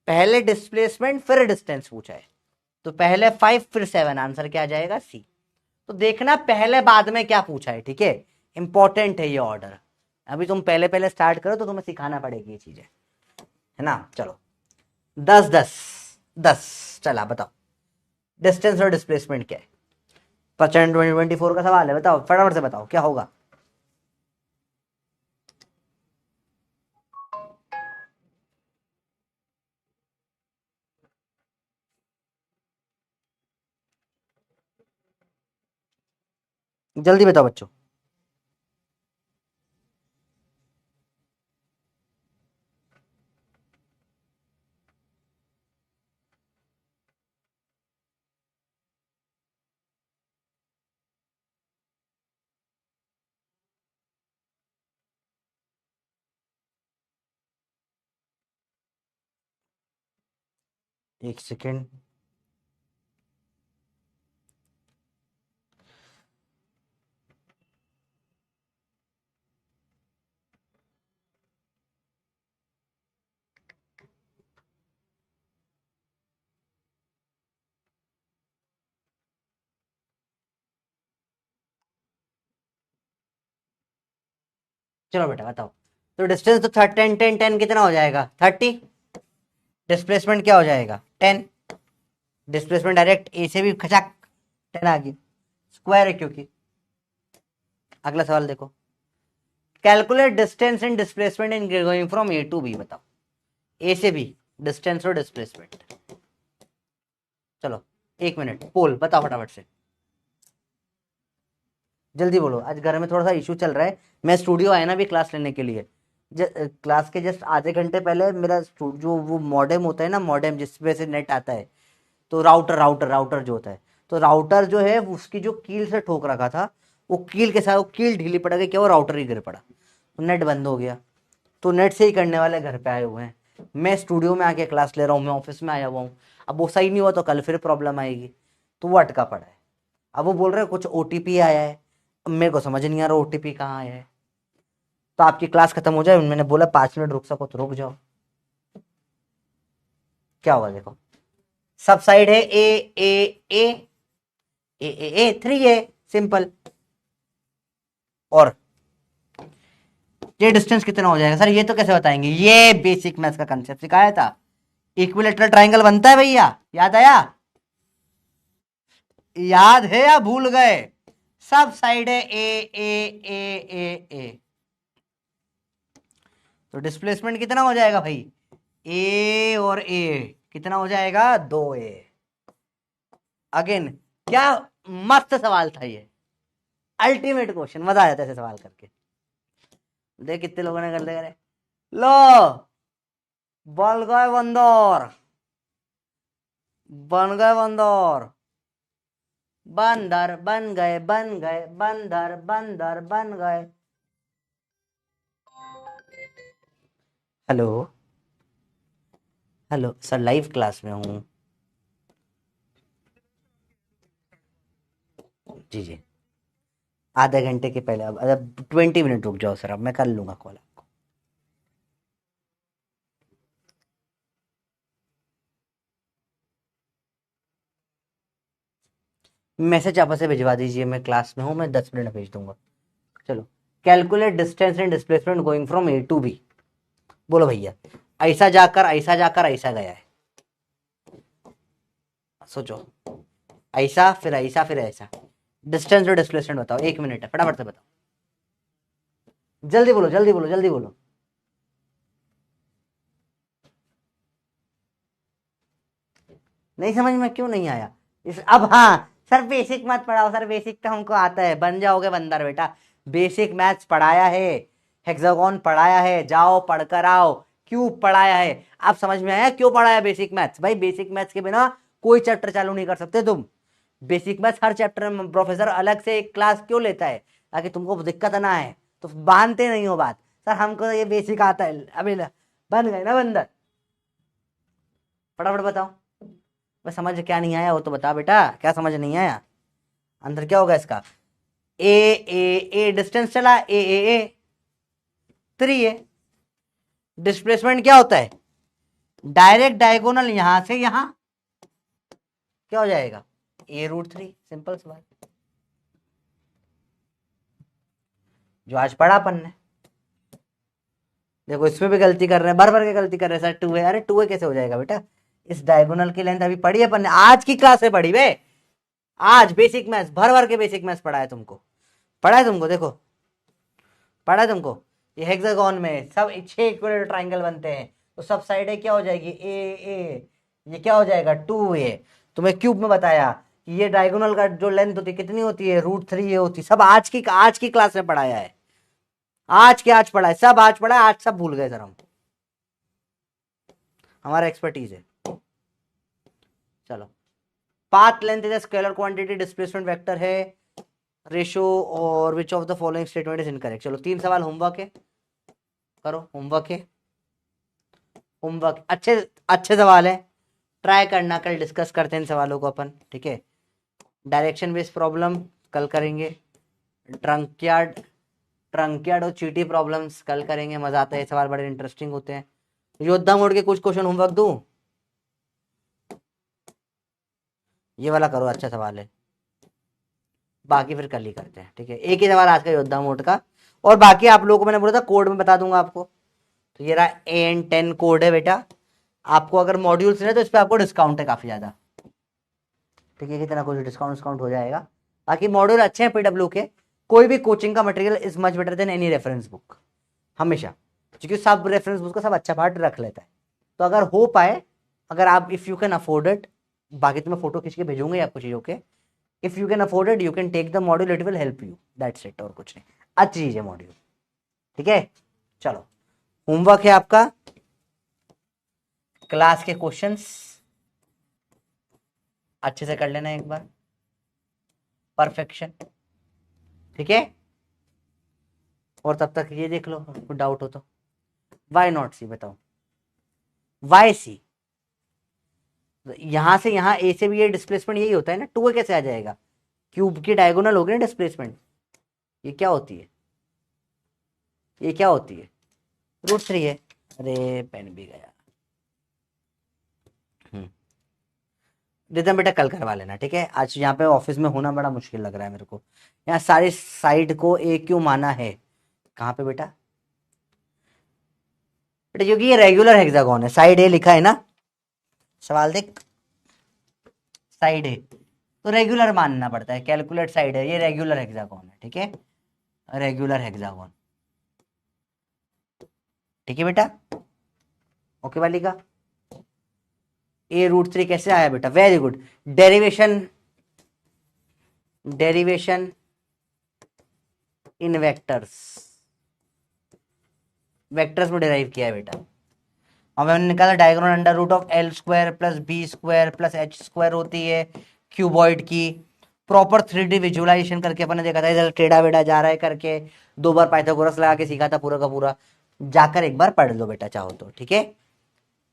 पहले डिस्प्लेसमेंट फिर डिस्टेंस पूछा है, तो पहले 5 फिर 7, आंसर क्या आ जाएगा? सी। तो देखना पहले बाद में क्या पूछा है, ठीक है? इंपॉर्टेंट है ये ऑर्डर। अभी तुम पहले पहले स्टार्ट करो तो तुम्हें सिखाना पड़ेगी ये चीजें, है ना? चलो 10 10 10, चला बताओ डिस्टेंस और डिस्प्लेसमेंट क्या है? परसेंट 2024 का सवाल है, बताओ फटाफट से बताओ क्या होगा। जल्दी बताओ बच्चों। एक सेकेंड, चलो बेटा बताओ। तो डिस्टेंस तो 10 10 10 कितना हो जाएगा? 30। डिस्प्लेसमेंट क्या हो जाएगा? 10। डिस्प्लेसमेंट डायरेक्ट ए से भी खचाक 10 आ गई, स्क्वायर है क्योंकि। अगला सवाल देखो, calculate distance and displacement in going from A to B, बताओ। ए से बी, डिस्टेंस और डिस्प्लेसमेंट। चलो 1 मिनट, पोल बताओ फटाफट से, जल्दी बोलो। आज घर में थोड़ा सा इशू चल रहा है, मैं स्टूडियो आया ना भी क्लास लेने के लिए। क्लास के जस्ट आधे घंटे पहले मेरा जो वो मॉडेम होता है ना, मॉडेम जिसपे से नेट आता है, तो राउटर जो होता है, तो राउटर जो है उसकी जो कील से ठोक रखा था, वो कील के साथ वो कील ढीली पड़ गई, क्या वो राउटर ही गिर पड़ा, तो नेट बंद हो गया। तो नेट से ही करने वाले घर पे आए हुए हैं, मैं स्टूडियो में आके क्लास ले रहा हूँ, मैं ऑफिस में आया हुआ हूँ। अब वो सही नहीं हुआ तो कल फिर प्रॉब्लम आएगी, तो वो अटका पड़ा है। अब वो बोल रहे हैं कुछ ओटीपी आया है, अब मेरे को समझ नहीं आ रहा ओटीपी कहाँ आया है। तो आपकी क्लास खत्म हो जाए, मैंने बोला 5 मिनट रुक सको तो रुक जाओ। क्या होगा देखो, सब साइड है ए ए ए ए 3 है, सिंपल। और ये डिस्टेंस कितना हो जाएगा? सर ये तो कैसे बताएंगे? ये बेसिक मैथ्स का कंसेप्ट सिखाया था, इक्विलेटरल ट्रायंगल बनता है भैया, याद आया? याद है या भूल गए? सब साइड है ए ए ए। तो डिस्प्लेसमेंट कितना हो जाएगा भाई? ए और ए कितना हो जाएगा? 2a। अगेन क्या मस्त सवाल था ये, अल्टीमेट क्वेश्चन, मजा आ जाता है ऐसे सवाल करके। देख कितने लोगों ने कर लिया। लो बन गए बंदर, बन गए बंदर, बंदर बन गए, बन गए बंदर, बंदर बन गए। Hello hello sir, live class में हूँ। जी जी, आधे घंटे के पहले। अब 20 मिनट रुक जाओ सर, अब मैं कर लूंगा कॉल आपको। मैसेज आपस से भिजवा दीजिए, मैं क्लास में हूँ, मैं 10 मिनट में भेज दूंगा। चलो, calculate distance and displacement going from A to B. बोलो भैया, ऐसा जाकर ऐसा जाकर ऐसा गया है, सोचो। ऐसा फिर ऐसा फिर ऐसा, डिस्टेंस और डिस्प्लेसमेंट बताओ, 1 मिनट है, फटाफट से बताओ। जल्दी बोलो जल्दी बोलो जल्दी बोलो। नहीं समझ में क्यों नहीं आया इस, अब हाँ सर बेसिक मत पढ़ाओ सर, बेसिक तो हमको आता है, बन जाओगे बंदर बेटा। बेसिक मैथ्स पढ़ाया है, हेक्सागोन पढ़ाया है, जाओ पढ़कर आओ। क्यूब पढ़ाया है, आप समझ में आया क्यों पढ़ाया बेसिक मैथ्स? भाई बेसिक मैथ्स के बिना कोई चैप्टर चालू नहीं कर सकते तुम। बेसिक मैथ्स हर चैप्टर में प्रोफेसर अलग से एक क्लास क्यों लेता है, ताकि तुमको दिक्कत ना आए, तो बांधते नहीं हो बात। सर हमको तो ये बेसिक आता है, अभी बन गए ना बंदर। फटाफट बताओ, मैं समझ क्या नहीं आया वो तो बता बेटा, क्या समझ नहीं आया? अंदर क्या होगा इसका? ए ए ए डिस्टेंस चला, ए 3 है। डिस्प्लेसमेंट क्या होता है? डायरेक्ट डायगोनल यहां से यहां, क्या हो जाएगा? A√3। सिंपल सवाल, जो आज पढ़ा अपन ने। देखो इसमें भी गलती कर रहे हैं, भर भर के गलती कर रहे हैं सर। 2 है, अरे 2 है कैसे हो जाएगा बेटा? इस डायगोनल की लेंथ अभी पढ़ी अपन ने, आज की क्लास में पढ़ी बे। आज बेसिक मैथ्स भर भर के बेसिक मैथ्स पढ़ा है तुमको, पढ़ा है तुमको, देखो पढ़ा है तुमको। ये हेक्सागोन में सब 6 इक्विलेटरल ट्राइंगल बनते हैं, तो सब साइडें क्या हो जाएगी? ए। ये क्या हो जाएगा? 2a। तुम्हें क्यूब में बताया कि ये डायगोनल का जो लेंथ होती है कितनी होती है? √3 ये होती है। सब आज की क्लास में पढ़ाया है, आज पढ़ा है, सब आज पढ़ा है, आज सब भूल गए सर हम, हमारा एक्सपर्टीज है। चलो, path length is scalar quantity, displacement vector है, रेशो, और which of the following statement is incorrect. चलो 3 सवाल होमवर्क है, करो होमवर्क है। होमवर्क अच्छे अच्छे सवाल है, ट्राई करना, कल डिस्कस करते हैं इन सवालों को अपन, ठीक है। डायरेक्शन बेस्ड प्रॉब्लम कल करेंगे, ट्रंकियार्ड ट्रंकियार्ड और चीटी प्रॉब्लम्स कल करेंगे, मजा आता है, सवाल बड़े इंटरेस्टिंग होते हैं। योद्धा मोड के कुछ क्वेश्चन होमवर्क दूं? ये वाला करो, अच्छा सवाल है, बाकी फिर कल ही करते हैं, ठीक है। एक ही सवाल आज का योद्धा मोड का, और बाकी आप लोगों को मैंने बोला था कोड में बता दूंगा आपको। तो ये रहा AN10 कोड है बेटा। आपको अगर मॉड्यूल्स है तो इस पर आपको डिस्काउंट है काफी ज्यादा, ठीक है, कितना कुछ डिस्काउंट हो जाएगा। बाकी मॉड्यूल अच्छे हैं PW के। कोई भी कोचिंग का material is much better than any reference book, हमेशा, क्योंकि सब रेफरेंस बुक का सब अच्छा पार्ट रख लेता है। तो अगर हो पाए, अगर आप, if you can afford it, बाकी तो मैं फोटो खींच के भेजूंगा आपको चीजों के, if you can afford it you can take the module, it will help you, that's it, और कुछ नहीं। अच्छी चीज है मॉड्यूल, ठीक है। चलो, होमवर्क है आपका, क्लास के क्वेश्चंस अच्छे से कर लेना एक बार, परफेक्शन, ठीक है। और तब तक ये देख लो, कुछ डाउट हो तो। वाई नॉट सी बताओ, वाई सी? यहां से यहां ए से भी ये डिस्प्लेसमेंट यही होता है ना, 2 कैसे आ जाएगा? क्यूब की डायगोनल होगी ना डिस्प्लेसमेंट। ये क्या होती है? ये क्या होती है? √3 है। अरे पेन भी गया। रिदम बेटा कल करवा लेना, ठीक है। आज यहाँ पे ऑफिस में होना बड़ा मुश्किल लग रहा है मेरे को, यहाँ सारी साइड को ए क्यों माना है? कहाँ पे बेटा? बेटा क्योंकि ये रेगुलर हेक्सागोन है, साइड ए लिखा है ना, सवाल देख, साइड ए तो रेगुलर मानना पड़ता है, कैलकुलेट साइड है, ये रेगुलर हेक्सागोन है, ठीक है, रेगुलर हेक्सागोन, ठीक है बेटा, ओके वाली का। A√3 कैसे आया बेटा? Very good, derivation, derivation in vectors, vectors में डिराइव किया है बेटा। और मैंने निकाला diagonal under root of L square plus B square plus H square होती है क्यूबॉइड की। प्रॉपर 3D विजुअलाइजेशन करके अपन ने देखा था, इधर टेढ़ा वेढ़ा जा रहा है करके 2 बार पाइथागोरस लगा के सीखा था पूरा का पूरा, जाकर एक बार पढ़ लो बेटा चाहो तो, ठीक है।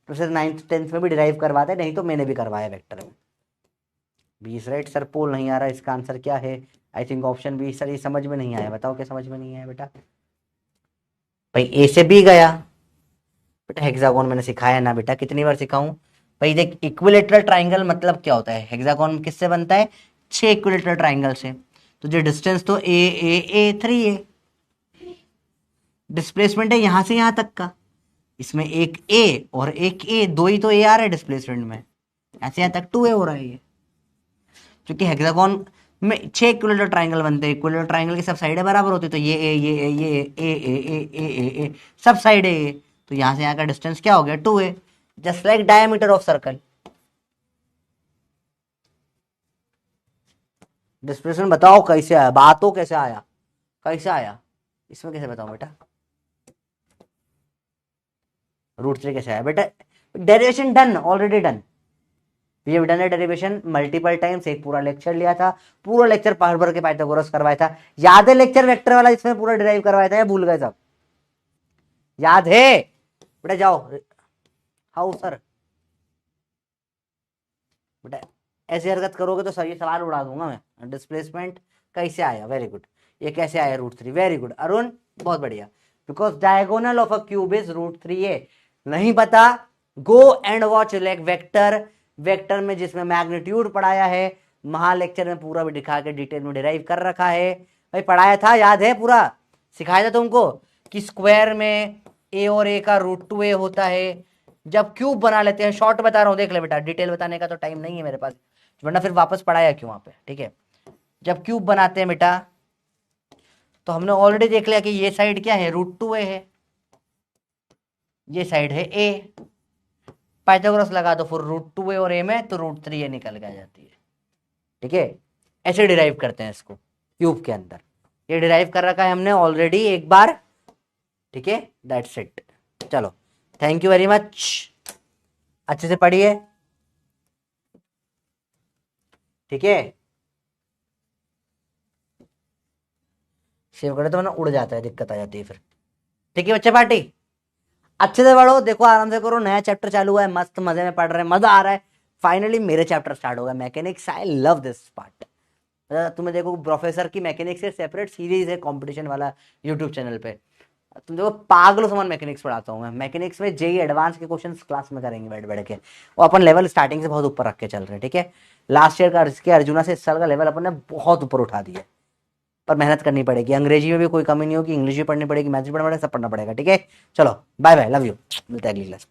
तो सर 9th 10th में भी डिराइव करवाते, नहीं तो मैंने भी करवाया वेक्टर में। 20 राइट सर, पोल नहीं आ रहा, इसका आंसर क्या है? I think option B. Sir ये समझ में नहीं आया, बताओ क्या समझ में नहीं आया बेटा? भाई ए से बी गया बेटा, हेक्सागोन मैंने सिखाया ना बेटा, कितनी बार सिखाऊं भाई। देख इक्विलेटरल ट्राइंगल मतलब क्या होता है, हेक्सागोन किससे बनता है? 6 इक्विलेटरल ट्राइंगल से। तो जो डिस्टेंस तो ए 3 है, डिस्प्लेसमेंट है यहां से यहां तक का, इसमें एक ए और एक ए, दो ही तो ए आ रहा है डिस्प्लेसमेंट में, ऐसे यहां तक 2a हो रहा है ये। क्योंकि हेक्सागोन में 6 इक्विलेटरल ट्राइंगल बनते हैं, इक्विलेटरल ट्राइंगल की सब साइडें बराबर होती है, तो ये ए ये ए ये ए सब साइड है ए, तो यहां से यहां का डिस्टेंस क्या हो गया? 2a, just like diameter of circle. Displacement बताओ कैसे आया, बातों कैसे आया, कैसे आया, इसमें कैसे बताऊं बेटा? √3 कैसे आया बेटा? Derivation done, already done. We have done a derivation multiple times, एक पूरा लेक्चर लिया था, पूरा लेक्चर पढ़ भर के पाइथागोरस करवाया था। याद है लेक्चर वेक्टर वाला जिसमें पूरा डिराइव करवाया था, या भूल गए सब? याद है बेटा? जाओ। हाउ सर बेटा, ऐसी हरकत करोगे तो सर ये सवाल उड़ा दूंगा मैं। डिस्प्लेसमेंट कैसे आया? Very good. ये कैसे आया? √3। वेरी गुड अरुण, बहुत बढ़िया। Because diagonal of a cube is √3a। नहीं पता? Go and watch like vector, vector में जिसमें मैग्नीट्यूड पढ़ाया है, महा लेक्चर में पूरा भी दिखा के डिटेल में डिराइव कर रखा है। भाई पढ़ाया था, याद है? पूरा सिखाया था तुमको कि स्क्वायर में ए और ए का √2a होता है। जब क्यूब बना लेते हैं, शॉर्ट बता रहा हूं, देख ले बेटा, डिटेल बताने का तो टाइम नहीं है मेरे पास, वरना फिर वापस पढ़ाया क्यों वहां पे, ठीक है। जब क्यूब बनाते हैं बेटा, तो हमने ऑलरेडी देख लिया कि ये साइड क्या है? √2a है, ये साइड है a। पाइथागोरस लगा दो फिर √2a और a में, तो √3a निकल के आ जाती है, ठीक है। ऐसे डिराइव करते हैं इसको क्यूब के अंदर, ये डिराइव कर रखा है हमने ऑलरेडी एक बार, ठीक है। That's it. चलो, थैंक यू वेरी मच, अच्छे से पढ़िए, ठीक है। सेव करे तो मैंने उड़ जाता है, दिक्कत आ जाती है फिर, ठीक है बच्चे पार्टी। अच्छे से पढ़ो, देखो आराम से करो, नया चैप्टर चालू हुआ है, मस्त मजे में पढ़ रहे हैं, मजा आ रहा है। फाइनली मेरे चैप्टर स्टार्ट हो गया mechanics, I love this part. तुम्हें देखो प्रोफेसर की मैकेनिक्स से सेपरेट सीरीज है कंपटीशन वाला यूट्यूब चैनल पे, तुम देखो पागलों समान मैकेनिक्स पढ़ाता हूँ मैं। मैकेनिक्स में जेई एडवांस के क्वेश्चंस क्लास में करेंगे बैठ बैठ के, वो अपन लेवल स्टार्टिंग से बहुत ऊपर रख के चल रहे हैं, ठीक है। लास्ट ईयर का इसके अर्जुना से इस साल का लेवल अपन ने बहुत ऊपर उठा दिया, पर मेहनत करनी पड़ेगी। अंग्रेजी में भी कोई कमी नहीं होगी, इंग्लिश भी पढ़नी पड़ेगी, मैथ्स भी पढ़ना पड़ेगा, सब पढ़ना पड़ेगा, ठीक है। चलो बाय बाय, लव यू, मिलते हैं अगली क्लास।